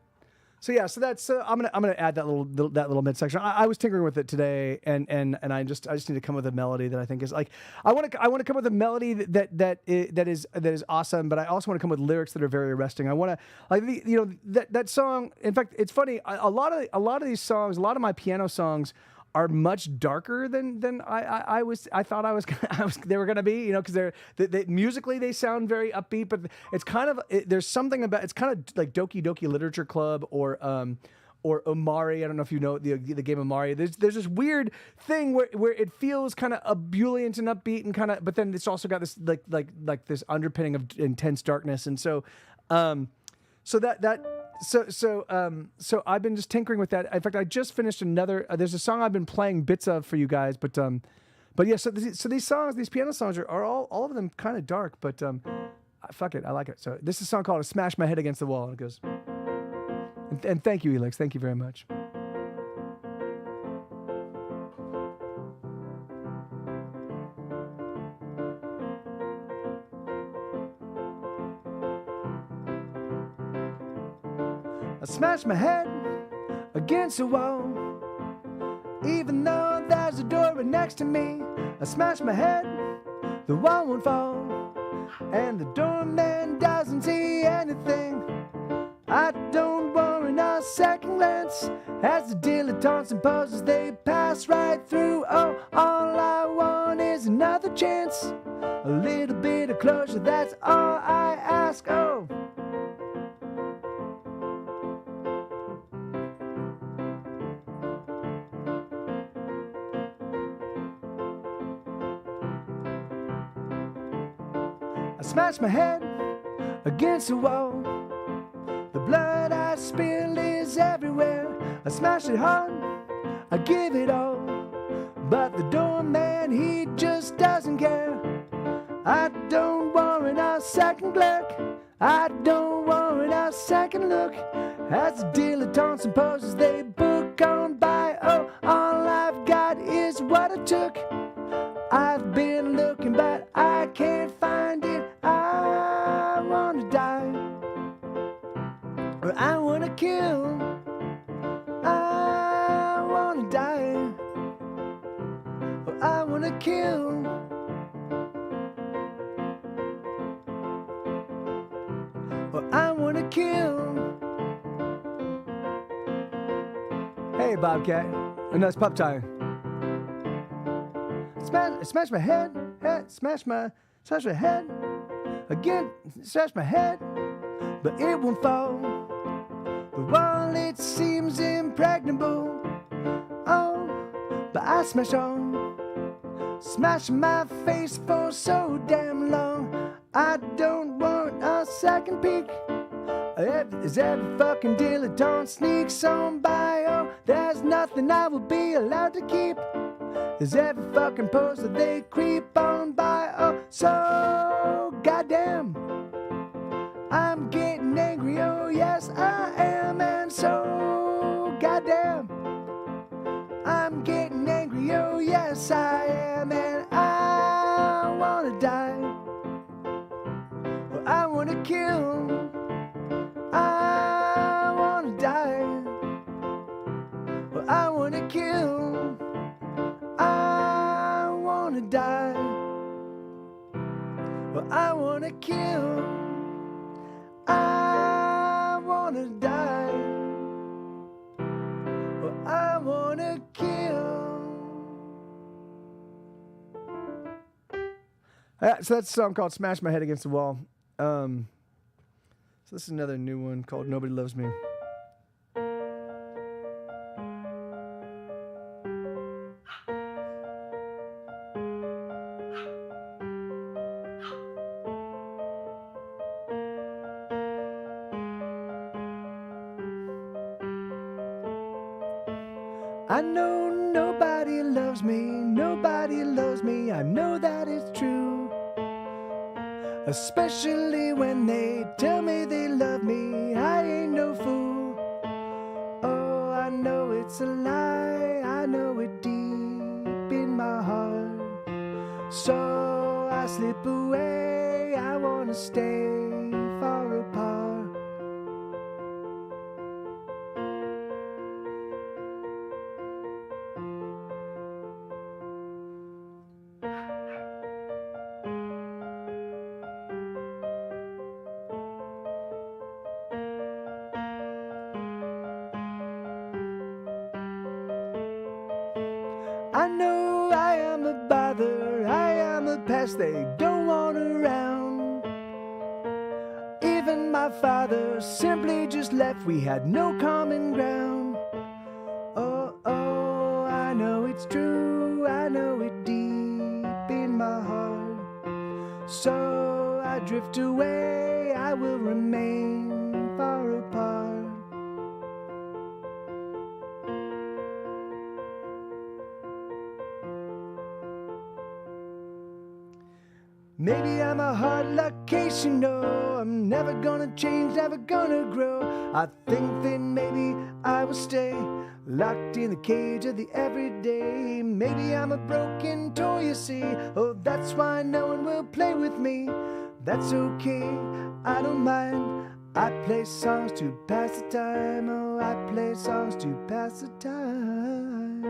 Speaker 2: So yeah, so that's I'm gonna add that little midsection. I was tinkering with it today, and I just need to come with a melody that I think is like I want to come with a melody that is awesome, but I also want to come with lyrics that are very arresting. I want to that song. In fact, it's funny. A lot of these songs, a lot of my piano songs are much darker than I thought they were gonna be, because they musically they sound very upbeat, but it's kind of there's something about it's kind of like Doki Doki Literature Club or Omari. I don't know if you know the game Omari. There's this weird thing where it feels kind of ebullient and upbeat and kind of, but then it's also got this like this underpinning of intense darkness, and so So I've been just tinkering with that. In fact, I just finished another. There's a song I've been playing bits of for you guys, but yeah. So these songs, these piano songs are all of them kind of dark, but fuck it, I like it. So this is a song called "Smash My Head Against the Wall," and it goes. And thank you, Elix. Thank you very much. I smash my head against the wall, even though there's a door right next to me. I smash my head, the wall won't fall, and the doorman doesn't see anything. I don't worry a second glance as the dilettantes and posers they pass right through. Oh, all I want is another chance, A little bit of closure, that's all I ask. Oh. I smash my head against the wall. The blood I spill is everywhere. I smash it hard, I give it all. But the doorman, he just doesn't care. I don't warrant a second look. I don't warrant a second look. As the dilettantes and posers, they book on by. Oh, all I've got is what I took. I've been looking, but I can't find it. I wanna die, or I wanna kill. I wanna die, or I wanna kill. Or I wanna kill. Hey, Bobcat, a nice pup time. Smash my head, smash my head again, smash my head, but it won't fall. The wall, it seems impregnable. Oh, but I smash on, smash my face for so damn long. I don't want a second peek. As every fucking dilettante sneaks on by, oh, there's nothing I will be allowed to keep. As every fucking poser they creep on by, oh, so goddamn. I'm getting angry, oh yes I am, and so goddamn. I'm getting angry, oh yes I am, and I wanna die, or I wanna kill. I wanna die, or I wanna kill. I wanna die, or I wanna kill. I wanna die, or I wanna kill. So that's a song called Smash My Head Against the Wall. So this is another new one called Nobody Loves Me. I know nobody loves me, nobody loves me, I know that it's true. Especially when they tell me they love me, I ain't no fool. Oh, I know it's a lie, I know it deep in my heart. So I slip away, I wanna stay far apart. I know I am a bother, I am a pest they don't want around. Even my father simply just left, we had no common ground. Oh, oh, I know it's true, I know it deep in my heart. So I drift away, I will remain far apart. Maybe I'm a hard luck case, you know. I'm never gonna change, never gonna grow. I think that maybe I will stay locked in the cage of the everyday. Maybe I'm a broken toy, you see. Oh, that's why no one will play with me. That's okay, I don't mind. I play songs to pass the time. Oh, I play songs to pass the time.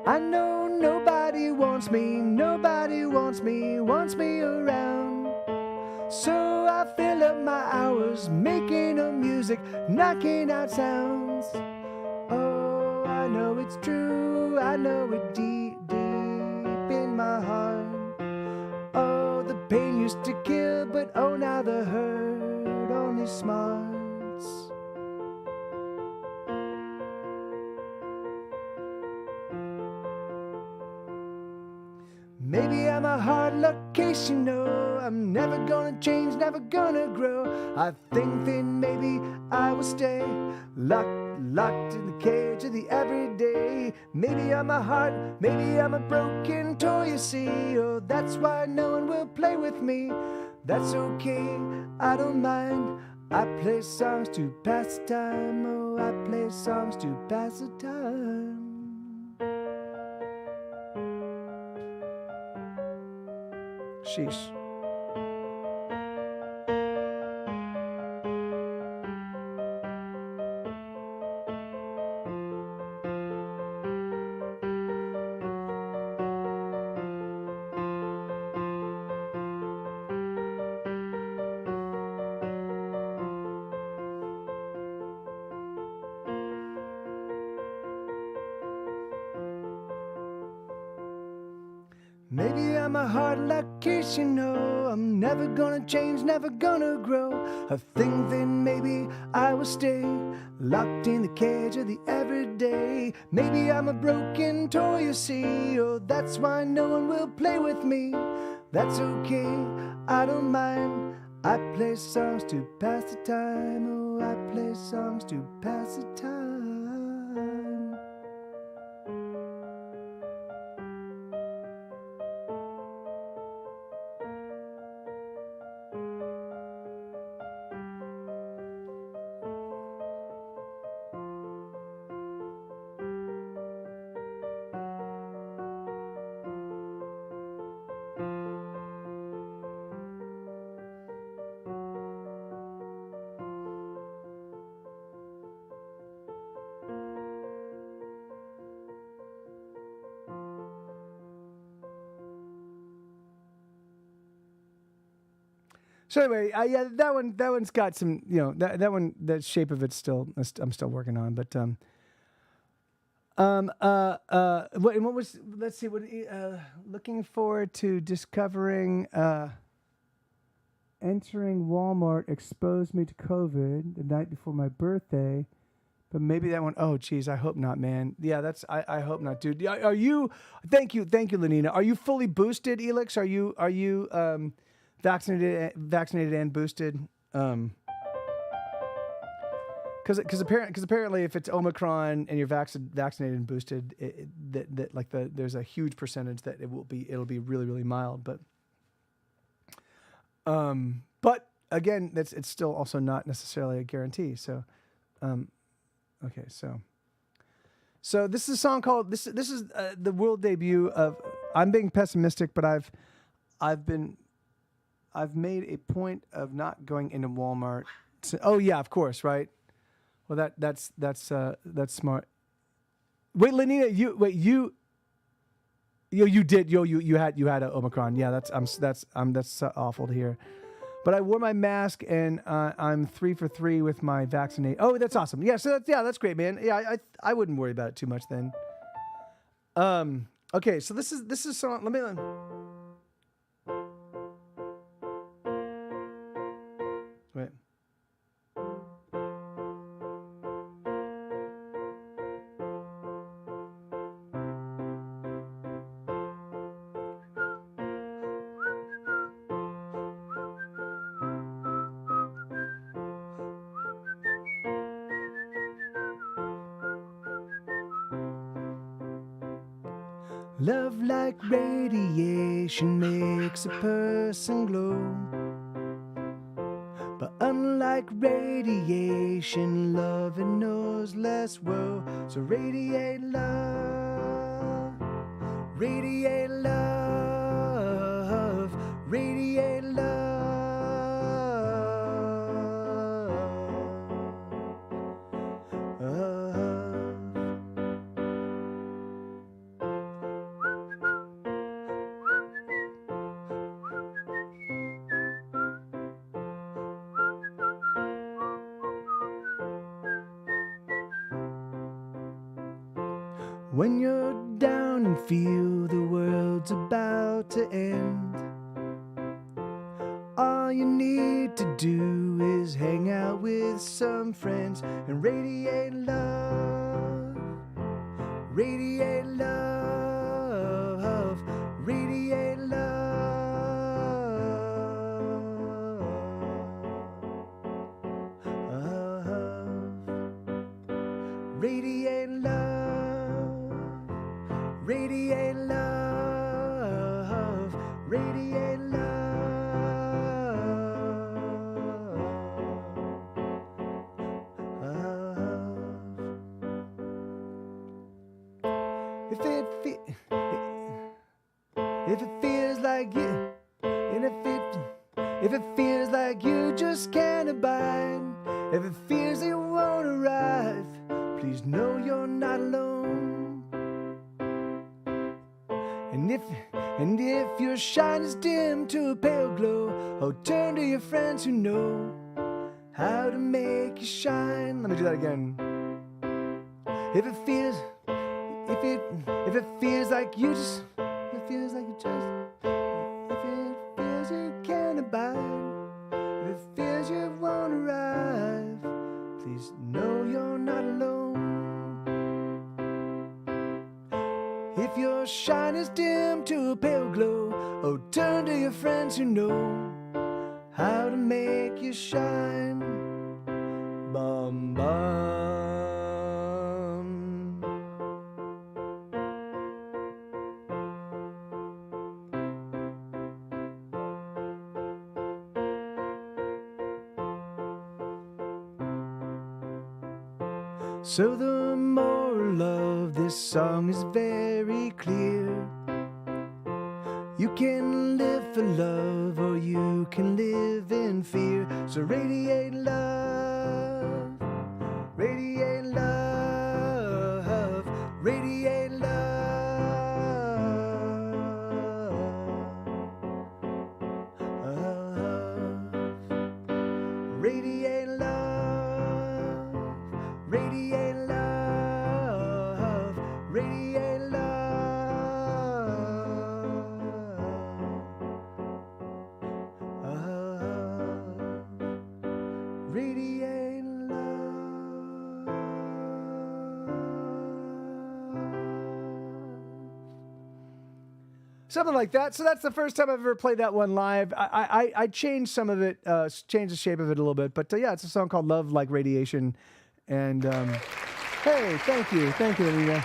Speaker 2: I know nobody wants me around. So I fill up my hours making of music, knocking out sounds. Oh, I know it's true, I know it deep, deep in my heart. Oh, the pain used to kill, but oh, now the hurt only smarts. Maybe I'm a hard luck case, you know. I'm never gonna change, never gonna grow. I think that maybe I will stay locked in the cage of the everyday. Maybe I'm a heart, maybe I'm a broken toy, you see. Oh, that's why no one will play with me. That's okay, I don't mind. I play songs to pass the time. Oh, I play songs to pass the time. Sheesh. Maybe I'm a hard luck case, you know. I'm never gonna change, never gonna grow. I think then maybe I will stay locked in the cage of the everyday. Maybe I'm a broken toy, you see. Oh, that's why no one will play with me. That's okay, I don't mind. I play songs to pass the time. Oh, I play songs to pass the time. So anyway, yeah, that one's got some, you know, that one, the shape of it's still, I'm still working on, but what was, let's see, looking forward to discovering, entering Walmart exposed me to COVID the night before my birthday, but maybe that one, oh geez, I hope not, man. Yeah, I hope not, dude. Are you, thank you, Lenina. Are you fully boosted, Elix? Are you, vaccinated and boosted? Because apparently if it's Omicron and you're vaccinated and boosted, there's a huge percentage that it'll be really, really mild. But again, it's still also not necessarily a guarantee. So, okay, so this is a song called this is the world debut of. I'm being pessimistic, but I've made a point of not going into Walmart. Oh yeah, of course, right? Well, that's smart. Wait, Lenina, you had a Omicron. Yeah, that's awful to hear. But I wore my mask and I'm 3 for 3 with my vaccinate. Oh, that's awesome. Yeah, so that's great, man. Yeah, I wouldn't worry about it too much then. Okay, so this is song. Let me. Wait. Love like radiation makes a person glow. But unlike radiation, love it knows less woe. So radiate love, radiate love, radiate love. When you're down and feel the world's about to end, all you need to do is hang out with some friends and radiate love, radiate love, radiate love. Radiate love, radiate love, radiate love. If it feels like you, and if it feels like you just can't abide, if it feels it won't arrive, please know you're not alone. And if your shine is dim to a pale glow, oh, turn to your friends who know how to make you shine. Let me do that again. If it feels like you just, if it feels you can't abide, if it feels you won't arrive, please know you're not alone. If your shine is dim to a pale glow, oh, turn to your friends who know how to make you shine. Bum bum. So the moral of this song is very clear. You can live for love or you can live in fear. So radiate love, radiate love, radiate love, radiate love, radiate love, radiate love, radiate love. Something like that. So that's the first time I've ever played that one live. I changed some of it, changed the shape of it a little bit. But yeah, it's a song called Love Like Radiation. And hey, thank you, Anita.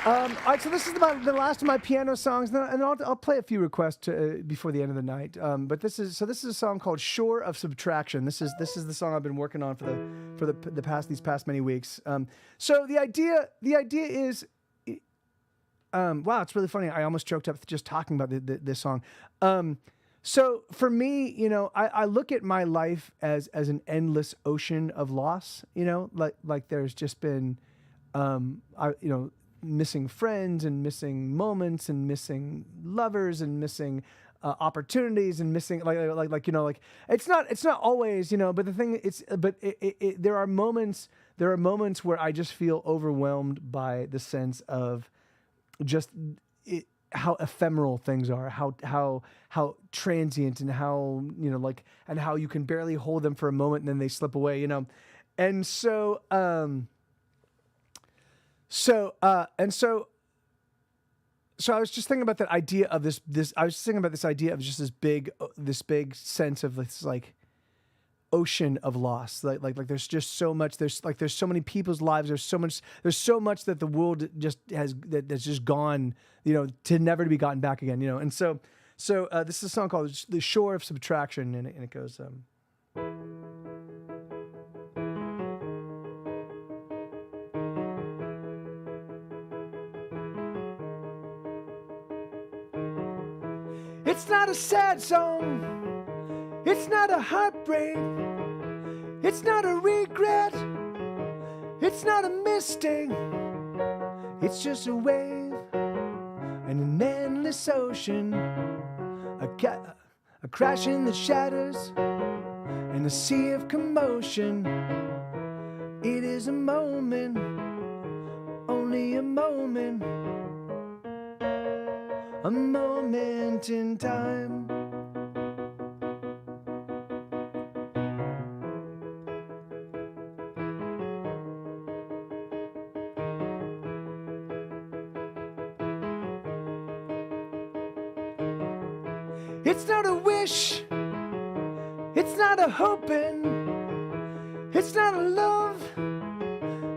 Speaker 2: All right, so this is about the last of my piano songs, and I'll play a few requests before the end of the night. But this is a song called "Shore of Subtraction." This is the song I've been working on for these past many weeks. So the idea is, wow, it's really funny. I almost choked up just talking about this song. So for me, you know, I look at my life as an endless ocean of loss. You know, like there's just been, missing friends and missing moments and missing lovers and missing opportunities and missing like it's not always, you know, but the thing there are moments where I just feel overwhelmed by the sense of just how ephemeral things are, how transient, and how, you know, like, and how you can barely hold them for a moment and then they slip away, you know. And so I was just thinking about that idea of this I was thinking about this idea of just this big sense of this like ocean of loss. Like there's just so much, there's so many people's lives, there's so much that the world just that's just gone, you know, to never to be gotten back again, you know. And so this is a song called "The Shore of Subtraction," and it goes It's not a sad song, it's not a heartbreak, it's not a regret, it's not a mistake, it's just a wave and an endless ocean, a crashing that shatters in a sea of commotion. It is a moment, only a moment in time. It's not a wish, it's not a hoping, it's not a love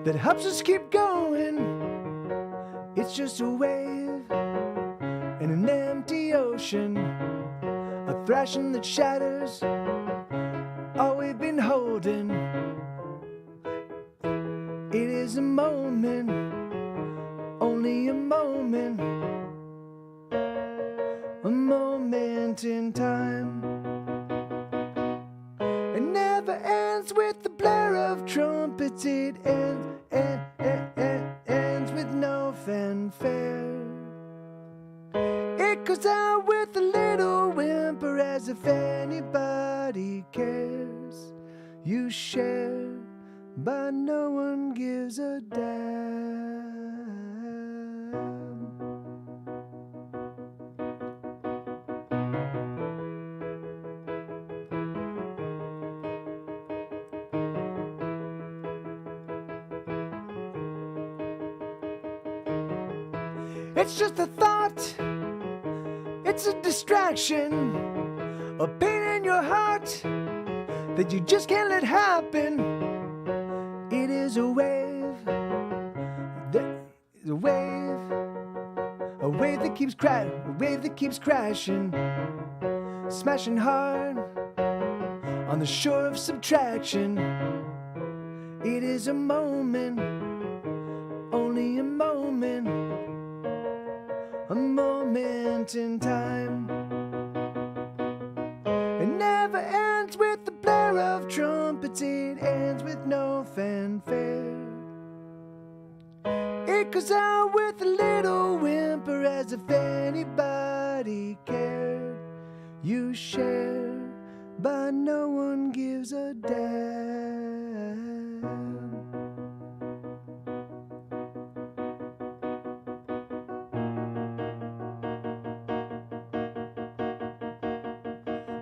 Speaker 2: that helps us keep going. It's just a wave in an empty ocean, a thrashing that shatters all we've been holding. It is a moment, only a moment in time. It never ends with the blare of trumpets, it ends with no fanfare. It goes out with a little whimper as if anybody cares. You share, but no one gives a damn. It's just a thought, it's a distraction, a pain in your heart that you just can't let happen. It is a wave, a wave that keeps crashing, smashing hard on the shore of subtraction. It is a moment, only a moment in time. It never ends with the blare of trumpets, it ends with no fanfare. It goes out with a little whimper as if anybody cared. You share, but no one gives a damn.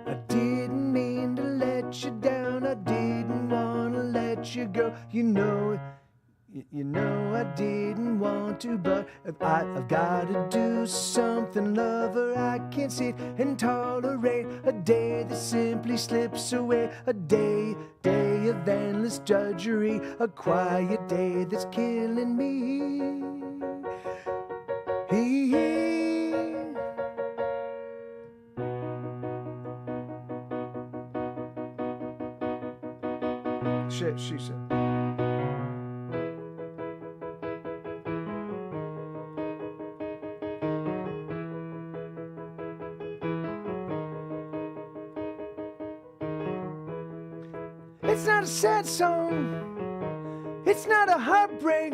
Speaker 2: I didn't mean to let you down, I didn't want to let you go. You know I didn't want to, but I've got to do something, lover. I can't sit and tolerate a day that simply slips away. A day of endless drudgery, a quiet day that's killing me. Shit, she said. It's not a sad song, it's not a heartbreak,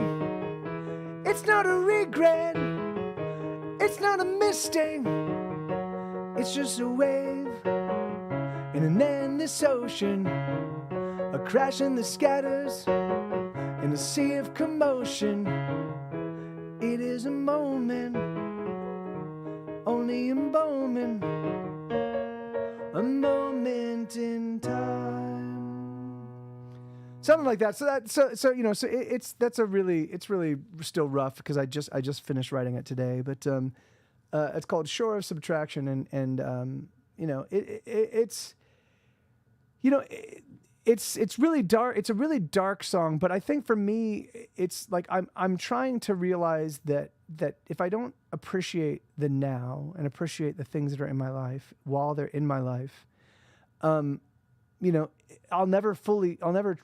Speaker 2: it's not a regret, it's not a mistake. It's just a wave in an endless ocean, a crashing that scatters in a sea of commotion. It is a moment, only a moment in time. Something like that. So you know, it's really still rough because I just finished writing it today. But it's called Shore of Subtraction, and you know, it's really dark. It's a really dark song, but I think for me, it's like I'm trying to realize that if I don't appreciate the now and appreciate the things that are in my life while they're in my life, you know, I'll never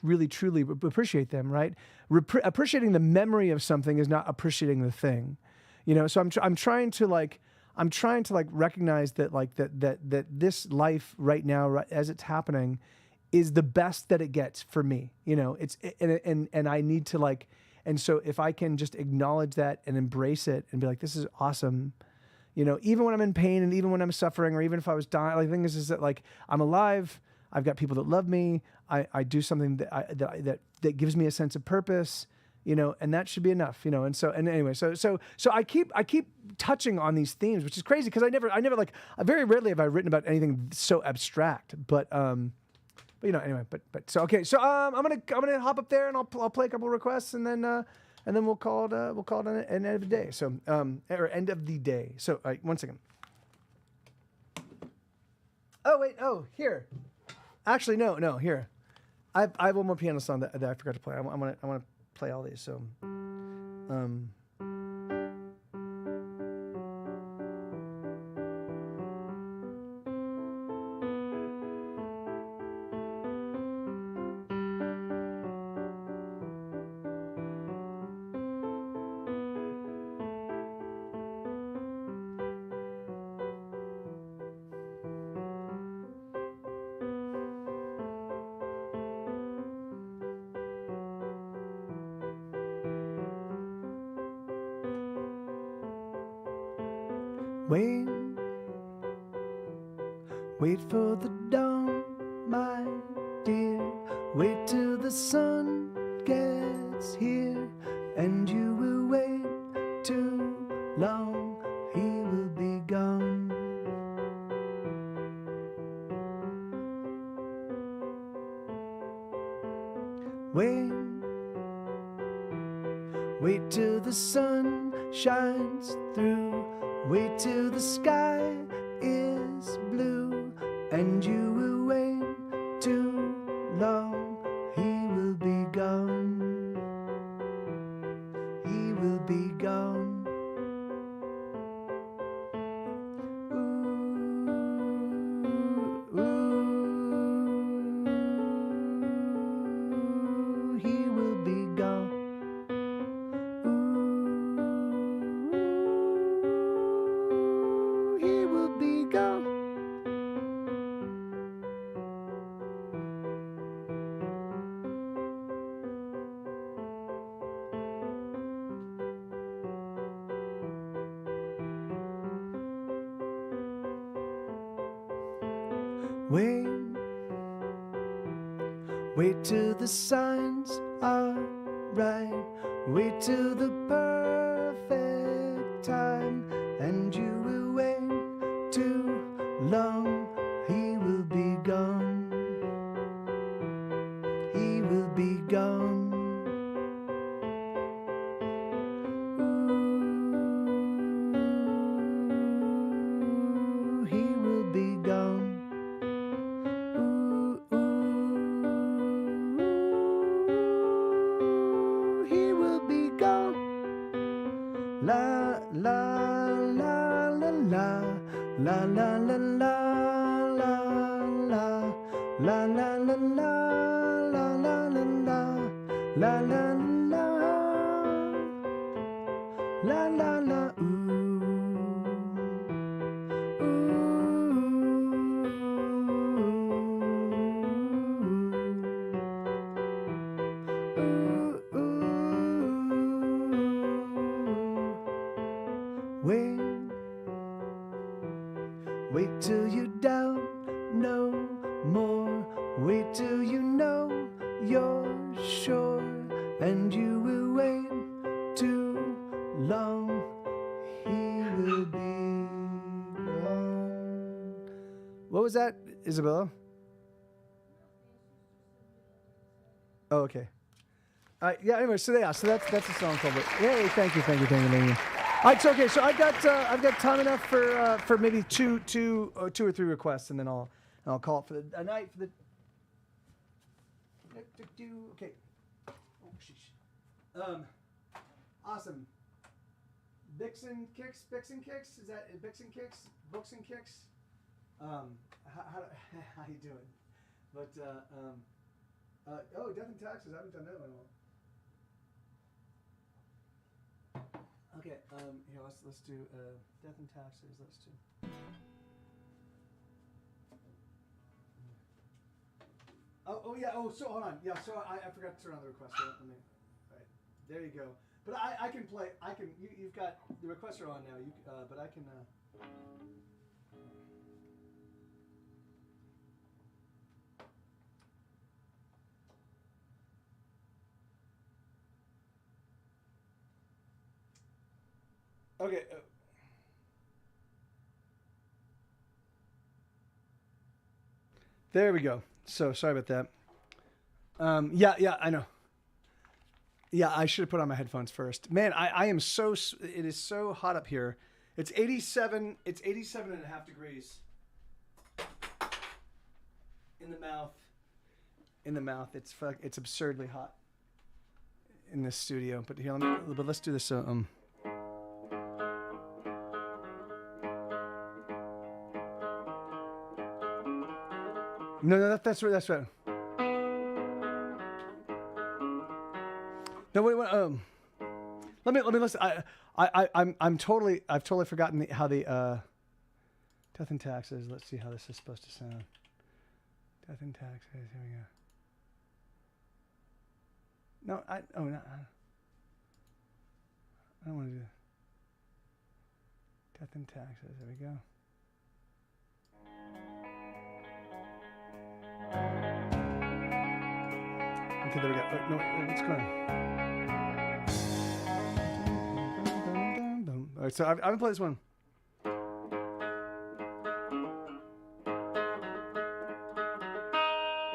Speaker 2: really truly appreciate them, right? Appreciating the memory of something is not appreciating the thing, you know. So I'm trying to recognize that this life right now, right, as it's happening, is the best that it gets for me, you know. And I need to and so if I can just acknowledge that and embrace it and be like, this is awesome, you know, even when I'm in pain and even when I'm suffering, or even if I was dying, the thing is that I'm alive. I've got people that love me. I do something that gives me a sense of purpose. and that should be enough, and and anyway, so I keep touching on these themes, which is crazy because I never like, very rarely have I written about anything so abstract, but anyway, but so okay, so I'm gonna hop up there and I'll play a couple of requests and then we'll call it an end of the day. So or end of the day. So 1 second. Oh wait, here. Actually, no, here. I have one more piano song that I forgot to play. I want to play all these. So, Wait for the dawn, my dear. Wait till the sun gets here, and you will wait too long. He will be gone. Wait till the sun shines through. Wait till the sky is blue, and you will wait too long. He will be gone. He will be gone. Ooh, ooh, he will be gone. Ooh, he will be gone. Wait till the signs are right. Wait till the perfect time, and you will wait too long. He will be gone. He will be gone. Ooh, he will be gone. La la la la la la la la la la la la la la la la la la la la Wait till you doubt no more. Wait till you know you're sure, and you will wait too long. He will be gone. What was that, Isabella? Oh, okay. Yeah. Anyway, so that's the song called it. Yay! Thank you. All right, so okay, so I've got time enough for maybe two or three requests, and then I'll call it for a night for the. Okay. Oh, sheesh. Awesome. Bixen kicks. Is that Bixen kicks? Books and kicks. How you doing? But Death and Taxes. I haven't done that one in a while. Okay, here, let's do Death and Taxes. Let's do. Oh yeah. Oh, so hold on. Yeah. So I forgot to turn on the request. So let me. All right, there you go. But I can play. You've got the requests are on now. But I can. Okay. There we go. So sorry about that. Yeah, I know. Yeah, I should have put on my headphones first. Man, I am so, it is so hot up here. It's 87 and a half degrees. In the mouth. It's absurdly hot in this studio. But here, let's do this. No, that's right. No, wait. Let me listen. I've totally forgotten how the death and taxes. Let's see how this is supposed to sound. Death and taxes. Here we go. No, I don't want to do death and taxes. There we go. Okay, there we go. Wait, no, what's going on? All right, so I'm gonna play this one.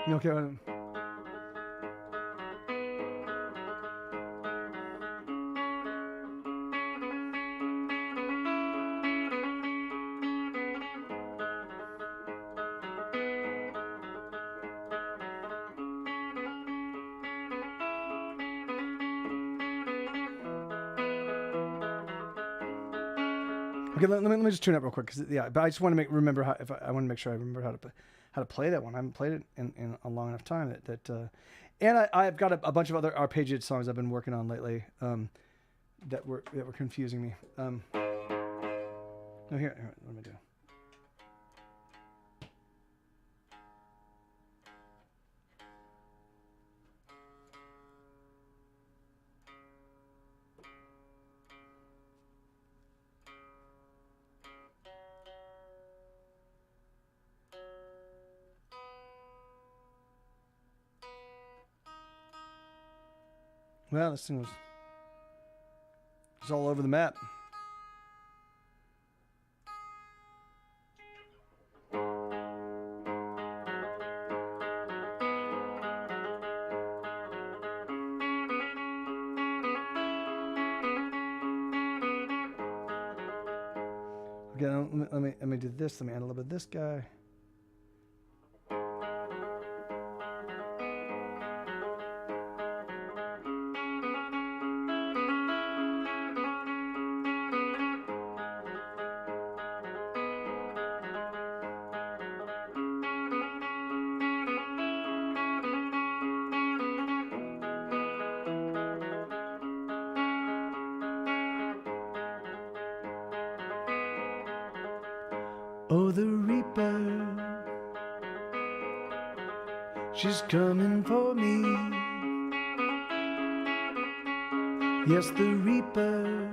Speaker 2: Okay. Okay, let me just tune up real quick, because but I just want to remember how. I want to make sure I remember how to play that one. I haven't played it in a long enough time and I've got a bunch of other arpeggiated songs I've been working on lately that were confusing me. No, here, what am I doing? Well, this thing was all over the map. Again, let me do this. Let me add a little bit of this guy. Oh, the Reaper, she's coming for me. Yes, the Reaper,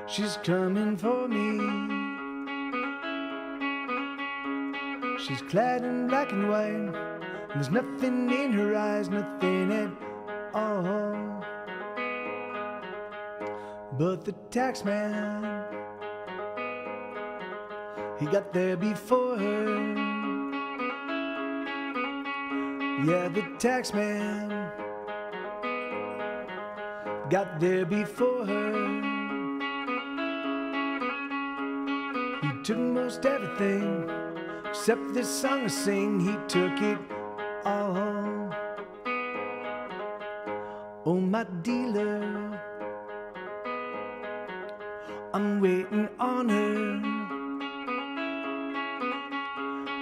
Speaker 2: she's coming for me. She's clad in black and white, and there's nothing in her eyes, nothing at all. But the taxman, he got there before her. Yeah, the taxman got there before her. He took most everything except this song to sing. He took it all. Oh, my dealer, I'm waiting on her.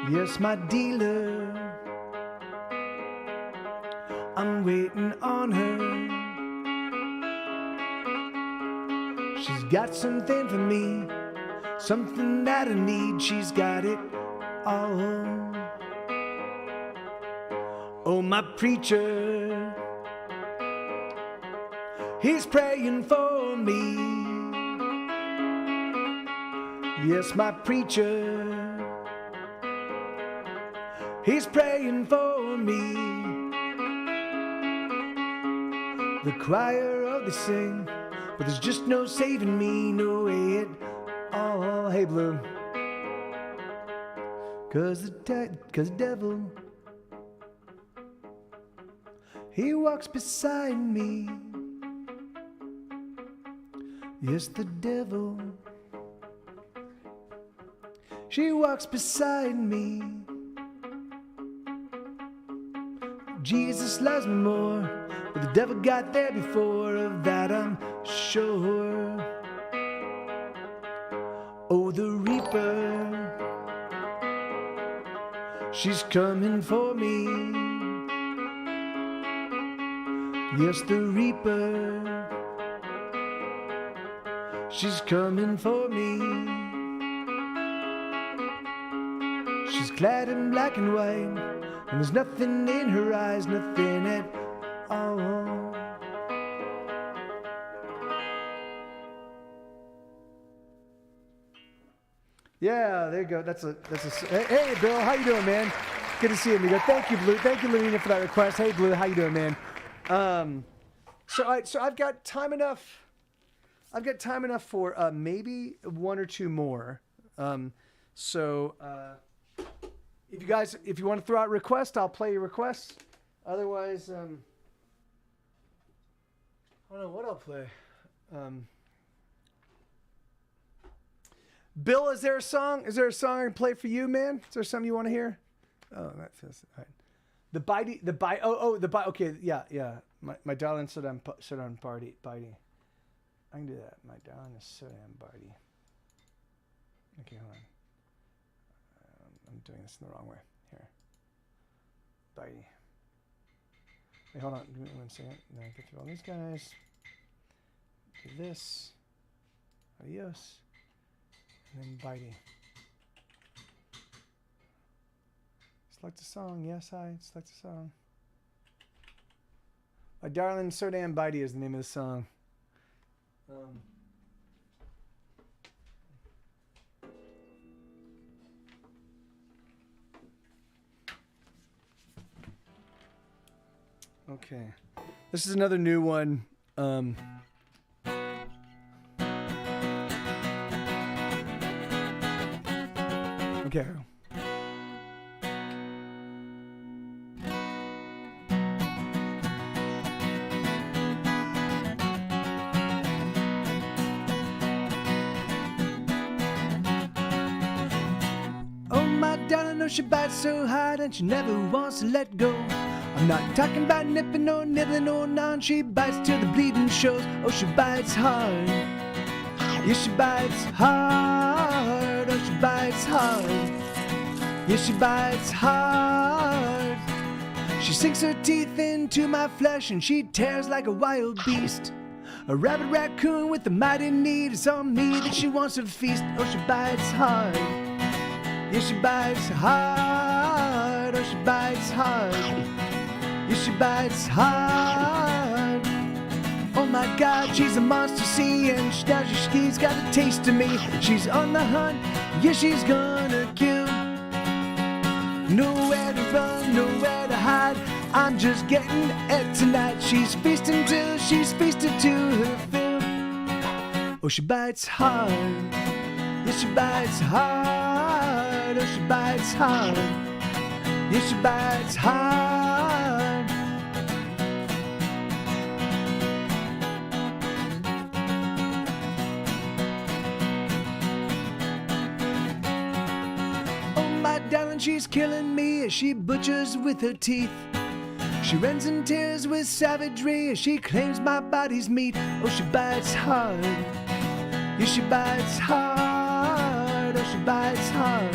Speaker 2: Yes, my dealer, I'm waiting on her. She's got something for me, something that I need. She's got it all. Oh, my preacher, he's praying for me. Yes, my preacher, he's praying for me. The choir, oh, they sing, but there's just no saving me, no way it. Oh, hey, Blue. 'Cause the devil, he walks beside me. Yes, the devil, she walks beside me. Jesus loves me more, but the devil got there before, of that I'm sure. Oh, the reaper, she's coming for me. Yes, the reaper, she's coming for me. She's clad in black and white, and there's nothing in her eyes, nothing at all. Yeah, there you go. That's a. Hey, Bill, how you doing, man? Good to see you, amigo. Thank you, Blue. Thank you, Lenina, for that request. Hey, Blue, how you doing, man? So I've got time enough. I've got time enough for maybe one or two more. If you want to throw out requests, I'll play your requests. Otherwise, I don't know what I'll play. Bill, is there a song? Is there a song I can play for you, man? Is there something you want to hear? Oh, that feels all right. Okay, yeah. My darling, so damn party. I can do that. My darling is so damn party. Okay, hold on. I'm doing this in the wrong way. Here. Bitey. Wait, hold on. Give me 1 second. Then I get through all these guys. Do this. Adios. And then Bitey. Select a song. Yes, hi. Select a song. My darling, so damn Bitey is the name of the song. Okay. This is another new one. Okay. Oh, my darling, no, she bites so hard and she never wants to let go. I'm not talking about nipping or nibbling or none. She bites till the bleeding shows. Oh, she bites hard. Yes, she bites hard. Oh, she bites hard. Yes, she bites hard. She sinks her teeth into my flesh and she tears like a wild beast. A rabid raccoon with a mighty need. It's on me that she wants to feast. Oh, she bites hard. Yes, she bites hard. Oh, she bites hard. Yes, she bites hard. Oh my God, she's a monster, see, and she's got a taste of me. She's on the hunt, yeah, she's gonna kill. Nowhere to run, nowhere to hide. I'm just getting it tonight. She's feasting till she's feasted to her fill. Oh, she bites hard. Yes, she bites hard. Oh, she bites hard. Yes, she bites hard. Darling, she's killing me as she butchers with her teeth. She rends and tears with savagery as she claims my body's meat. Oh, she bites hard. Yes, she bites hard. Oh, she bites hard.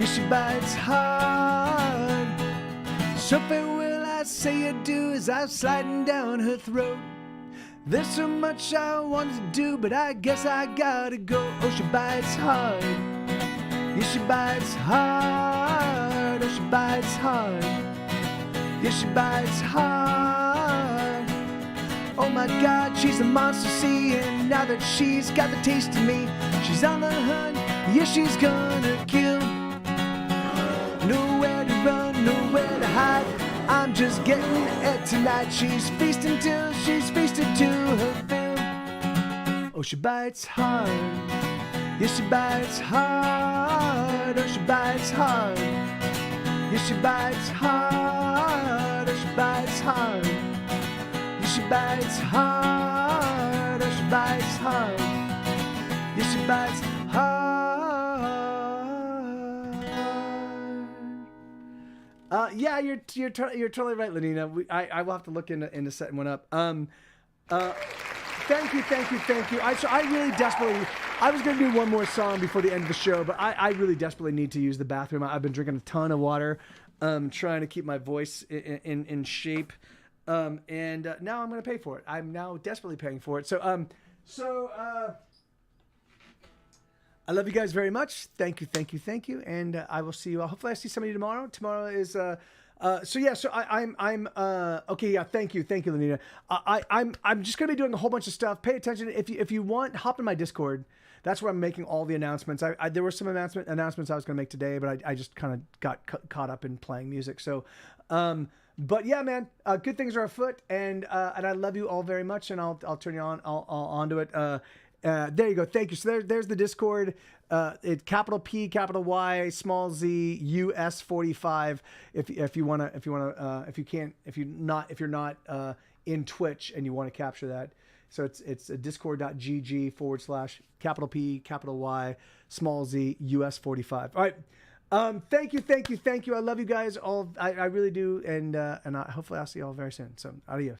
Speaker 2: Yes, she bites hard. So farewell, I say adieu as I'm sliding down her throat. There's so much I want to do, but I guess I gotta go. Oh, she bites hard. Yes, she bites hard. Oh, she bites hard. Yes, she bites hard. Oh my God, she's a monster, see, and now that she's got the taste of me, she's on the hunt. Yes, she's gonna kill. Nowhere to run, nowhere to hide. I'm just getting it tonight. She's feasting till she's feasted to her fill. Oh, she bites hard. Yes, she bites hard. Oh, she bites hard. Yes, she bites hard. Oh, she bites hard. Yes, she bites hard. Oh, she bites hard. Yes, she bites hard. Yeah, you're totally right, Lenina. I will have to look into setting one up. Thank you. I really desperately. I was going to do one more song before the end of the show, but I really desperately need to use the bathroom. I've been drinking a ton of water, trying to keep my voice in shape, and now I'm going to pay for it. I'm now desperately paying for it. So I love you guys very much. Thank you, and I will see you all. Hopefully, I see somebody tomorrow. Tomorrow is. I'm okay. Yeah, thank you, Lenina. I'm just gonna be doing a whole bunch of stuff. Pay attention if you want. Hop in my Discord. That's where I'm making all the announcements. There were some announcements I was gonna make today, but I just kind of got caught up in playing music. So, but yeah, man, good things are afoot, and I love you all very much, and I'll turn you onto it. There you go. Thank you. So there's the Discord. It's capital P, capital Y, small Z, US 45. If you're not in Twitch and you want to capture that. So it's discord.gg/ capital P, capital Y, small Z, US 45. All right. Thank you. I love you guys all. I really do. And hopefully I'll see you all very soon. So adios.